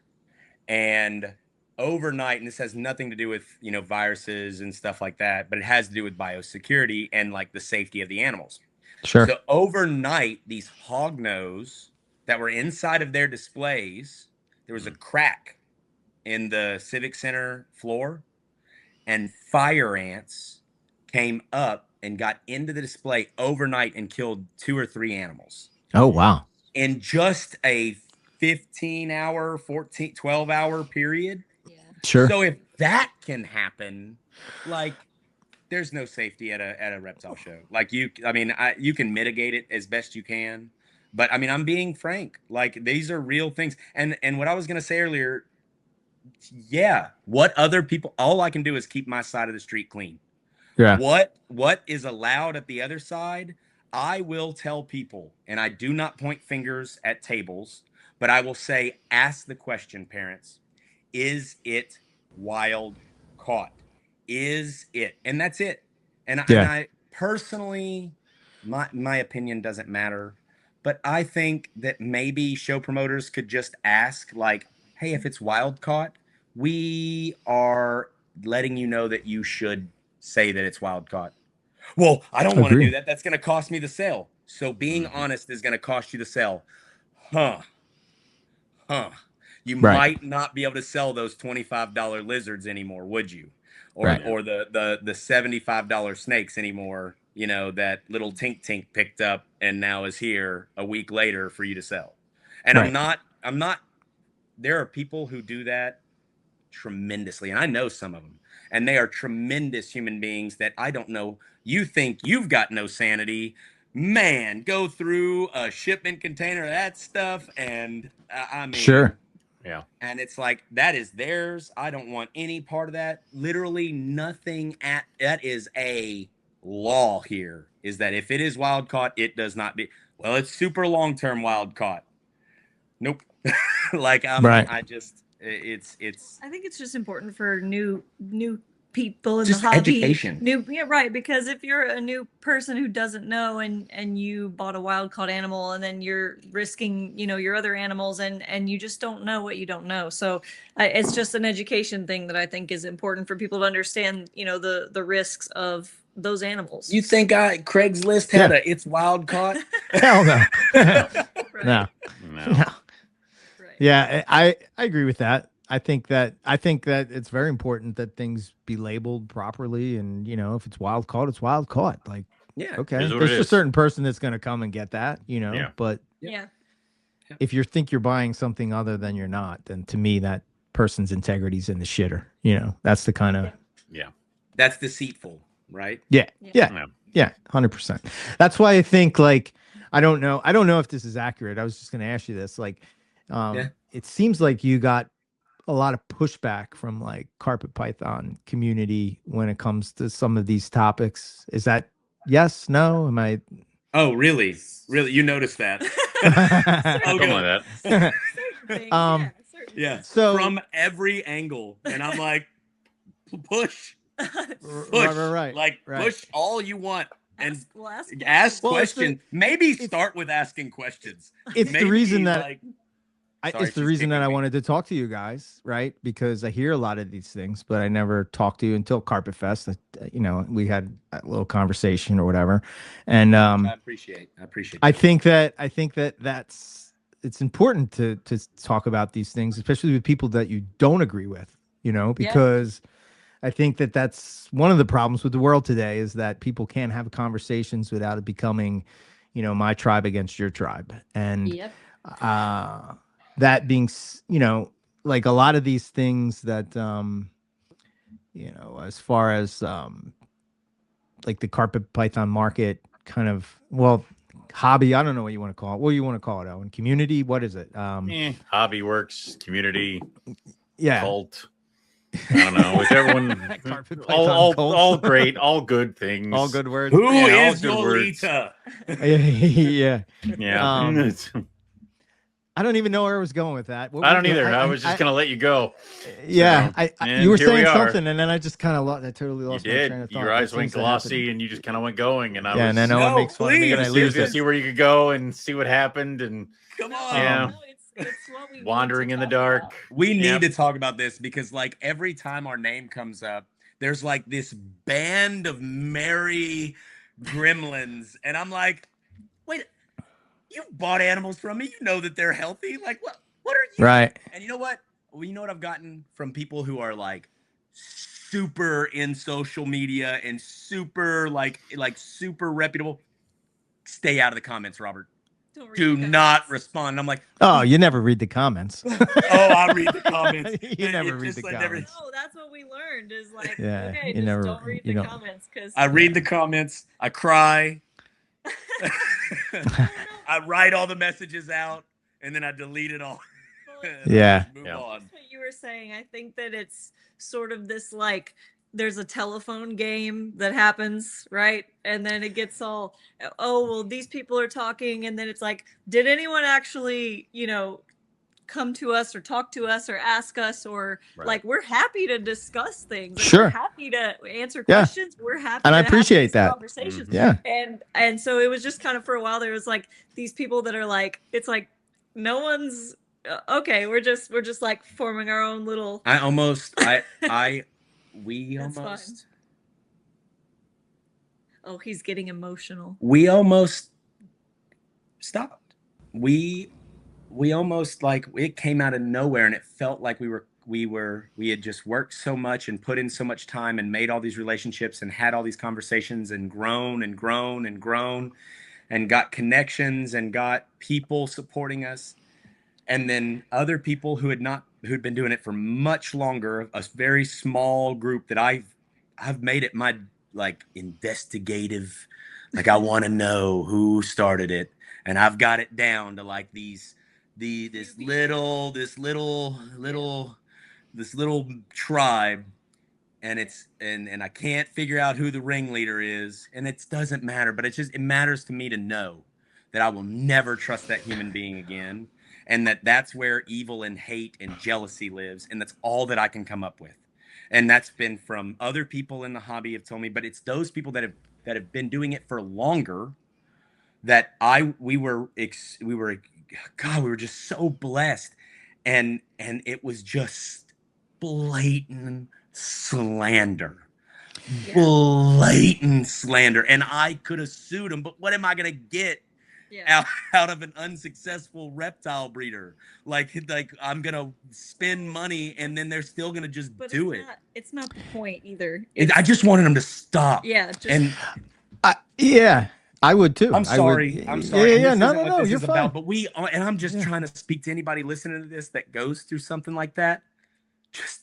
Speaker 5: And overnight, and this has nothing to do with, viruses and stuff like that, but it has to do with biosecurity and like the safety of the animals.
Speaker 2: Sure.
Speaker 5: So overnight, these hognose that were inside of their displays, there was a crack in the civic center floor, and fire ants came up and got into the display overnight and killed 2 or 3 animals
Speaker 2: Oh wow.
Speaker 5: in just a 15-hour, 12-hour period.
Speaker 3: Yeah.
Speaker 2: Sure.
Speaker 5: So if that can happen, like there's no safety at a reptile show. Like you can mitigate it as best you can, but I mean, I'm being frank. Like these are real things. And what I was gonna say earlier, yeah, what other people, all I can do is keep my side of the street clean.
Speaker 2: Yeah.
Speaker 5: What is allowed at the other side, I will tell people, and I do not point fingers at tables, but I will say, ask the question, parents, is it wild caught? Is it? And that's it. And I personally, my opinion doesn't matter, but I think that maybe show promoters could just ask, like, hey, if it's wild caught, we are letting you know that you should say that it's wild caught. Well, I don't want to do that. That's going to cost me the sale. So being honest is going to cost you the sale. You might not be able to sell those $25 lizards anymore, would you? Or the $75 snakes anymore, that little Tink picked up and now is here a week later for you to sell. And I'm not, there are people who do that tremendously, and I know some of them, and they are tremendous human beings that I don't know. You think you've got no sanity, man, go through a shipment container of that stuff. And I mean,
Speaker 2: Sure.
Speaker 1: Yeah.
Speaker 5: And it's like, that is theirs. I don't want any part of that. Literally nothing that is a law here, is that if it is wild caught, it does not be, well, it's super long-term wild caught. Nope. Like,
Speaker 2: Right.
Speaker 5: it's
Speaker 3: I think it's just important for new people in
Speaker 5: just
Speaker 3: the hobby.
Speaker 5: education.
Speaker 3: Yeah, right. Because if you're a new person who doesn't know and you bought a wild caught animal and then you're risking, your other animals and you just don't know what you don't know. So it's just an education thing that I think is important for people to understand, the risks of those animals.
Speaker 5: You think Craigslist had it's wild caught?
Speaker 2: Hell no.
Speaker 3: Right.
Speaker 2: No.
Speaker 1: No.
Speaker 2: No.
Speaker 3: Right.
Speaker 2: Yeah, I agree with that. I think that it's very important that things be labeled properly, and if it's wild caught, it's wild caught. Like,
Speaker 5: Yeah.
Speaker 2: okay,
Speaker 1: It is what
Speaker 2: there's
Speaker 1: it
Speaker 2: a
Speaker 1: is.
Speaker 2: certain person that's going to come and get that,
Speaker 1: Yeah.
Speaker 2: But
Speaker 3: Yeah.
Speaker 2: if you think you're buying something other than you're not, then to me that person's integrity's in the shitter. That's the kind of
Speaker 1: Yeah.
Speaker 5: That's deceitful, right?
Speaker 2: yeah,
Speaker 1: No.
Speaker 2: 100%. That's why I think, like, I don't know if this is accurate. I was just going to ask you this, like, it seems like you got a lot of pushback from like carpet python community when it comes to some of these topics. Is that yes? No? Am I?
Speaker 5: Oh, really? Really? You noticed that?
Speaker 1: Something like that.
Speaker 3: Certain things,
Speaker 2: Um,
Speaker 3: certain
Speaker 5: Yeah.
Speaker 3: things.
Speaker 2: So
Speaker 5: From every angle. And I'm like, push.
Speaker 2: right.
Speaker 5: Like,
Speaker 2: right.
Speaker 5: push all you want. And
Speaker 3: Ask
Speaker 5: ask
Speaker 2: Well, it's the-
Speaker 5: questions. Maybe start with asking questions.
Speaker 2: It's the
Speaker 5: Maybe,
Speaker 2: reason that
Speaker 5: like,
Speaker 2: it's
Speaker 5: sorry,
Speaker 2: the
Speaker 5: she's
Speaker 2: reason that
Speaker 5: kicking
Speaker 2: I
Speaker 5: me.
Speaker 2: wanted to talk to you guys, right? Because I hear a lot of these things, but I never talked to you until Carpet Fest. We had a little conversation or whatever, and
Speaker 5: I appreciate
Speaker 2: I think that it's important to talk about these things, especially with people that you don't agree with, because I think that that's one of the problems with the world today, is that people can't have conversations without it becoming, my tribe against your tribe. And that being, like a lot of these things that, as far as like the carpet python market kind of, well, hobby, I don't know what you want to call it. What do you want to call it, Owen? Community? What is it?
Speaker 1: Hobby works, community,
Speaker 2: Yeah.
Speaker 1: cult. I don't know. With everyone,
Speaker 2: Carpet python
Speaker 1: all
Speaker 2: cult.
Speaker 1: great, all good things.
Speaker 2: All good words.
Speaker 5: Who
Speaker 1: Yeah, all
Speaker 5: is
Speaker 1: good words.
Speaker 5: Lolita?
Speaker 2: Yeah.
Speaker 1: Yeah.
Speaker 2: I don't even know where I was going with that.
Speaker 1: I don't either. I was just gonna let you go.
Speaker 2: Yeah,
Speaker 1: So, and
Speaker 2: you were
Speaker 1: here
Speaker 2: saying
Speaker 1: we are.
Speaker 2: something, and then I just kind of I totally
Speaker 1: You
Speaker 2: lost my train of
Speaker 1: did.
Speaker 2: thought.
Speaker 1: Your eyes
Speaker 2: That
Speaker 1: went
Speaker 2: seems to happen.
Speaker 1: glossy, and you just kind of went going. And I
Speaker 2: Yeah,
Speaker 1: was,
Speaker 2: and then Owen
Speaker 5: No,
Speaker 2: makes fun of me, and I
Speaker 5: please.
Speaker 2: lose
Speaker 1: to
Speaker 2: it.
Speaker 1: see where you could go and see what happened, and
Speaker 5: Come on.
Speaker 1: Yeah.
Speaker 3: No, it's what we need
Speaker 1: wandering
Speaker 3: to
Speaker 1: in the
Speaker 3: talk
Speaker 1: dark.
Speaker 3: about.
Speaker 5: We need
Speaker 1: Yep.
Speaker 5: to talk about this because, like, every time our name comes up, there's like this band of merry gremlins, and I'm like, wait, you bought animals from me, you know that they're healthy. Like, what are you?
Speaker 2: Right.
Speaker 5: And you know what? Well, you know what I've gotten from people who are like super in social media and super like super reputable. Stay out of the comments, Robert.
Speaker 3: Don't read
Speaker 5: Do
Speaker 3: the
Speaker 5: not
Speaker 3: comments.
Speaker 5: respond. I'm like,
Speaker 2: Oh, you never read the comments.
Speaker 5: oh, I read the comments.
Speaker 2: You never
Speaker 5: It
Speaker 2: read
Speaker 5: just,
Speaker 2: the
Speaker 5: like, never-
Speaker 2: comments.
Speaker 3: No, that's what we learned is like,
Speaker 2: Yeah,
Speaker 3: okay,
Speaker 2: you
Speaker 3: just
Speaker 2: never-
Speaker 3: don't read
Speaker 2: you
Speaker 3: the
Speaker 2: don't-
Speaker 3: comments because
Speaker 5: I read the comments. I cry. I write all the messages out and then I delete it all. And I
Speaker 2: Yeah.
Speaker 5: just move
Speaker 1: Yeah.
Speaker 5: on.
Speaker 3: That's what you were saying. I think that it's sort of this like there's a telephone game that happens, right? And then it gets all, oh, well, these people are talking. And then it's like, did anyone actually, come to us or talk to us or ask us or
Speaker 1: Right.
Speaker 3: like we're happy to discuss things. Like,
Speaker 2: Sure.
Speaker 3: We're happy to answer
Speaker 2: Yeah.
Speaker 3: questions. We're happy
Speaker 2: And I
Speaker 3: to have
Speaker 2: appreciate
Speaker 3: these
Speaker 2: that.
Speaker 3: conversations.
Speaker 2: Yeah.
Speaker 3: And so it was just kind of for a while there was like these people that are like it's like no one's okay, we're just like forming our own little
Speaker 5: We
Speaker 3: That's
Speaker 5: almost,
Speaker 3: oh, he's getting emotional.
Speaker 5: we almost stopped. We almost like it came out of nowhere and it felt like we had just worked so much and put in so much time and made all these relationships and had all these conversations and grown and grown and grown and got connections and got people supporting us. And then other people who'd been doing it for much longer, a very small group that I've made it my like investigative, like I want to know who started it. And I've got it down to like these this little tribe, and I can't figure out who the ringleader is, and it doesn't matter, but it matters to me to know that I will never trust that human being again, and that's where evil and hate and jealousy lives, and that's all that I can come up with. And that's been from other people in the hobby have told me, but it's those people that have been doing it for longer that we were just so blessed, and it was just blatant slander. Yeah. Blatant slander, and I could have sued him, but what am I gonna get out of an unsuccessful reptile breeder? Like I'm gonna spend money, and then they're still gonna just do it.
Speaker 3: It's not the point either.
Speaker 5: I just wanted them to stop.
Speaker 3: Yeah,
Speaker 2: I would too.
Speaker 5: I'm sorry.
Speaker 2: Yeah. No. You're fine.
Speaker 5: But I'm just trying to speak to anybody listening to this that goes through something like that. Just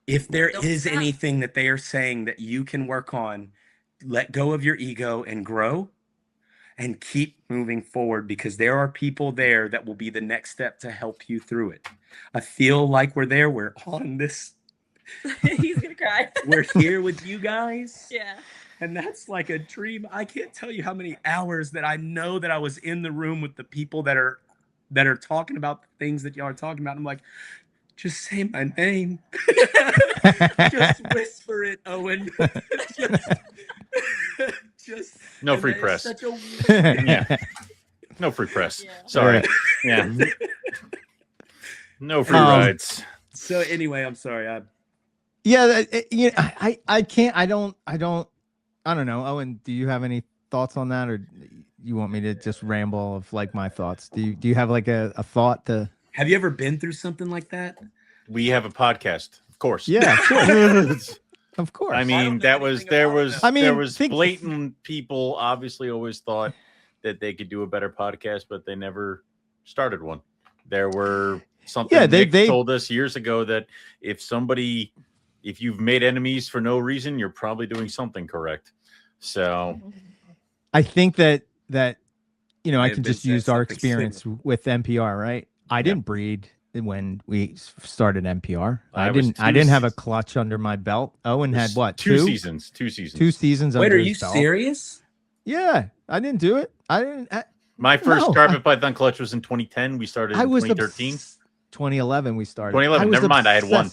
Speaker 5: if there is anything that they are saying that you can work on, let go of your ego and grow and keep moving forward, because there are people there that will be the next step to help you through it. I feel like we're there. We're on this.
Speaker 3: He's going to cry.
Speaker 5: We're here with you guys.
Speaker 3: Yeah.
Speaker 5: And that's like a dream. I can't tell you how many hours that I know that I was in the room with the people that are talking about the things that y'all are talking about. I'm like, just say my name. Just whisper it, Owen. just
Speaker 1: no free press. Yeah. No free press. Yeah. Sorry. Yeah. No free rides.
Speaker 5: So anyway, I'm sorry.
Speaker 2: I can't. I don't know. Owen, do you have any thoughts on that, or you want me to just ramble of like my thoughts? Do you have like a thought to?
Speaker 5: Have you ever been through something like that?
Speaker 1: We have a podcast, of course.
Speaker 2: Yeah, sure. Of course.
Speaker 1: I mean, there was blatant people obviously always thought that they could do a better podcast, but they never started one. There were something they told us years ago that if you've made enemies for no reason, you're probably doing something correct. So
Speaker 2: I think that I can just use our experience with MPR, right? I didn't breed when we started MPR. I didn't have a clutch under my belt. Owen had what? Two seasons.
Speaker 1: Wait,
Speaker 2: under
Speaker 5: are
Speaker 2: his
Speaker 5: you
Speaker 2: belt.
Speaker 5: Serious?
Speaker 2: Yeah, I didn't do it.
Speaker 1: My first carpet python clutch was in 2010. We started in 2013.
Speaker 2: 2011 we started.
Speaker 1: 2011. Never mind. I had one.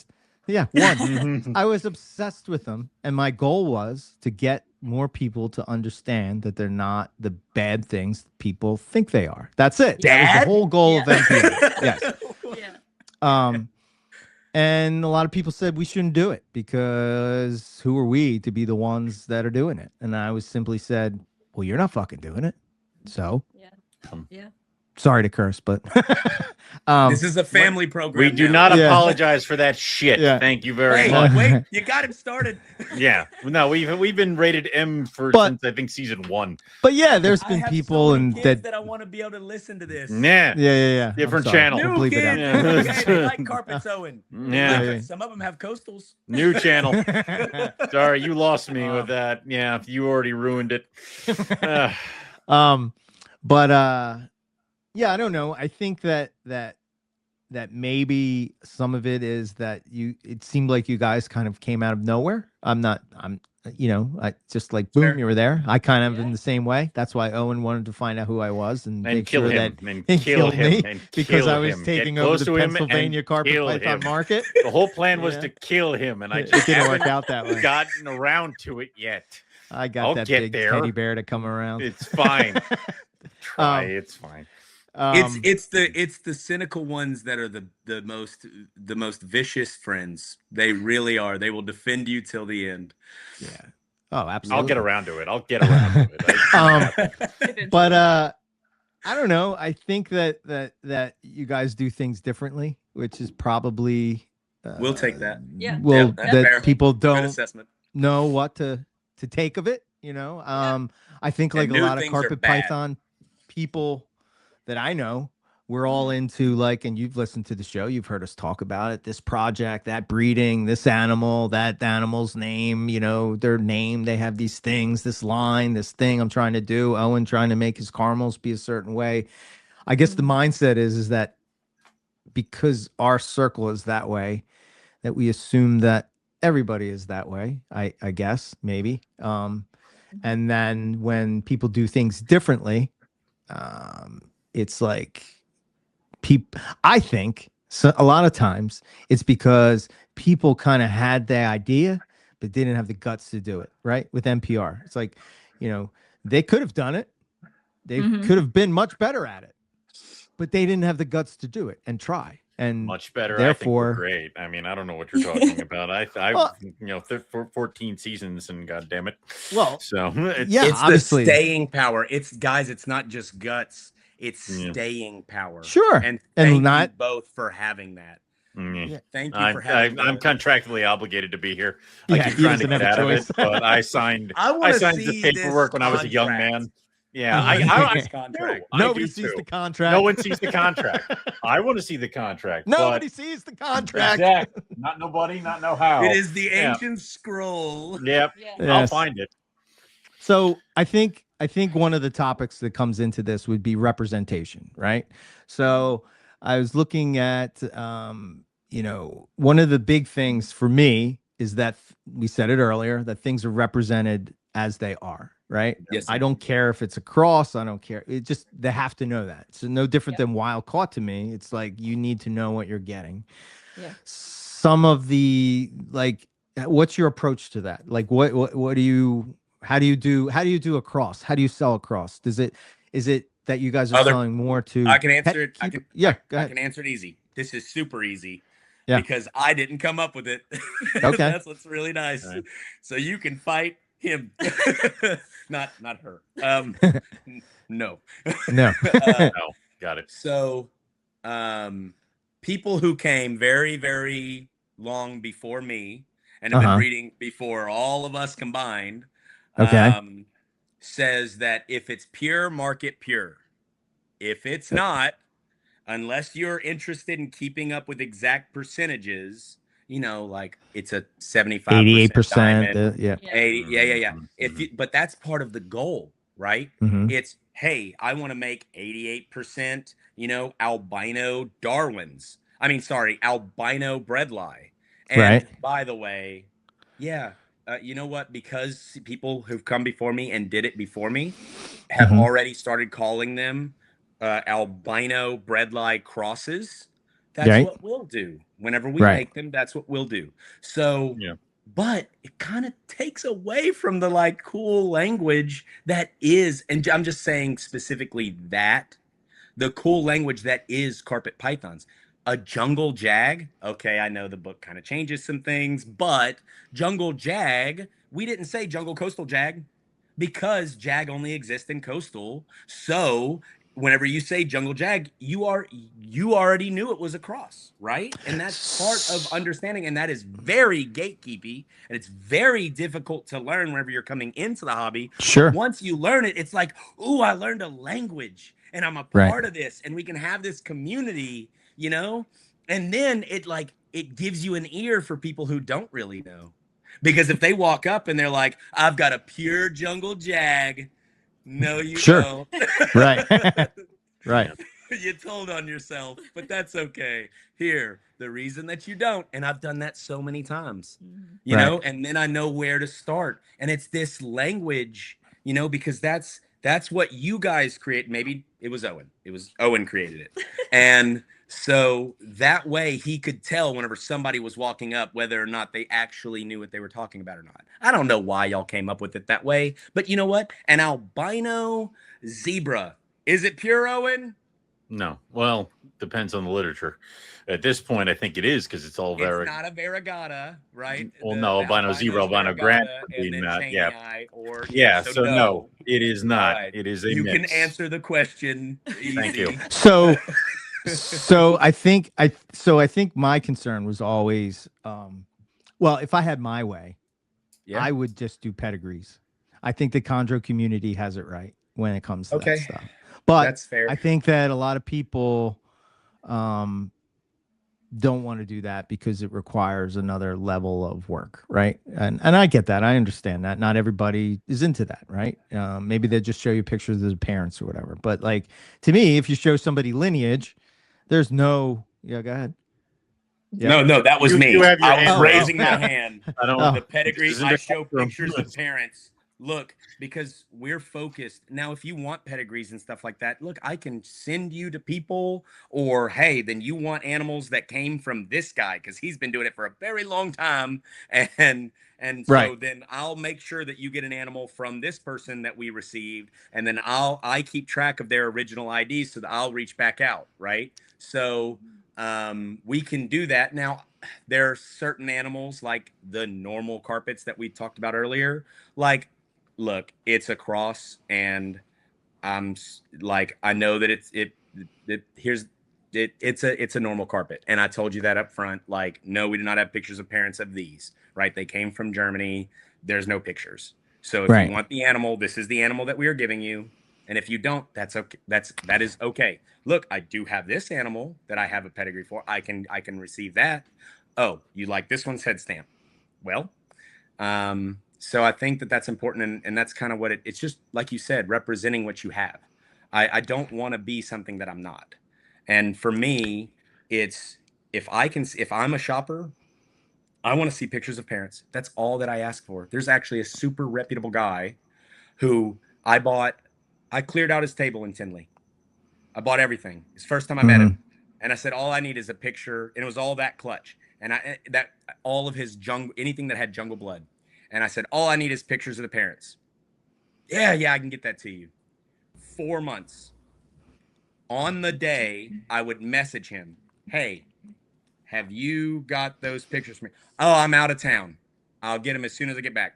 Speaker 2: Yeah, one. I was obsessed with them, and my goal was to get more people to understand that they're not the bad things people think they are. That's it. That was the whole goal of MPR. Yes. Yeah. And a lot of people said we shouldn't do it because who are we to be the ones that are doing it? And I was simply said, well, you're not fucking doing it. So
Speaker 3: yeah.
Speaker 2: Sorry to curse, but
Speaker 5: this is a family program.
Speaker 1: We do not apologize for that shit. Yeah. Thank you very much.
Speaker 5: Wait, you got him started.
Speaker 1: Yeah, no, we've been rated M since I think season 1.
Speaker 2: But yeah, there's been people
Speaker 5: that I want to be able to listen to this.
Speaker 2: Yeah.
Speaker 1: Different channel.
Speaker 5: New kids. Okay, they like carpets, Owen.
Speaker 1: Yeah.
Speaker 5: Some of them have coastals.
Speaker 1: New channel. Sorry, you lost me with that. Yeah, you already ruined it.
Speaker 2: Yeah, I don't know. I think that maybe some of it is that it seemed like you guys kind of came out of nowhere. I just like, boom, you were there. I kind of in the same way. That's why Owen wanted to find out who I was and make
Speaker 1: kill
Speaker 2: sure
Speaker 1: him,
Speaker 2: that
Speaker 1: and
Speaker 2: he killed me because I was
Speaker 1: him.
Speaker 2: taking over the Pennsylvania carpet python market.
Speaker 1: The whole plan was to kill him, and I just
Speaker 2: didn't work out that way.
Speaker 1: Gotten around to it yet.
Speaker 2: I got that big teddy bear to come around.
Speaker 1: It's fine. It's fine.
Speaker 5: It's the cynical ones that are the most vicious friends. They really are. They will defend you till the end.
Speaker 2: Yeah. Oh, absolutely.
Speaker 1: I'll get around to it.
Speaker 2: But I don't know. I think that you guys do things differently, which is probably
Speaker 5: we'll take that.
Speaker 3: Yeah.
Speaker 2: Well, that people don't
Speaker 5: assessment.
Speaker 2: Know what to take of it. I think like a lot of carpet python people that I know, we're all into like, and you've listened to the show, you've heard us talk about it, this project, that breeding, this animal, that animal's name, their name, they have these things, this line, this thing I'm trying to do, Owen trying to make his caramels be a certain way. I guess the mindset is that because our circle is that way, that we assume that everybody is that way. I guess maybe. And then when people do things differently, it's like people. I think so. A lot of times it's because people kind of had the idea, but didn't have the guts to do it. Right with NPR, it's like, they could have done it. They could have been much better at it, but they didn't have the guts to do it and try. And
Speaker 1: much better.
Speaker 2: Therefore,
Speaker 1: I think we're great. I mean, I don't know what you're talking about. For 14 seasons, and God damn it.
Speaker 2: Well,
Speaker 1: so
Speaker 5: it's
Speaker 2: obviously
Speaker 5: the staying power. It's not just guts. It's staying power.
Speaker 2: Sure.
Speaker 5: And thank
Speaker 2: not
Speaker 5: you both for having that.
Speaker 1: Yeah.
Speaker 5: Thank you for having.
Speaker 1: I'm contractually obligated to be here.
Speaker 2: Yeah,
Speaker 1: I keep trying to get out of it, but I signed. I signed the paperwork when I was a young man. Yeah, I
Speaker 5: contract.
Speaker 2: Nobody sees the contract.
Speaker 1: No one sees the contract. I want to see the contract.
Speaker 2: Nobody sees the contract.
Speaker 1: Exactly. Not nobody, not know how.
Speaker 5: It is the ancient scroll.
Speaker 1: Yep.
Speaker 3: Yes.
Speaker 1: I'll find it.
Speaker 2: So I think one of the topics that comes into this would be representation, right? So I was looking at, one of the big things for me is that we said it earlier, that things are represented as they are, right?
Speaker 5: Yes.
Speaker 2: I don't care if it's a cross. I don't care. It just, they have to know that. So no different than wild caught to me. It's like, you need to know what you're getting.
Speaker 3: Yeah.
Speaker 2: Some of the, like, what's your approach to that? Like, what do you, how do you do a cross? How do you sell a cross? Is it that you guys are selling more to?
Speaker 5: I can answer it.
Speaker 2: Go ahead.
Speaker 5: I can answer it easy. This is super easy.
Speaker 2: Yeah.
Speaker 5: Because I didn't come up with it.
Speaker 2: Okay.
Speaker 5: That's what's really nice.
Speaker 1: Right.
Speaker 5: So you can fight him. not her. No.
Speaker 2: No.
Speaker 1: Got it.
Speaker 5: So people who came very, very long before me and have been reading before all of us combined, says that if it's pure, market pure. If it's not, unless you're interested in keeping up with exact percentages, like it's a 75%,
Speaker 2: 88%. Yeah.
Speaker 5: 80, yeah. But that's part of the goal, right? It's, hey, I want to make 88%, albino Darwins. Albino breadlie. And by the way, you know what? Because people who've come before me and did it before me have already started calling them albino breadlie crosses. That's what we'll do whenever we make them. That's what we'll do. So, but it kind of takes away from the cool language that is, and I'm just saying specifically that the cool language that is carpet pythons. A jungle jag. Okay, I know the book kind of changes some things, but jungle jag, we didn't say jungle coastal jag because jag only exists in coastal. So whenever you say jungle jag, you already knew it was a cross, right? And that's part of understanding, and that is very gatekeepy, and it's very difficult to learn whenever you're coming into the hobby.
Speaker 2: Sure.
Speaker 5: But once you learn it, it's like, ooh, I learned a language, and I'm a part of this, and we can have this community, and then it gives you an ear for people who don't really know. Because if they walk up and they're like, I've got a pure jungle jag. No, you don't.
Speaker 2: Right. Right.
Speaker 5: You told on yourself, but that's okay. Here, the reason that you don't, and I've done that so many times, you know, and then I know where to start. And it's this language, because that's what you guys create. Maybe it was Owen. Owen created it. And so that way he could tell whenever somebody was walking up whether or not they actually knew what they were talking about or not. I don't know why y'all came up with it that way, but you know what? An albino zebra. Is it pure, Owen?
Speaker 1: No. Well, depends on the literature. At this point, I think it is because it's all very.
Speaker 5: It's not a variegata, right?
Speaker 1: Well, no, albino zebra, albino grant would be not. Yeah. So no, it is not. Right. It is a
Speaker 5: You
Speaker 1: mix.
Speaker 5: can answer the question. Easy.
Speaker 1: Thank you.
Speaker 2: So I think my concern was always, if I had my way, I would just do pedigrees. I think the chondro community has it right when it comes to that stuff. But
Speaker 5: that's fair.
Speaker 2: I think that a lot of people, don't want to do that because it requires another level of work, right? And I get that. I understand that. Not everybody is into that, right? Maybe they just show you pictures of the parents or whatever. But like to me, if you show somebody lineage, there's no. Yeah, go ahead.
Speaker 5: No, that was me.
Speaker 1: You have your
Speaker 5: I was
Speaker 1: hand
Speaker 5: raising
Speaker 2: raised.
Speaker 5: my hand.
Speaker 1: I don't.
Speaker 2: Oh.
Speaker 5: The pedigree.
Speaker 1: This isn't
Speaker 5: I
Speaker 1: a
Speaker 5: show
Speaker 1: courtroom.
Speaker 5: pictures of parents. Look, because we're focused. Now, if you want pedigrees and stuff like that, look, I can send you to people, or hey, then you want animals that came from this guy because he's been doing it for a very long time. And so
Speaker 2: Right.
Speaker 5: then I'll make sure that you get an animal from this person that we received, and then I keep track of their original IDs so that I'll reach back out, right? So we can do that. Now, there are certain animals like the normal carpets that we talked about earlier. Like, look, it's a cross, and I'm like, I know that it's a normal carpet, and I told you that up front. Like, no, we do not have pictures of parents of these, right? They came from Germany. There's no pictures. So if you want the animal, this is the animal that we are giving you. And if you don't, that's okay. That is okay. Look, I do have this animal that I have a pedigree for. I can receive that. Oh, you like this one's head stamp? Well, so I think that that's important, and that's kind of what it's just like you said, representing what you have. I don't want to be something that I'm not. And for me, it's if I'm a shopper, I want to see pictures of parents. That's all that I ask for. There's actually a super reputable guy who I cleared out his table in Tinley. I bought everything. It's the first time I met him. And I said, all I need is a picture. And it was all that clutch. And all of his anything that had jungle blood. And I said, all I need is pictures of the parents. Yeah, I can get that to you. 4 months. On the day, I would message him, hey, have you got those pictures for me? Oh, I'm out of town. I'll get them as soon as I get back.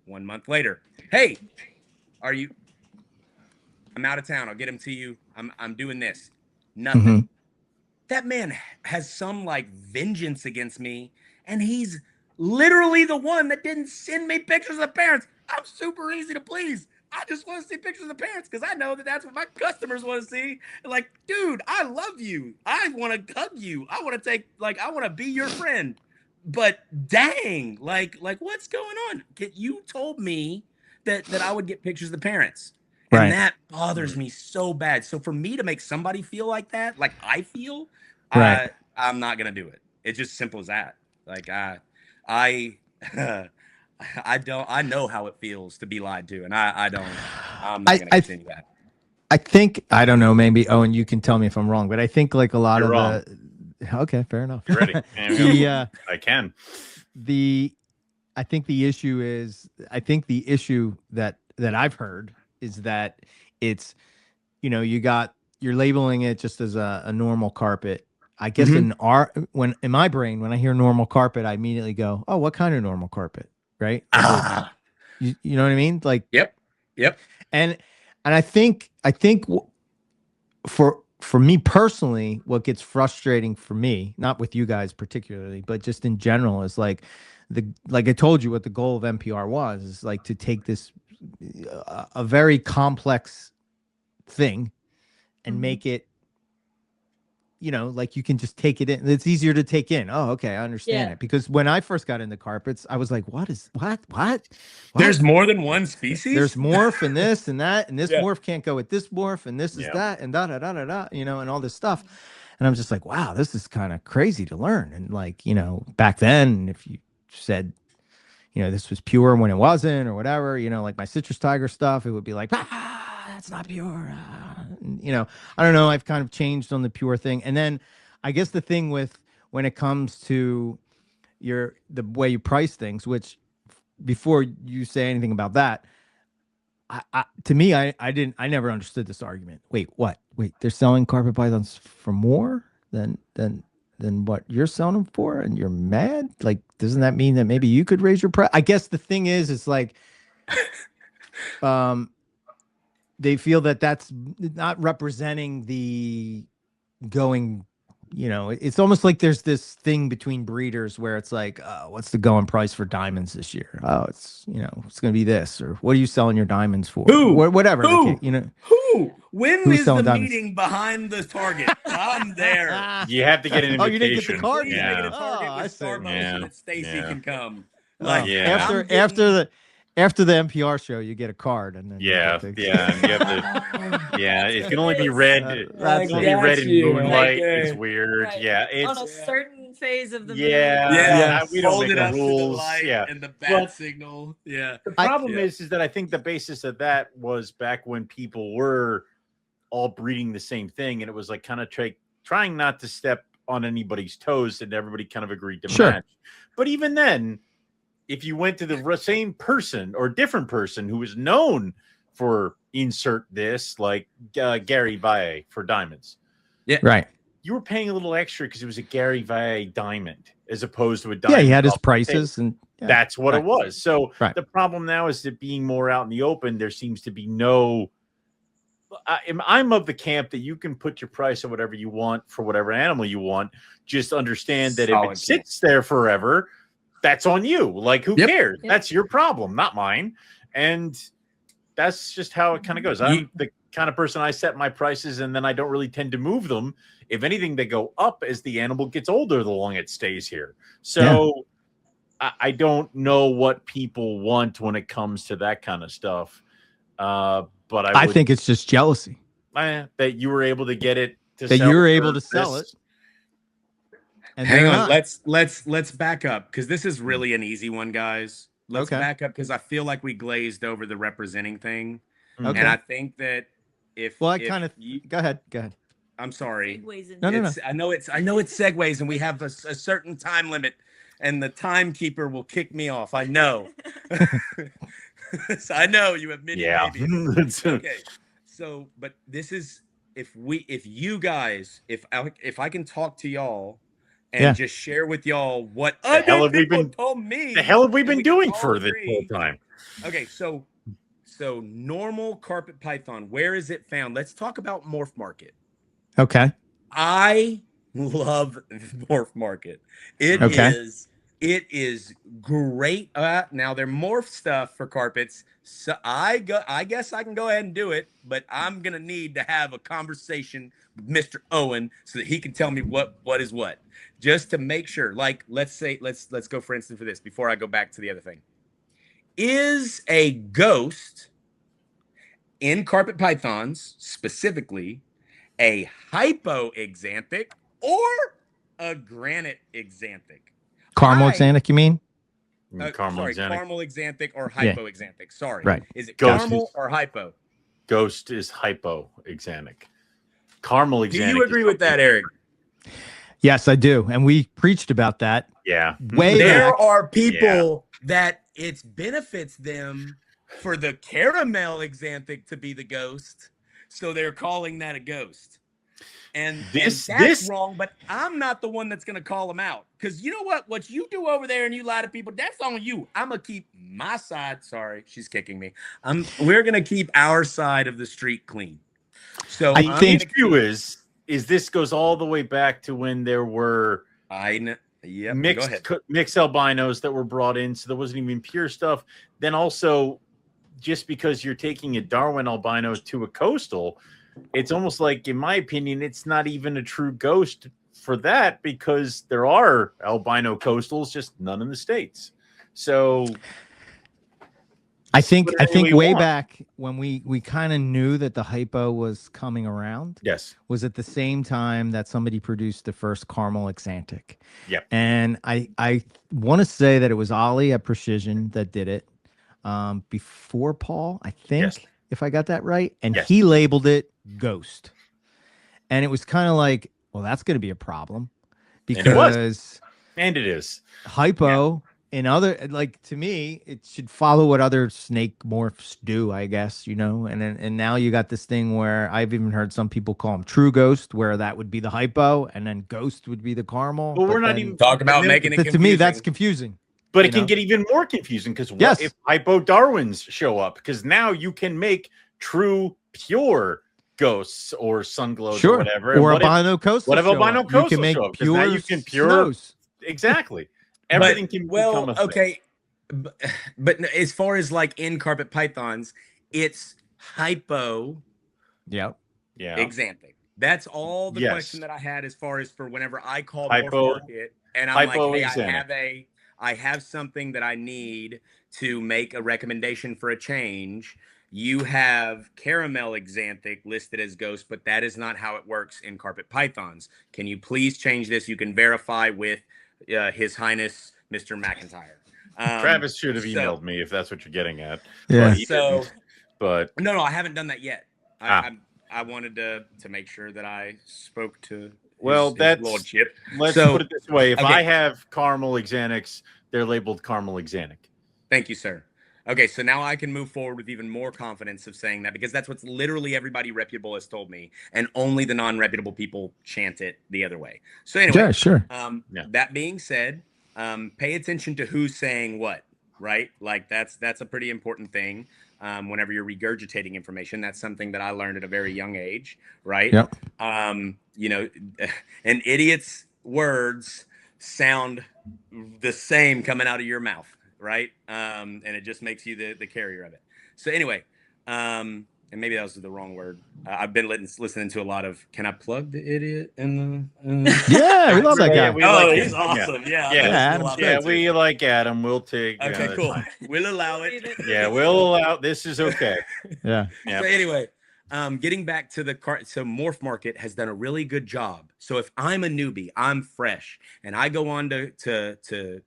Speaker 5: 1 month later, hey, I'm out of town. I'll get them to you. I'm doing this. Nothing.
Speaker 2: Mm-hmm.
Speaker 5: That man has some like vengeance against me, and he's literally the one that didn't send me pictures of parents. I'm super easy to please. I just want to see pictures of the parents because I know that that's what my customers want to see. Like, dude, I love you. I want to hug you. I want to be your friend. But dang, like what's going on? You told me that I would get pictures of the parents. And that bothers me so bad. So for me to make somebody feel like that, like I feel, I'm not going to do it. It's just simple as that. Like I know how it feels to be lied to, and I'm not going to continue that.
Speaker 2: I think, I don't know, maybe Owen, you can tell me if I'm wrong, but I think like a lot
Speaker 1: You're
Speaker 2: of
Speaker 1: wrong.
Speaker 2: okay, fair enough.
Speaker 1: You ready? I can.
Speaker 2: I think the issue that I've heard is that it's, you're labeling it just as a normal carpet. I guess in my brain, when I hear normal carpet, I immediately go, oh, what kind of normal carpet? Right. You know what I mean? Like,
Speaker 5: yep.
Speaker 2: And I think for me personally, what gets frustrating for me, not with you guys particularly, but just in general, is like I told you what the goal of MPR was, is like to take this a very complex thing and make it, like you can just take it in. It's easier to take in. Oh, okay, I understand it. Because when I first got into carpets, I was like, what?
Speaker 5: There's more than one species?
Speaker 2: There's morph and this and that, and this morph can't go with this morph, and this is that, and da, and all this stuff. And I'm just like, wow, this is kind of crazy to learn. And like, back then, if you said, this was pure when it wasn't, or whatever, like my citrus tiger stuff, it would be like, that's not pure. I don't know. I've kind of changed on the pure thing. And then I guess the thing when it comes to the way you price things, which before you say anything about that, to me, I never understood this argument. Wait, what? Wait, they're selling carpet pythons for more than what you're selling them for, and you're mad? Like, doesn't that mean that maybe you could raise your price? I guess the thing is, it's like, they feel that that's not representing the going, it's almost like there's this thing between breeders where it's like, what's the going price for diamonds this year? Oh, it's, it's going to be this, or what are you selling your diamonds for?
Speaker 5: Who?
Speaker 2: Whatever.
Speaker 5: Who?
Speaker 2: Who?
Speaker 5: Ooh, when
Speaker 2: Who's
Speaker 5: is the
Speaker 2: selling diamonds?
Speaker 5: meeting behind the Target? I'm there.
Speaker 1: You have to get an invitation.
Speaker 2: Oh, you didn't get the card
Speaker 5: Please
Speaker 2: yet?
Speaker 5: make it a
Speaker 1: Yeah.
Speaker 5: Target
Speaker 2: Oh, I
Speaker 5: with
Speaker 2: see.
Speaker 5: Starbucks
Speaker 1: Yeah.
Speaker 5: so that Stacy
Speaker 1: Yeah.
Speaker 5: can come.
Speaker 2: Oh,
Speaker 5: Like
Speaker 1: Yeah.
Speaker 5: I'm getting-
Speaker 2: after the MPR show, you get a card, and then you
Speaker 1: Yeah,
Speaker 2: get to-
Speaker 1: yeah, and you have to, yeah. It can only be read. It
Speaker 2: That's
Speaker 1: can only be read in moonlight.
Speaker 5: Okay.
Speaker 1: It's weird.
Speaker 3: Right.
Speaker 1: Yeah,
Speaker 3: On a
Speaker 1: it's
Speaker 3: certain phase of the
Speaker 1: yeah,
Speaker 3: moon.
Speaker 2: Yeah.
Speaker 1: we don't
Speaker 5: Hold
Speaker 1: make
Speaker 5: it
Speaker 1: the
Speaker 5: up to the
Speaker 1: rules.
Speaker 5: light
Speaker 1: Yeah,
Speaker 5: and the bat
Speaker 1: Well,
Speaker 5: signal. Yeah.
Speaker 1: the problem
Speaker 5: Yeah.
Speaker 1: is that I think the basis of that was back when people were all breeding the same thing, and it was like kind of trying not to step on anybody's toes, and everybody kind of agreed to
Speaker 2: Sure.
Speaker 1: match. But even then, if you went to the same person or different person who was known for insert this, like Gary Valle for diamonds,
Speaker 2: Right.
Speaker 1: you were paying a little extra because it was a Gary Valle diamond as opposed to a
Speaker 2: Yeah,
Speaker 1: diamond.
Speaker 2: he had his
Speaker 1: off the
Speaker 2: prices, and yeah.
Speaker 1: That's what
Speaker 2: Right.
Speaker 1: it was. So
Speaker 2: Right.
Speaker 1: the problem now is that being more out in the open, there seems to be no. I'm of the camp that you can put your price on whatever you want for whatever animal you want. Just understand that if
Speaker 5: Solid
Speaker 1: it sits there forever, that's on you. Like, who
Speaker 5: Yep.
Speaker 1: cares?
Speaker 3: Yep.
Speaker 1: That's your problem, not mine. And that's just how it kind of goes. I'm the kind of person, I set my prices and then I don't really tend to move them. If anything, they go up as the animal gets older, the longer it stays here. So I don't know what people want when it comes to that kind of stuff. But I would
Speaker 2: think it's just jealousy
Speaker 1: that you were able to get it to
Speaker 2: that
Speaker 1: sell
Speaker 2: you're
Speaker 1: for
Speaker 2: able to sell
Speaker 1: this.
Speaker 2: it. And
Speaker 5: Hang
Speaker 2: they're
Speaker 5: on,
Speaker 2: not.
Speaker 5: let's back up because this is really an easy one, guys. Let's
Speaker 2: Okay.
Speaker 5: back up because I feel like we glazed over the representing thing,
Speaker 2: Okay.
Speaker 5: and I think that if
Speaker 2: Well, I
Speaker 5: if
Speaker 2: kind of
Speaker 5: you,
Speaker 2: go ahead.
Speaker 5: I'm sorry.
Speaker 3: Segues into
Speaker 2: No, no, no.
Speaker 5: It's, I know it's segues, and we have a certain time limit, and the timekeeper will kick me off. I know. So I know you have many
Speaker 1: Yeah.
Speaker 5: babies. Okay. So, but this is if you guys, if I can talk to y'all and
Speaker 2: Yeah.
Speaker 5: just share with y'all what
Speaker 1: The hell
Speaker 5: other
Speaker 1: have we
Speaker 5: people
Speaker 1: been-
Speaker 5: told me.
Speaker 1: The hell have we
Speaker 5: and
Speaker 1: been
Speaker 5: we can
Speaker 1: doing
Speaker 5: all
Speaker 1: for this
Speaker 5: agree.
Speaker 1: whole time?
Speaker 5: Okay, so normal carpet python, where is it found? Let's talk about Morph Market.
Speaker 2: Okay.
Speaker 5: I love Morph Market. It is great. Now they're morph stuff for carpets. So I guess I can go ahead and do it, but I'm gonna need to have a conversation with Mr. Owen so that he can tell me what is what, just to make sure. Like, let's go for instance for this before I go back to the other thing. Is a ghost in carpet pythons specifically a hypoexanthic or a granite exanthic?
Speaker 2: Caramel exanthic, you mean?
Speaker 1: Caramel
Speaker 5: sorry,
Speaker 1: exanthic.
Speaker 5: caramel exanthic or
Speaker 2: Yeah.
Speaker 5: hypoexanthic. Sorry.
Speaker 2: Right.
Speaker 5: Is it
Speaker 1: Ghost
Speaker 5: caramel
Speaker 1: is-
Speaker 5: or hypo?
Speaker 1: Ghost is hypoexanthic. Caramel exanthic.
Speaker 5: Do you agree with that, Eric?
Speaker 2: Yes, I do. And we preached about that
Speaker 1: Yeah.
Speaker 2: way
Speaker 5: There
Speaker 2: back.
Speaker 5: are people that it benefits them for the caramel exanthic to be the ghost, so they're calling that a ghost. And that's wrong, but I'm not the one that's going to call them out. Because you know what you do over there and you lie to people, that's on you. I'm going to keep my side. Sorry, she's kicking me. We're going to keep our side of the street clean. So
Speaker 2: I think-
Speaker 1: the issue is this goes all the way back to when there were mixed albinos that were brought in, so there wasn't even pure stuff. Then also, just because you're taking a Darwin albino to a coastal, it's almost like, in my opinion, it's not even a true ghost for that, because there are albino coastals, just none in the States. So
Speaker 2: I think
Speaker 1: whatever we
Speaker 2: way
Speaker 1: want.
Speaker 2: back when we kind of knew that the hypo was coming around,
Speaker 1: yes,
Speaker 2: was at the same time that somebody produced the first caramel exanthic.
Speaker 1: Yep.
Speaker 2: And I want to say that it was Ollie at Precision that did it before Paul, I think,
Speaker 1: Yes.
Speaker 2: if I got that right. And
Speaker 1: Yes.
Speaker 2: he labeled it Ghost. And it was kind of like, well, that's going to be a problem
Speaker 1: And it was.
Speaker 2: because
Speaker 1: and it is.
Speaker 2: hypo and other, like, to me, it should follow what other snake morphs do, I guess, and now you got this thing where I've even heard some people call them true ghost, where that would be the hypo and then ghost would be the caramel.
Speaker 1: Well,
Speaker 2: but
Speaker 1: we're not
Speaker 2: then-
Speaker 1: even
Speaker 5: Talk about
Speaker 1: and then-
Speaker 5: making it
Speaker 2: to
Speaker 5: confusing.
Speaker 2: me, that's confusing.
Speaker 1: But
Speaker 2: you
Speaker 1: it can
Speaker 2: know?
Speaker 1: get even more confusing, because what
Speaker 2: Yes.
Speaker 1: if hypo Darwins show up? Because now you can make true, pure ghosts or sun glows
Speaker 2: Sure.
Speaker 1: or whatever. And
Speaker 2: Or
Speaker 1: what if-
Speaker 2: albino coastal.
Speaker 1: what if
Speaker 2: show
Speaker 1: albino
Speaker 2: up? You
Speaker 1: coastal
Speaker 2: can make
Speaker 1: show up? 'Cause now
Speaker 2: pure
Speaker 1: you can pure-
Speaker 2: snows.
Speaker 1: exactly.
Speaker 5: But-
Speaker 1: Everything can become a thing.
Speaker 5: okay. But as far as like in carpet pythons, it's hypo
Speaker 2: Yep.
Speaker 1: Yeah.
Speaker 5: Xanthic. That's all the
Speaker 1: Yes.
Speaker 5: question that I had as far as for whenever I call
Speaker 1: Hypo-
Speaker 5: Morph Market and I'm like, hey,
Speaker 1: hypoxantic.
Speaker 5: I have something that I need to make a recommendation for a change. You have caramel Xanthic listed as ghost, but that is not how it works in carpet pythons. Can you please change this? You can verify with His Highness Mr. McIntyre.
Speaker 1: Travis should have emailed me if that's what you're getting at.
Speaker 2: Yeah.
Speaker 1: But he didn't. But
Speaker 5: no, I haven't done that yet. I wanted to make sure that I spoke to his lordship.
Speaker 1: Let's put it this way. If I have caramel Xanthix, they're labeled caramel Xanthic.
Speaker 5: Thank you, sir. Okay, so now I can move forward with even more confidence of saying that, because that's what's literally everybody reputable has told me, and only the non-reputable people chant it the other way. So anyway,
Speaker 2: yeah, sure.
Speaker 5: That being said, pay attention to who's saying what, right? Like that's a pretty important thing. Whenever you're regurgitating information, that's something that I learned at a very young age, right?
Speaker 2: Yep.
Speaker 5: You know, an idiot's words sound the same coming out of your mouth, right? And it just makes you the carrier of it. So anyway, and maybe that was the wrong word. I've been listening to a lot of, can I plug the idiot in the
Speaker 2: Yeah, we love that guy.
Speaker 5: He's awesome.
Speaker 1: We like Adam. We'll take.
Speaker 5: Okay, cool. We'll allow it.
Speaker 1: Yeah, we'll allow. This is okay.
Speaker 2: Yeah.
Speaker 5: So anyway, getting back to so Morph Market has done a really good job. So if I'm a newbie, I'm fresh, and I go on to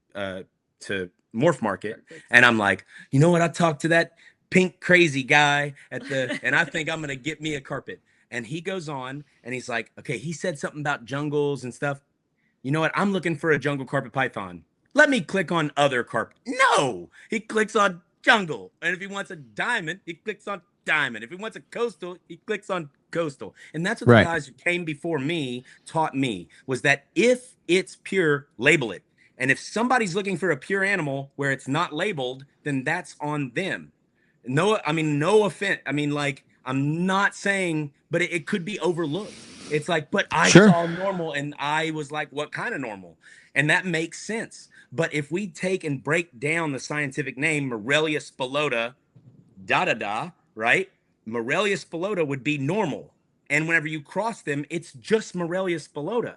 Speaker 5: Morph Market, and I'm like, you know what? I talked to that pink crazy guy and I think I'm gonna get me a carpet. And he goes on and he's like, okay, he said something about jungles and stuff. You know what? I'm looking for a jungle carpet python. Let me click on other carpet. No, he clicks on jungle. And if he wants a diamond, he clicks on diamond. If he wants a coastal, he clicks on coastal. And that's what the guys who came before me taught me, was that if it's pure, label it. And if somebody's looking for a pure animal where it's not labeled, then that's on them. No offense. I mean, like, I'm not saying, but it could be overlooked. It's like, but I saw normal and I was like, what kind of normal? And that makes sense. But if we take and break down the scientific name, Morelia spilota, right? Morelia spilota would be normal. And whenever you cross them, it's just Morelia spilota.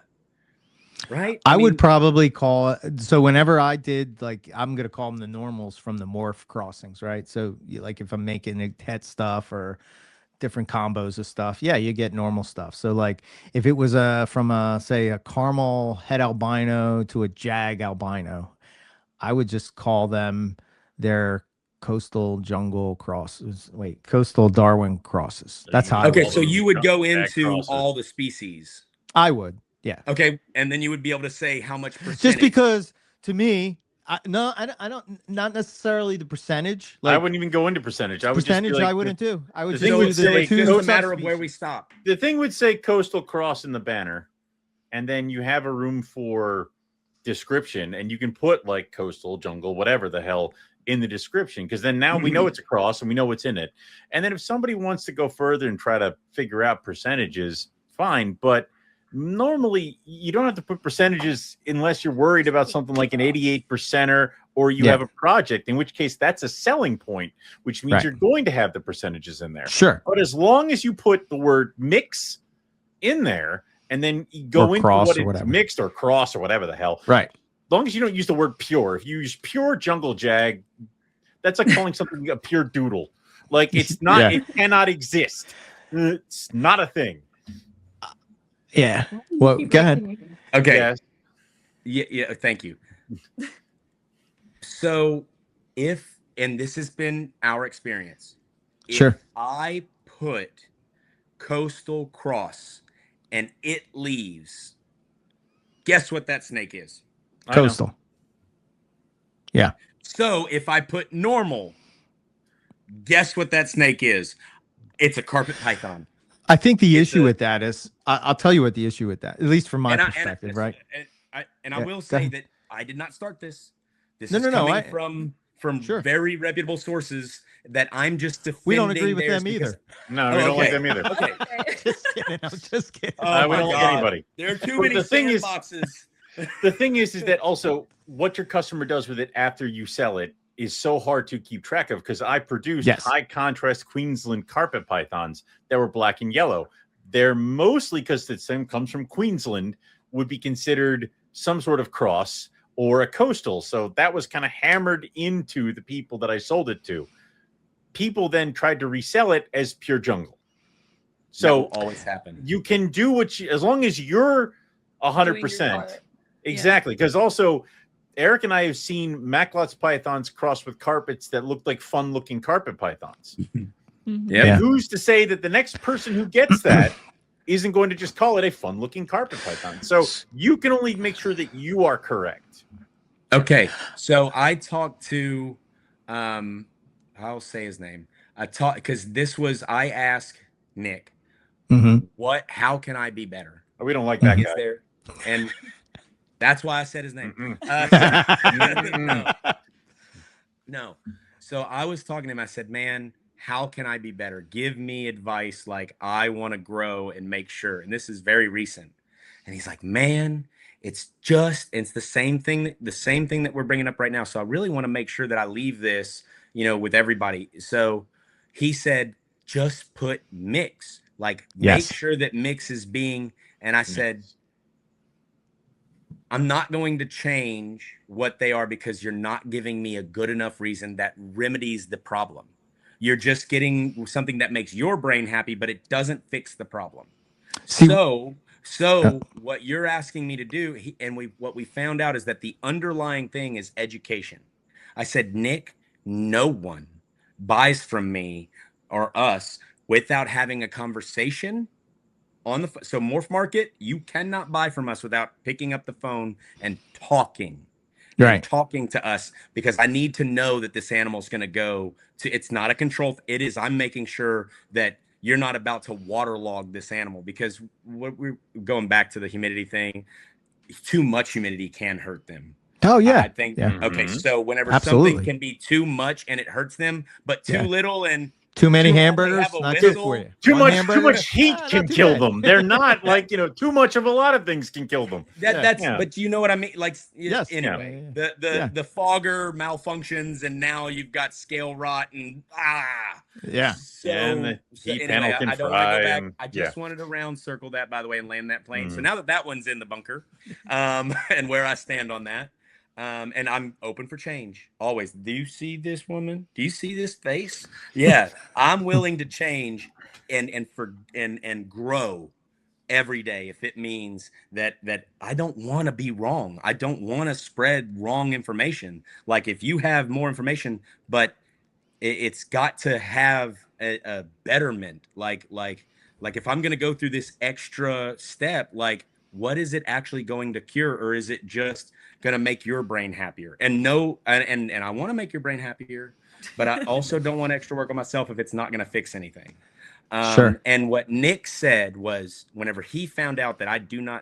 Speaker 5: Right.
Speaker 2: I would probably call it. So whenever I did, like, I'm going to call them the normals from the morph crossings. Right. So like if I'm making a het stuff or different combos of stuff, yeah, you get normal stuff. So like if it was from say a caramel het albino to a jag albino, I would just call them their coastal jungle crosses. Wait, coastal Darwin crosses. That's how.
Speaker 5: Okay. So you would go into all the species.
Speaker 2: I would. Yeah.
Speaker 5: Okay. And then you would be able to say how much percentage.
Speaker 2: Just because to me, I don't, not necessarily the percentage.
Speaker 1: Like, I wouldn't even go into percentage. I would
Speaker 2: percentage.
Speaker 1: Just
Speaker 2: I wouldn't do. I would
Speaker 1: just do
Speaker 5: the matter of where we stop.
Speaker 1: The thing would say coastal cross in the banner, and then you have a room for description, and you can put like coastal, jungle, whatever the hell in the description, because then now we know it's a cross and we know what's in it. And then if somebody wants to go further and try to figure out percentages, fine, but normally you don't have to put percentages unless you're worried about something like an 88%er or you have a project, in which case that's a selling point, which means you're going to have the percentages in there.
Speaker 2: Sure.
Speaker 1: But as long as you put the word mix in there and then you go into what it's mixed or cross or whatever the hell.
Speaker 2: Right.
Speaker 1: As long as you don't use the word pure. If you use pure jungle jag, that's like calling something a pure doodle. Like it's not, it cannot exist. It's not a thing.
Speaker 2: Yeah. Well, go ahead.
Speaker 5: Okay.
Speaker 1: Yes.
Speaker 5: Yeah. Thank you. So and this has been our experience.
Speaker 2: Sure.
Speaker 5: If I put coastal cross and it leaves, guess what that snake is?
Speaker 2: Coastal. Yeah.
Speaker 5: So if I put normal, guess what that snake is? It's a carpet python.
Speaker 2: I think the issue with that is, I'll tell you what the issue with that, at least from my perspective, right?
Speaker 5: I will say that I did not start this. This
Speaker 2: is
Speaker 5: coming from very reputable sources that I'm just defending.
Speaker 2: We don't agree with them either.
Speaker 1: No, we don't like them either.
Speaker 5: Okay.
Speaker 2: Just kidding. I'm just kidding.
Speaker 1: We don't like anybody.
Speaker 5: There are too many sandboxes.
Speaker 1: The thing is that also what your customer does with it after you sell it is so hard to keep track of because I produced high contrast Queensland carpet pythons that were black and yellow. They're mostly, because the same comes from Queensland, would be considered some sort of cross or a coastal. So that was kind of hammered into the people that I sold it to. People then tried to resell it as pure jungle. So
Speaker 5: that will always happen.
Speaker 1: You can do what you, as long as you're 100%. Exactly. Because also Eric and I have seen Macklot's pythons crossed with carpets that look like fun looking carpet pythons. And who's to say that the next person who gets that isn't going to just call it a fun looking carpet python? So you can only make sure that you are correct.
Speaker 5: Okay. So I talked to, I'll say his name. Because I asked Nick, how can I be better?
Speaker 1: Oh, we don't like that guy.
Speaker 5: There, and that's why I said his name. No. So I was talking to him. I said, man, how can I be better? Give me advice. Like, I want to grow and make sure. And this is very recent. And he's like, man, it's the same thing that we're bringing up right now. So I really want to make sure that I leave this, with everybody. So he said, just put mix, make sure that mix is being, and I said, I'm not going to change what they are because you're not giving me a good enough reason that remedies the problem. You're just getting something that makes your brain happy, but it doesn't fix the problem. So what you're asking me to do, what we found out is that the underlying thing is education. I said, Nick, no one buys from me or us without having a conversation on the so Morph Market, you cannot buy from us without picking up the phone and talking. And talking to us, because I need to know that this animal is going to go to, it's not a control. It is, I'm making sure that you're not about to waterlog this animal, because what we're going back to the humidity thing, too much humidity can hurt them.
Speaker 2: Oh yeah.
Speaker 5: I think, okay. So whenever something can be too much and it hurts them, but too little and
Speaker 2: too many hamburgers, not good for you.
Speaker 1: Too much heat can kill them. They're not too much of a lot of things can kill them.
Speaker 5: But you know what I mean? Anyway, the fogger malfunctions, and now you've got scale rot and
Speaker 1: and the heat panel can
Speaker 5: I don't
Speaker 1: fry.
Speaker 5: Want to go back. I just wanted to round circle that, by the way, and land that plane. So now that one's in the bunker, and where I stand on that. And I'm open for change always. Do you see this woman? Do you see this face? Yeah, I'm willing to change and grow every day if it means that I don't want to be wrong. I don't want to spread wrong information. Like, if you have more information, but it's got to have a betterment. Like if I'm going to go through this extra step, what is it actually going to cure, or is it just going to make your brain happier? And I want to make your brain happier, but I also don't want extra work on myself if it's not going to fix anything. And what Nick said was, whenever he found out that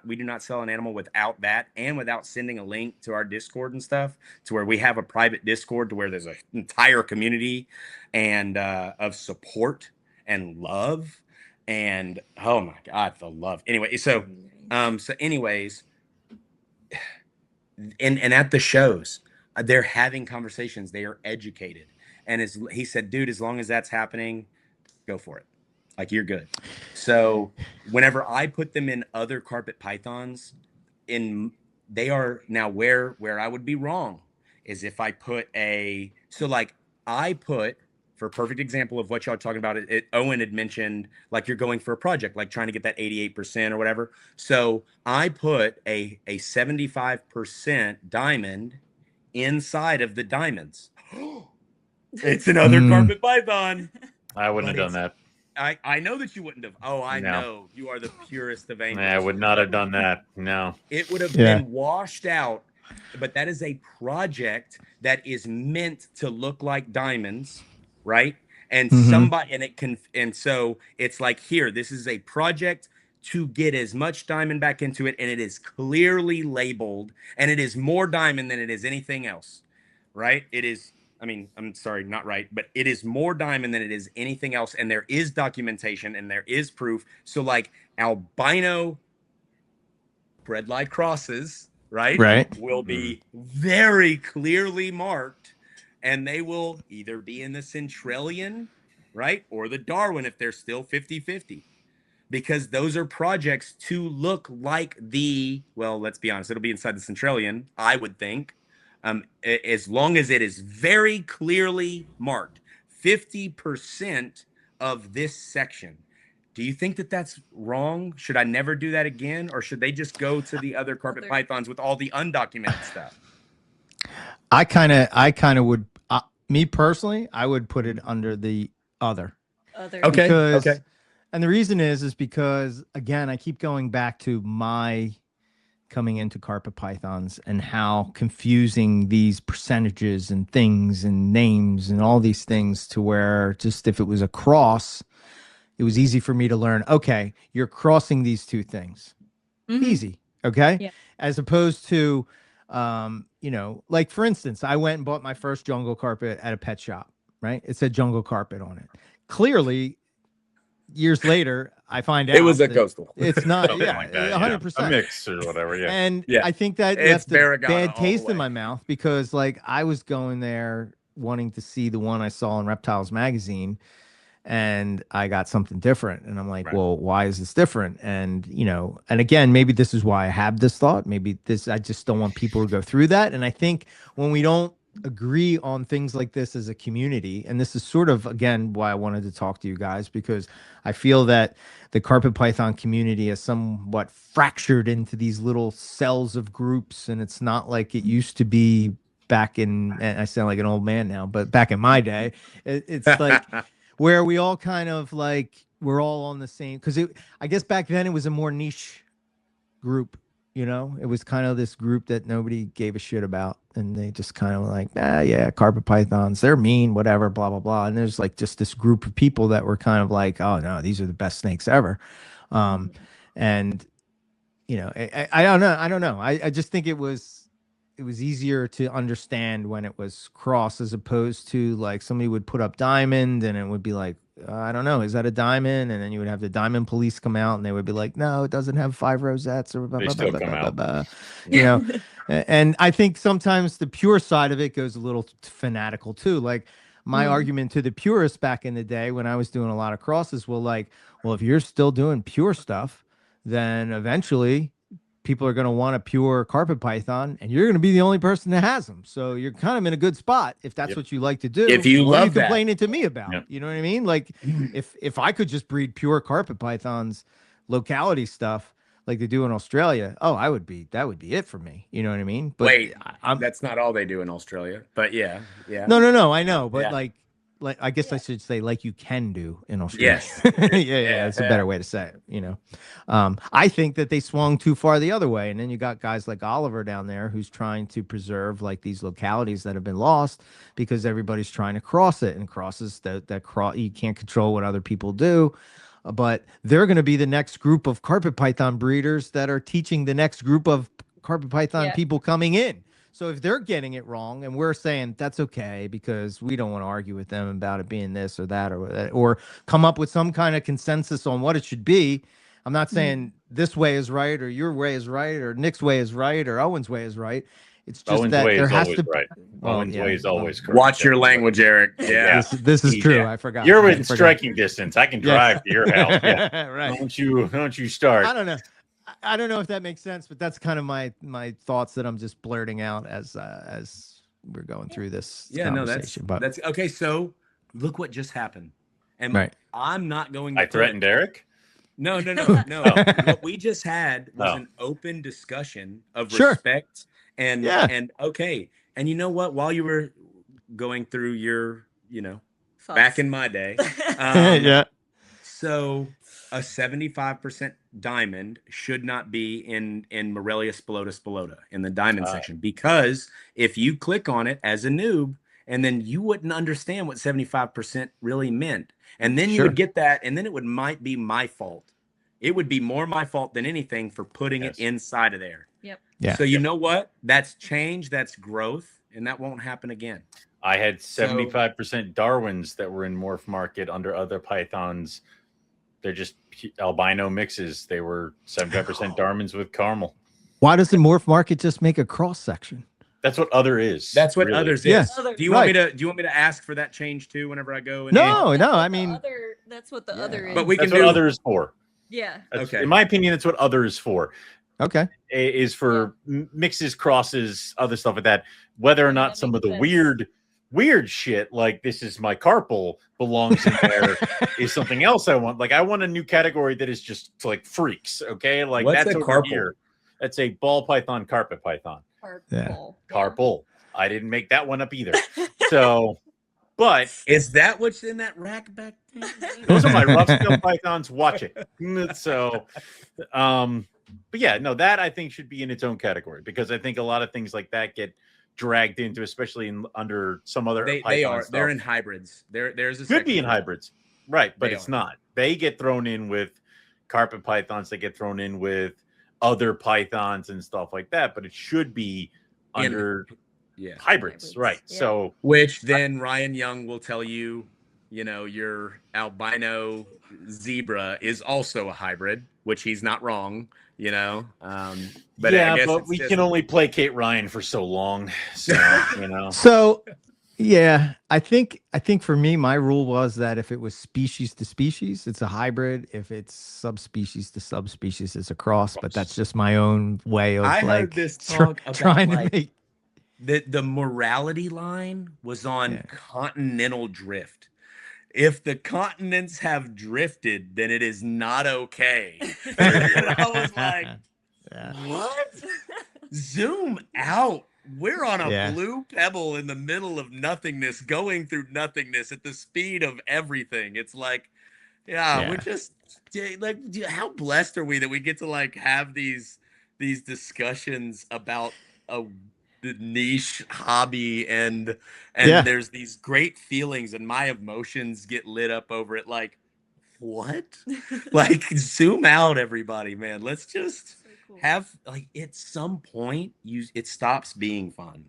Speaker 5: we do not sell an animal without that, and without sending a link to our Discord and stuff, to where we have a private Discord to where there's an entire community and of support and love, and oh my God, the love. Anyway, anyways, and at the shows, they're having conversations, they are educated, and he said, dude, as long as that's happening, go for it. You're good. So whenever I put them in other carpet pythons, they are now where I would be wrong is if I put for a perfect example of what y'all are talking about, Owen had mentioned, you're going for a project, trying to get that 88% or whatever. So I put a 75% diamond inside of the diamonds. It's another carpet python.
Speaker 1: I wouldn't have done that.
Speaker 5: I know that you wouldn't have. Oh, I know. You are the purest of angels.
Speaker 1: I would not have done that. No.
Speaker 5: It would have been washed out. But that is a project that is meant to look like diamonds, right? And so it's here, this is a project to get as much diamond back into it, and it is clearly labeled, and it is more diamond than it is anything else, right? It is, I'm sorry, not right, but it is more diamond than it is anything else, and there is documentation and there is proof. So albino bread light crosses, right, will be very clearly marked and they will either be in the Centralian, right, or the Darwin if they're still 50-50. Because those are projects to look like well, let's be honest, it'll be inside the Centralian, I would think, as long as it is very clearly marked, 50% of this section. Do you think that that's wrong? Should I never do that again? Or should they just go to the other carpet pythons with all the undocumented stuff?
Speaker 2: I kind of would, me personally, I would put it under the other.
Speaker 5: Okay.
Speaker 2: Because, and the reason is because, again, I keep going back to my coming into carpet pythons and how confusing these percentages and things and names and all these things, to where just if it was a cross, it was easy for me to learn, okay, you're crossing these two things. Easy. Okay.
Speaker 3: Yeah.
Speaker 2: As opposed to, you know, like for instance, I went and bought my first jungle carpet at a pet shop, right? It said jungle carpet on it. Clearly, years later, I find out
Speaker 4: It was a coastal.
Speaker 2: It's not,
Speaker 1: Something
Speaker 2: yeah,
Speaker 1: like that,
Speaker 2: 100%.
Speaker 1: a mix or whatever. Yeah.
Speaker 2: And
Speaker 4: Yeah.
Speaker 2: I think that
Speaker 4: It's
Speaker 2: left a
Speaker 4: Barragana all
Speaker 2: bad
Speaker 4: the
Speaker 2: taste
Speaker 4: way.
Speaker 2: in my mouth, because like I was going there wanting to see the one I saw in Reptiles magazine, and I got something different. And I'm like,
Speaker 1: Right.
Speaker 2: well, why is this different? And, you know, and again, maybe this is why I have this thought. Maybe this, I just don't want people to go through that. And I think when we don't agree on things like this as a community, and this is sort of, again, why I wanted to talk to you guys, because I feel that the carpet python community is somewhat fractured into these little cells of groups. And it's not like it used to be back in, and I sound like an old man now, but back in my day, it's like, where we all kind of like, we're all on the same, because I guess back then it was a more niche group, you know, it was kind of this group that nobody gave a shit about. And they just kind of like, yeah, carpet pythons, they're mean, whatever, blah, blah, blah. And there's like just this group of people that were kind of like, oh no, these are the best snakes ever. And, you know, I don't know. I just think it was easier to understand when it was cross, as opposed to like somebody would put up diamond and it would be like, I don't know, is that a diamond? And then you would have the diamond police come out and they would be like, no, it doesn't have 5 rosettes, or blah,
Speaker 1: They
Speaker 2: blah,
Speaker 1: still
Speaker 2: blah,
Speaker 1: come
Speaker 2: blah,
Speaker 1: out.
Speaker 2: blah, blah. You know, and I think sometimes the pure side of it goes a little fanatical too. Like my argument to the purists back in the day when I was doing a lot of crosses, well, if you're still doing pure stuff, then eventually people are going to want a pure carpet python, and you're going to be the only person that has them. So you're kind of in a good spot if that's what you like to do.
Speaker 4: If you
Speaker 2: what are
Speaker 4: love
Speaker 2: you
Speaker 4: that.
Speaker 2: complaining to me about?
Speaker 1: Yep.
Speaker 2: You know what I mean? Like if I could just breed pure carpet pythons, locality stuff like they do in Australia, that would be it for me. You know what I mean? But
Speaker 4: Wait,
Speaker 2: I'm
Speaker 4: that's not all they do in Australia, but yeah.
Speaker 2: no, I know, but
Speaker 4: Yeah.
Speaker 2: like I guess I should say like you can do in Australia.
Speaker 4: Yes.
Speaker 2: yeah, it's a better way to say it, you know. I think that they swung too far the other way, and then you got guys like Oliver down there who's trying to preserve like these localities that have been lost because everybody's trying to cross it, and crosses that cross, you can't control what other people do. But they're going to be the next group of carpet python breeders that are teaching the next group of carpet python people coming in. So if they're getting it wrong and we're saying that's okay because we don't want to argue with them about it being this or that or come up with some kind of consensus on what it should be. I'm not saying this way is right or your way is right or Nick's way is right or Owen's way is right. It's just
Speaker 1: Owen's
Speaker 2: that
Speaker 1: way
Speaker 2: there
Speaker 1: is
Speaker 2: has
Speaker 1: always
Speaker 2: to
Speaker 1: right.
Speaker 2: Well,
Speaker 1: Owen's
Speaker 2: yeah,
Speaker 1: way is always correct.
Speaker 4: Watch your language, Eric.
Speaker 1: Yeah.
Speaker 2: This is true.
Speaker 1: Yeah.
Speaker 2: I forgot.
Speaker 1: You're
Speaker 2: I
Speaker 1: within
Speaker 2: forgot.
Speaker 1: striking distance. I can drive to your house. Yeah.
Speaker 2: Right.
Speaker 1: Don't you start.
Speaker 2: I don't know. I don't know if that makes sense, but that's kind of my thoughts that I'm just blurting out as we're going through this conversation.
Speaker 5: That's okay. So look what just happened. And
Speaker 2: Right.
Speaker 5: I'm not going to
Speaker 1: I threatened Eric.
Speaker 5: No. What we just had was an open discussion of respect and okay. And you know what? While you were going through your,
Speaker 3: Thoughts.
Speaker 5: back in my day,
Speaker 2: Yeah.
Speaker 5: so a 75% diamond should not be in Morelia spilota in the diamond section, because if you click on it as a noob, and then you wouldn't understand what 75% really meant. And then you would get that, and then might be my fault. It would be more my fault than anything for putting it inside of there.
Speaker 3: Yep.
Speaker 2: Yeah.
Speaker 5: So you know what? That's change, that's growth, and that won't happen again.
Speaker 1: I had 75% Darwins that were in Morph Market under other pythons. They're just albino mixes. They were 75% Darwins with caramel.
Speaker 2: Why does the Morph Market just make a cross section?
Speaker 1: That's what other is.
Speaker 5: That's what
Speaker 1: really.
Speaker 5: others
Speaker 2: Yeah.
Speaker 5: is.
Speaker 3: Other-
Speaker 5: Do you want me to? Do you want me to ask for that change too? Whenever I go?
Speaker 2: No,
Speaker 3: That's
Speaker 2: no.
Speaker 3: what
Speaker 2: I
Speaker 3: the
Speaker 2: mean,
Speaker 3: that's what the
Speaker 2: Yeah.
Speaker 3: other is.
Speaker 5: But we
Speaker 1: That's
Speaker 5: can
Speaker 1: what
Speaker 5: do.
Speaker 1: other is for.
Speaker 3: Yeah.
Speaker 5: Okay.
Speaker 1: In my opinion, that's what other is for.
Speaker 2: okay.
Speaker 1: Is for mixes, crosses, other stuff like that. Whether or
Speaker 3: Yeah,
Speaker 1: not
Speaker 3: that
Speaker 1: some of
Speaker 3: makes
Speaker 1: the
Speaker 3: sense.
Speaker 1: weird shit like this is my carpal belongs in there is something else I want. Like I want a new category that is just like freaks. Okay, like
Speaker 5: What's
Speaker 1: that's
Speaker 5: a
Speaker 1: over
Speaker 5: carpal?
Speaker 1: here. That's a ball python, carpet python,
Speaker 2: Yeah.
Speaker 1: carpal. I didn't make that one up either. So, but
Speaker 5: Is that what's in that rack back there?
Speaker 1: those are my rough scale pythons. Watch it. So, but yeah, no, that I think should be in its own category because I think a lot of things like that get dragged into, especially under some other.
Speaker 5: They
Speaker 1: Python
Speaker 5: are.
Speaker 1: stuff.
Speaker 5: They're in hybrids. There's a
Speaker 1: Could be
Speaker 5: section
Speaker 1: in
Speaker 5: for that.
Speaker 1: hybrids, right? But
Speaker 5: They
Speaker 1: it's
Speaker 5: are.
Speaker 1: not. They get thrown in with carpet pythons. They get thrown in with other pythons and stuff like that. But it should be
Speaker 5: In-
Speaker 1: under
Speaker 5: Yeah.
Speaker 1: hybrids, right?
Speaker 3: Yeah.
Speaker 1: So
Speaker 5: Which then Ryan Young will tell you, your albino zebra is also a hybrid, which he's not wrong, But
Speaker 1: yeah,
Speaker 5: I guess
Speaker 1: but
Speaker 5: it's
Speaker 1: we
Speaker 5: just-
Speaker 1: can only placate Ryan for so long. So
Speaker 2: So, yeah, I think for me, my rule was that if it was species to species, it's a hybrid. If it's subspecies to subspecies, it's a cross. But that's just my own way of
Speaker 5: I heard
Speaker 2: like
Speaker 5: this talk about,
Speaker 2: trying
Speaker 5: like,
Speaker 2: to make.
Speaker 5: the morality line was on
Speaker 2: Yeah.
Speaker 5: continental drift. If the continents have drifted, then it is not okay. And I was like,
Speaker 2: Yeah.
Speaker 5: what? Zoom out. We're on a
Speaker 2: Yeah.
Speaker 5: blue pebble in the middle of nothingness, going through nothingness at the speed of everything. It's like,
Speaker 2: Yeah.
Speaker 5: we're just like, how blessed are we that we get to like have these discussions about the niche hobby and
Speaker 2: Yeah.
Speaker 5: there's these great feelings and my emotions get lit up over it. Like, what? Like, zoom out, everybody, man. Let's just
Speaker 3: So cool.
Speaker 5: have, like, at some point it stops being fun.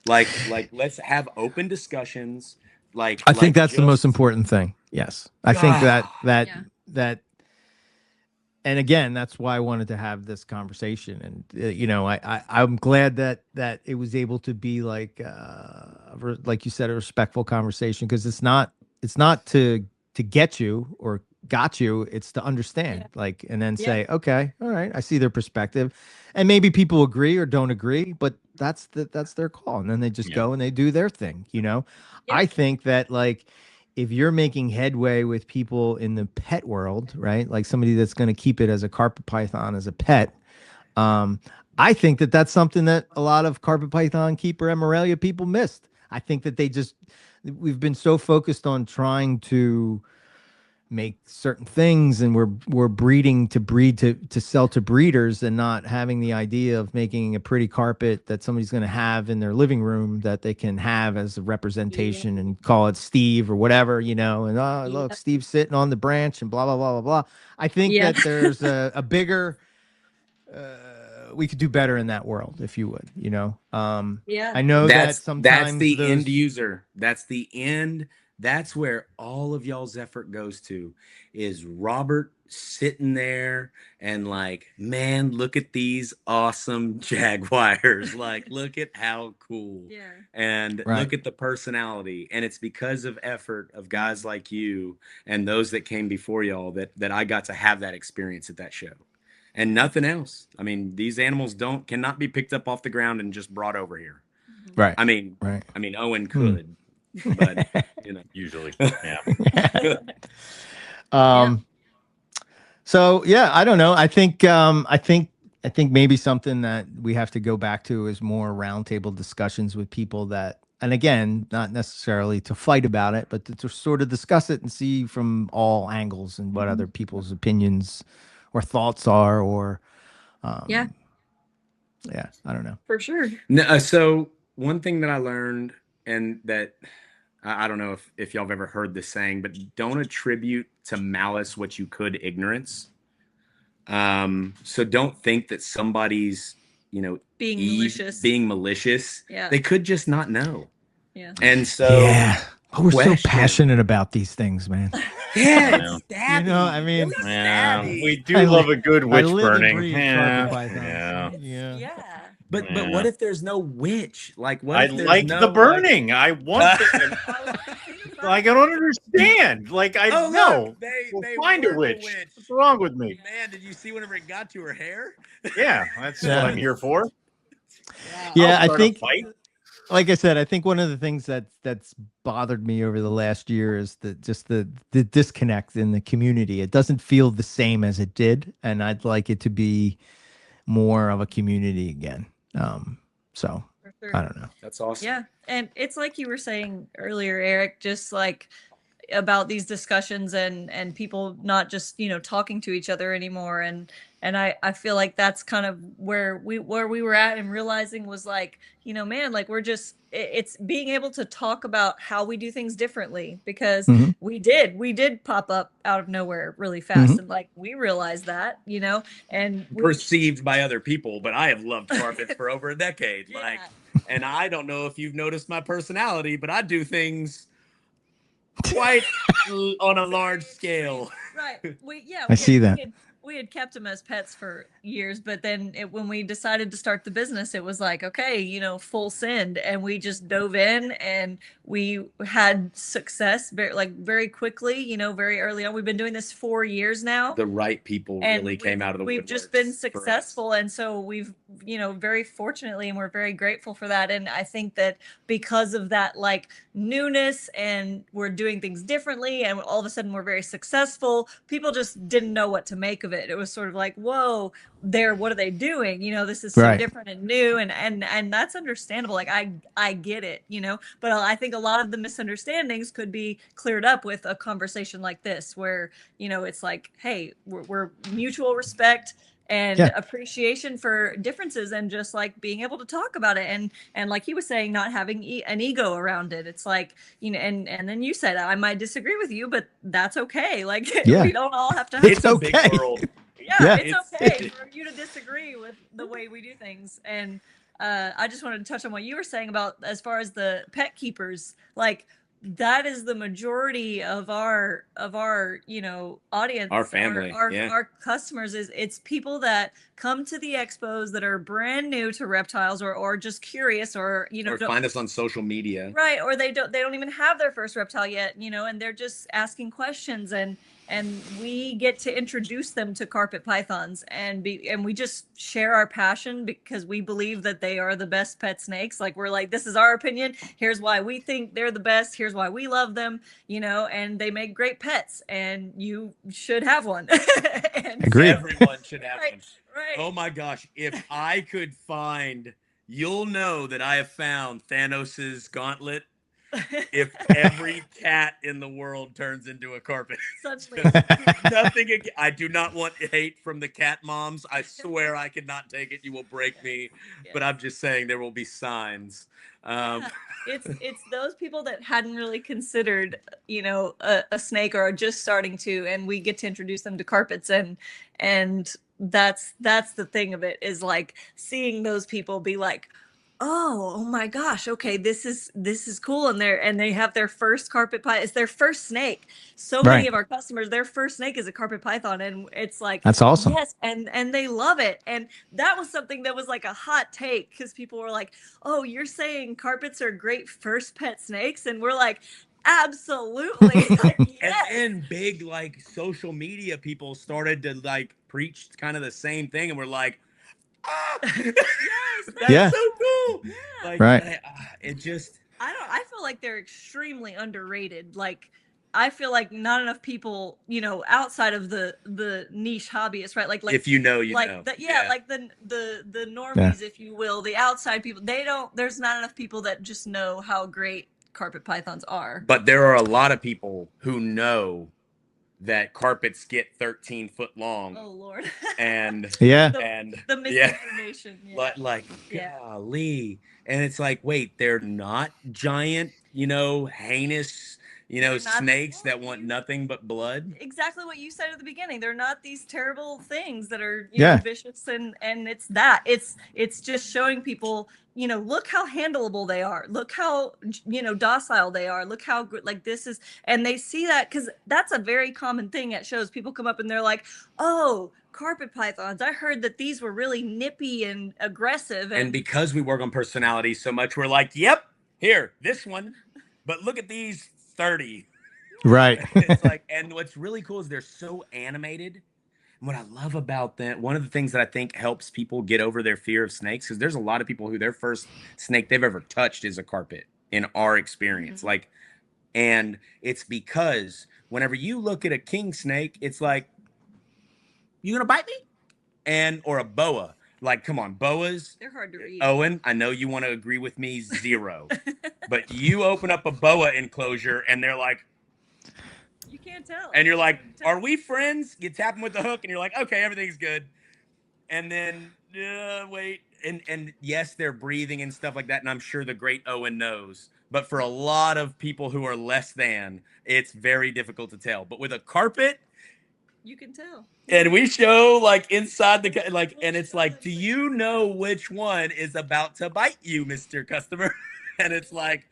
Speaker 5: Like let's have open discussions. Like,
Speaker 2: I think that's the most
Speaker 5: just-
Speaker 2: important thing. Yes, I think that
Speaker 3: Yeah.
Speaker 2: and again, that's why I wanted to have this conversation. And I'm glad that it was able to be like you said, a respectful conversation, because it's not to get you or got you. It's to understand, and then say, okay, all right, I see their perspective, and maybe people agree or don't agree, but that's their call, and then they just go and they do their thing. I think that if you're making headway with people in the pet world, right? Like somebody that's going to keep it as a carpet python as a pet. I think that that's something that a lot of carpet python keeper and Morelia people missed. I think that we've been so focused on trying to make certain things, and we're breeding to sell to breeders, and not having the idea of making a pretty carpet that somebody's going to have in their living room that they can have as a representation and call it Steve or whatever, and look, Steve's sitting on the branch and blah blah blah blah blah. I think that there's a bigger we could do better in that world, if you would, I know that sometimes
Speaker 5: that's the end user. That's the end. That's where all of y'all's effort goes to, is Robert sitting there and like, man, look at these awesome Jaguars. Like, look at how cool.
Speaker 3: Yeah.
Speaker 5: And look at the personality. And it's because of effort of guys like you and those that came before y'all that I got to have that experience at that show. And nothing else. I mean, these animals cannot be picked up off the ground and just brought over here.
Speaker 2: Right.
Speaker 5: I mean, Owen could. But
Speaker 1: usually,
Speaker 2: So I don't know. I think maybe something that we have to go back to is more roundtable discussions with people that, and again, not necessarily to fight about it, but to sort of discuss it and see from all angles and what other people's opinions or thoughts are, or I don't know.
Speaker 3: For sure.
Speaker 5: No, so one thing that I learned, and that I don't know if y'all have ever heard this saying, but don't attribute to malice what you could ignorance. So don't think that somebody's, being malicious.
Speaker 3: Yeah.
Speaker 5: They could just not know.
Speaker 3: Yeah.
Speaker 5: And so
Speaker 2: we're so
Speaker 5: question.
Speaker 2: passionate about these things, man.
Speaker 5: Yeah, it's stabby.
Speaker 2: I mean,
Speaker 1: we do love a good witch burning.
Speaker 2: carpet pythons.
Speaker 3: Yeah.
Speaker 5: But
Speaker 1: Yeah.
Speaker 5: what if there's no witch? Like, what
Speaker 1: I
Speaker 5: if there's
Speaker 1: like
Speaker 5: no,
Speaker 1: the burning. I want the, like, I don't understand. Like, I
Speaker 5: Oh,
Speaker 1: know.
Speaker 5: look, they
Speaker 1: We'll
Speaker 5: they
Speaker 1: find a
Speaker 5: were the
Speaker 1: witch.
Speaker 5: witch.
Speaker 1: What's wrong with me?
Speaker 5: Man, did you see whenever it got to her hair?
Speaker 1: Yeah, that's
Speaker 2: Yeah.
Speaker 1: what I'm here for.
Speaker 2: Yeah,
Speaker 1: I'll
Speaker 2: I
Speaker 1: start
Speaker 2: think,
Speaker 1: a fight.
Speaker 2: like I said, I think one of the things that's bothered me over the last year is the disconnect in the community. It doesn't feel the same as it did, and I'd like it to be more of a community again. So
Speaker 3: For sure.
Speaker 2: I don't know.
Speaker 4: That's awesome.
Speaker 3: Yeah. And it's like you were saying earlier, Eric, just like about these discussions and people not just, talking to each other anymore. And I feel like that's kind of where we were at, and realizing was like, man, like it's being able to talk about how we do things differently, because
Speaker 2: Mhm.
Speaker 3: we did pop up out of nowhere really fast. And like, we realized that, and
Speaker 5: Perceived by other people, but I have loved carpets for over a decade.
Speaker 3: Yeah.
Speaker 5: Like, and I don't know if you've noticed my personality, but I do things quite on a large scale.
Speaker 3: Right.
Speaker 2: I see that.
Speaker 3: We had kept them as pets for years, but then when we decided to start the business, it was like, okay, full send, and we just dove in, and we had success very quickly, very early on. We've been doing this 4 years now.
Speaker 5: The right people
Speaker 3: And
Speaker 5: really came out of the
Speaker 3: we've
Speaker 5: woodworks
Speaker 3: just been
Speaker 5: for us.
Speaker 3: successful, and so we've very fortunately, and we're very grateful for that. And I think that because of that, like, newness, and we're doing things differently, and all of a sudden we're very successful, people just didn't know what to make of it. It was sort of like, whoa, what are they doing? This is so
Speaker 2: Right.
Speaker 3: different and new, and that's understandable. Like, I get it, but I think a lot of the misunderstandings could be cleared up with a conversation like this, where it's like, hey, we're mutual respect and appreciation for differences, and just like being able to talk about it, and like he was saying, not having an ego around it. It's like, and then you said, I might disagree with you, but that's okay. Like,
Speaker 2: Yeah.
Speaker 3: we don't all have to have
Speaker 5: It's a
Speaker 2: okay.
Speaker 5: big world.
Speaker 3: yeah,
Speaker 2: Yeah.
Speaker 3: it's okay for you to disagree with the way we do things. And I just wanted to touch on what you were saying about, as far as the pet keepers, like, that is the majority of our audience,
Speaker 5: Our family,
Speaker 3: our customers. It's people that come to the expos that are brand new to reptiles, or just curious, or
Speaker 5: Or find us on social media.
Speaker 3: right, or they don't even have their first reptile yet, and they're just asking questions, and we get to introduce them to carpet pythons, and we just share our passion, because we believe that they are the best pet snakes. Like, we're like, this is our opinion, here's why we think they're the best, here's why we love them, and they make great pets, and you should have one. And
Speaker 2: Agreed.
Speaker 5: Everyone should have
Speaker 3: Right,
Speaker 5: one.
Speaker 3: right.
Speaker 5: Oh my gosh, if I could find, you'll know that I have found Thanos's gauntlet if every cat in the world turns into a carpet.
Speaker 3: Suddenly.
Speaker 5: Nothing. I do not want hate from the cat moms. I swear I cannot take it. You will break me.
Speaker 3: Yeah.
Speaker 5: But I'm just saying there will be signs.
Speaker 3: Yeah. It's those people that hadn't really considered, a snake, or are just starting to, and we get to introduce them to carpets, and that's the thing of it, is like seeing those people be like, oh my gosh, okay, this is cool, and they have their first carpet python. It's their first snake. So many
Speaker 2: Right.
Speaker 3: of our customers, their first snake is a carpet python, and it's like,
Speaker 2: That's awesome.
Speaker 3: yes, and they love it. And that was something that was like a hot take, because people were like, oh, you're saying carpets are great first pet snakes? And we're like, absolutely. Like, yes.
Speaker 5: And then big, like, social media people started to, like, preach kind of the same thing, and we're like,
Speaker 3: Yes,
Speaker 5: that's
Speaker 2: Yeah.
Speaker 5: so cool.
Speaker 3: Yeah.
Speaker 5: Like,
Speaker 2: Right.
Speaker 5: it just,
Speaker 3: I feel like they're extremely underrated. Like, I feel like not enough people, outside of the niche hobbyists, right? Like
Speaker 5: if you know, you
Speaker 3: like
Speaker 5: know.
Speaker 3: like the normies, if you will, the outside people. There's not enough people that just know how great carpet pythons are.
Speaker 5: But there are a lot of people who know that carpets get 13 foot long.
Speaker 3: Oh Lord.
Speaker 5: And
Speaker 2: Yeah.
Speaker 5: and
Speaker 3: The misinformation. Yeah.
Speaker 5: like
Speaker 3: Yeah.
Speaker 5: golly. And it's like, wait, they're not giant, heinous,
Speaker 3: They're not
Speaker 5: snakes that
Speaker 3: these-
Speaker 5: want nothing but blood.
Speaker 3: Exactly what you said at the beginning. They're not these terrible things that are
Speaker 2: Yeah.
Speaker 3: vicious, and it's it's just showing people, look how handleable they are, look how docile they are, look how good, like, this is. And they see that, because that's a very common thing at shows. People come up and they're like, oh, carpet pythons. I heard that these were really nippy and aggressive.
Speaker 5: And because we work on personality so much, we're like, yep, here, this one. But look at these 30.
Speaker 2: Right.
Speaker 5: It's like, and what's really cool is they're so animated. And what I love about that, one of the things that I think helps people get over their fear of snakes, because there's a lot of people who their first snake they've ever touched is a carpet in our experience.
Speaker 3: Mm-hmm.
Speaker 5: Like, and it's because whenever you look at a king snake, it's like, you gonna bite me? Or a boa. Like, come on, boas.
Speaker 3: They're hard to read.
Speaker 5: Owen, I know you want to agree with me, 0. But you open up a boa enclosure and they're like,
Speaker 3: you can't tell.
Speaker 5: and you're like, are we friends? You tap them with the hook and you're like, okay, everything's good. And then, wait. And yes, they're breathing and stuff like that. And I'm sure the great Owen knows. But for a lot of people who are less than, it's very difficult to tell. But with a carpet,
Speaker 3: you can tell.
Speaker 5: and we show like inside the, like, and it's like, do you know which one is about to bite you, Mr. Customer? And it's like,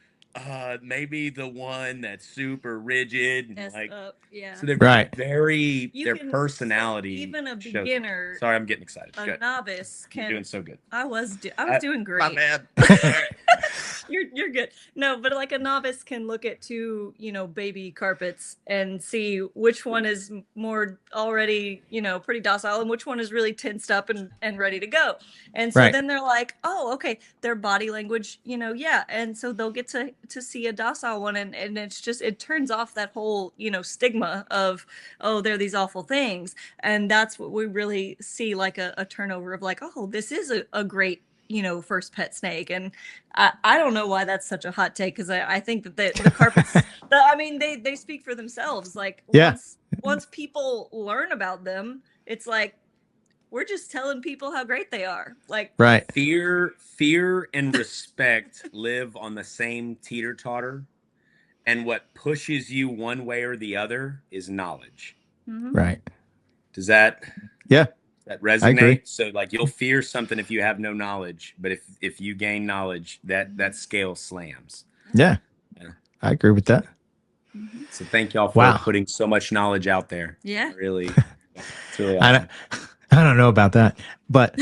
Speaker 5: maybe the one that's super rigid and like,
Speaker 3: yeah.
Speaker 5: so they're
Speaker 2: Right.
Speaker 5: very,
Speaker 3: You
Speaker 5: their
Speaker 3: can-
Speaker 5: personality.
Speaker 3: even a
Speaker 5: shows-
Speaker 3: beginner,
Speaker 5: Sorry, I'm getting excited.
Speaker 3: a
Speaker 5: Good.
Speaker 3: novice
Speaker 5: You're
Speaker 3: can.
Speaker 5: doing so good.
Speaker 3: I was doing great.
Speaker 5: My bad.
Speaker 3: You're good. No, but like a novice can look at 2, baby carpets and see which one is more already, pretty docile and which one is really tensed up and ready to go. And so
Speaker 2: Right.
Speaker 3: then they're like, oh, okay, their body language, yeah. And so they'll get to see a docile one and it's just, it turns off that whole, stigma of, oh, they're these awful things. And that's what we really see, like a turnover of like, oh, this is a great, first pet snake. And I don't know why that's such a hot take, because I think that the carpets, they speak for themselves. Like,
Speaker 2: Yeah.
Speaker 3: once people learn about them, it's like, we're just telling people how great they are. Like,
Speaker 2: Right.
Speaker 5: Fear and respect live on the same teeter-totter. And what pushes you one way or the other is knowledge.
Speaker 3: mhm.
Speaker 2: Right.
Speaker 5: Does that
Speaker 2: Yeah.
Speaker 5: resonate?
Speaker 2: I agree.
Speaker 5: So like you'll fear something if you have no knowledge, but if you gain knowledge, that scale slams.
Speaker 2: Yeah.
Speaker 5: Yeah.
Speaker 2: I agree with that.
Speaker 5: So thank y'all for
Speaker 2: Wow.
Speaker 5: putting so much knowledge out there.
Speaker 3: Yeah.
Speaker 5: Really, it's really
Speaker 2: I
Speaker 5: awesome.
Speaker 2: don't know about that, but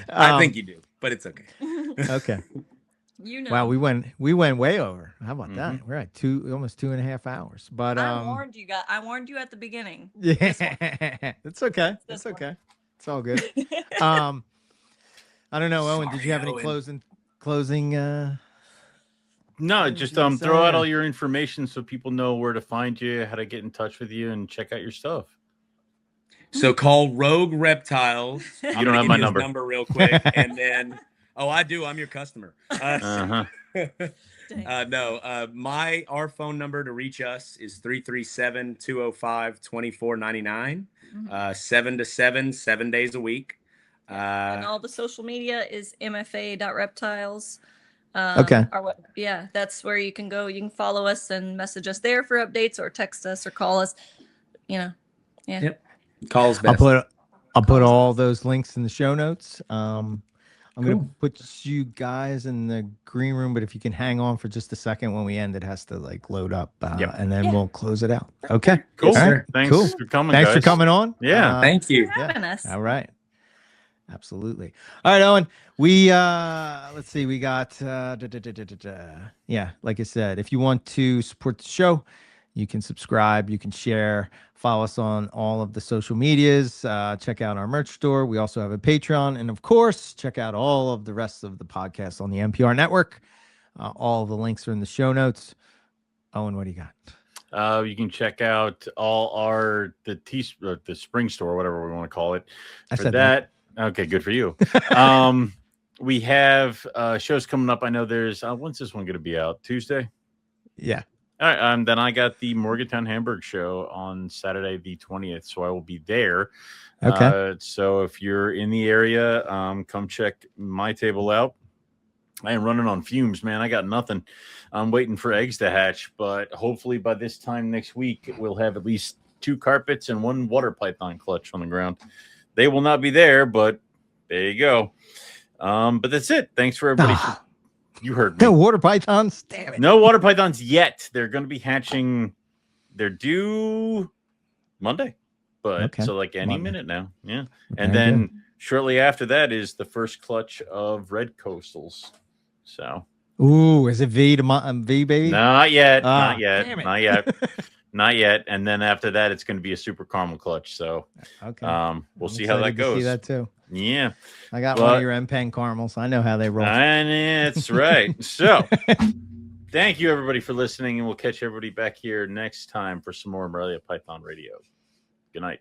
Speaker 5: I think you do, but it's okay.
Speaker 2: okay.
Speaker 3: Wow,
Speaker 2: Wow, we went way over. How about that?
Speaker 1: Mhm.
Speaker 2: We're at almost 2.5 hours. But
Speaker 3: I warned you guys. I warned you at the beginning.
Speaker 2: yeah,
Speaker 3: This one.
Speaker 2: it's okay.
Speaker 3: This
Speaker 2: It's
Speaker 3: one.
Speaker 2: okay. It's all good. I don't know, Owen. Did you have any
Speaker 5: Sorry,
Speaker 2: closing?
Speaker 1: No, just
Speaker 2: you
Speaker 1: throw out
Speaker 2: say?
Speaker 1: all your information so people know where to find you, how to get in touch with you, and check out your stuff.
Speaker 5: So call Rogue Reptiles.
Speaker 3: You
Speaker 5: I'm
Speaker 1: don't
Speaker 5: gonna
Speaker 1: have
Speaker 5: give
Speaker 1: my
Speaker 5: his
Speaker 1: number.
Speaker 5: number real quick, and then I do. I'm your customer.
Speaker 1: Uh-huh.
Speaker 3: Dang.
Speaker 5: Our phone number to reach us is 337-205-2499.
Speaker 3: Mhm.
Speaker 5: 7 to 7, 7 days a week.
Speaker 3: And all the social media is mfa.reptiles.
Speaker 2: Okay.
Speaker 3: That's where you can go. You can follow us and message us there for updates, or text us or call us.
Speaker 5: Yep. Calls
Speaker 2: I'll
Speaker 5: best.
Speaker 2: put all those links in the show notes. I'm gonna
Speaker 5: Cool.
Speaker 2: put you guys in the green room, but if you can hang on for just a second, when we end, it has to like load up,
Speaker 1: Yep.
Speaker 2: and then
Speaker 3: Yeah.
Speaker 2: we'll close it out. Okay.
Speaker 1: Cool.
Speaker 2: All right.
Speaker 1: Thanks
Speaker 2: Cool.
Speaker 1: for coming,
Speaker 2: Thanks for
Speaker 1: guys.
Speaker 2: coming on.
Speaker 1: Yeah.
Speaker 5: Thank you.
Speaker 3: For having us.
Speaker 2: All right. Absolutely. All right, Owen. We let's see. We got yeah, like I said, if you want to support the show, you can subscribe, you can share, follow us on all of the social medias, check out our merch store. We also have a Patreon, and of course, check out all of the rest of the podcasts on the MPR network. All the links are in the show notes. Owen, what do you got?
Speaker 1: You can check out all the spring store, whatever we want to call it.
Speaker 2: I
Speaker 1: For
Speaker 2: said
Speaker 1: that. Okay, good for you. We have shows coming up. I know there's when's this one going to be out? Tuesday?
Speaker 2: Yeah.
Speaker 1: All right, then I got the Morgantown Hamburg show on Saturday the 20th, so I will be there.
Speaker 2: Okay.
Speaker 1: So if you're in the area, come check my table out. I am running on fumes, man. I got nothing. I'm waiting for eggs to hatch, but hopefully by this time next week, we'll have at least 2 carpets and 1 water python clutch on the ground. They will not be there, but there you go. But that's it. Thanks for everybody. You heard me.
Speaker 2: No water pythons. Damn it.
Speaker 1: No water pythons yet. They're going to be hatching. They're due Monday. But
Speaker 2: Okay.
Speaker 1: so like any
Speaker 2: Love it.
Speaker 1: minute now. Yeah. And
Speaker 2: Very
Speaker 1: then
Speaker 2: good.
Speaker 1: shortly after that is the first clutch of Red Coastals. So
Speaker 2: Ooh, is it V to V baby?
Speaker 1: not yet.
Speaker 2: Ah,
Speaker 1: Not yet.
Speaker 2: damn it.
Speaker 1: Not yet. Not yet. And then after that, it's going to be a super caramel clutch. So
Speaker 2: Okay.
Speaker 1: we'll
Speaker 2: I'm
Speaker 1: see how that
Speaker 2: excited to see
Speaker 1: goes.
Speaker 2: that too.
Speaker 1: Yeah.
Speaker 2: I got one of your M-Pen caramels. I know how they roll.
Speaker 1: And that's right. So thank you everybody for listening, and we'll catch everybody back here next time for some more Morelia Python Radio. Good night.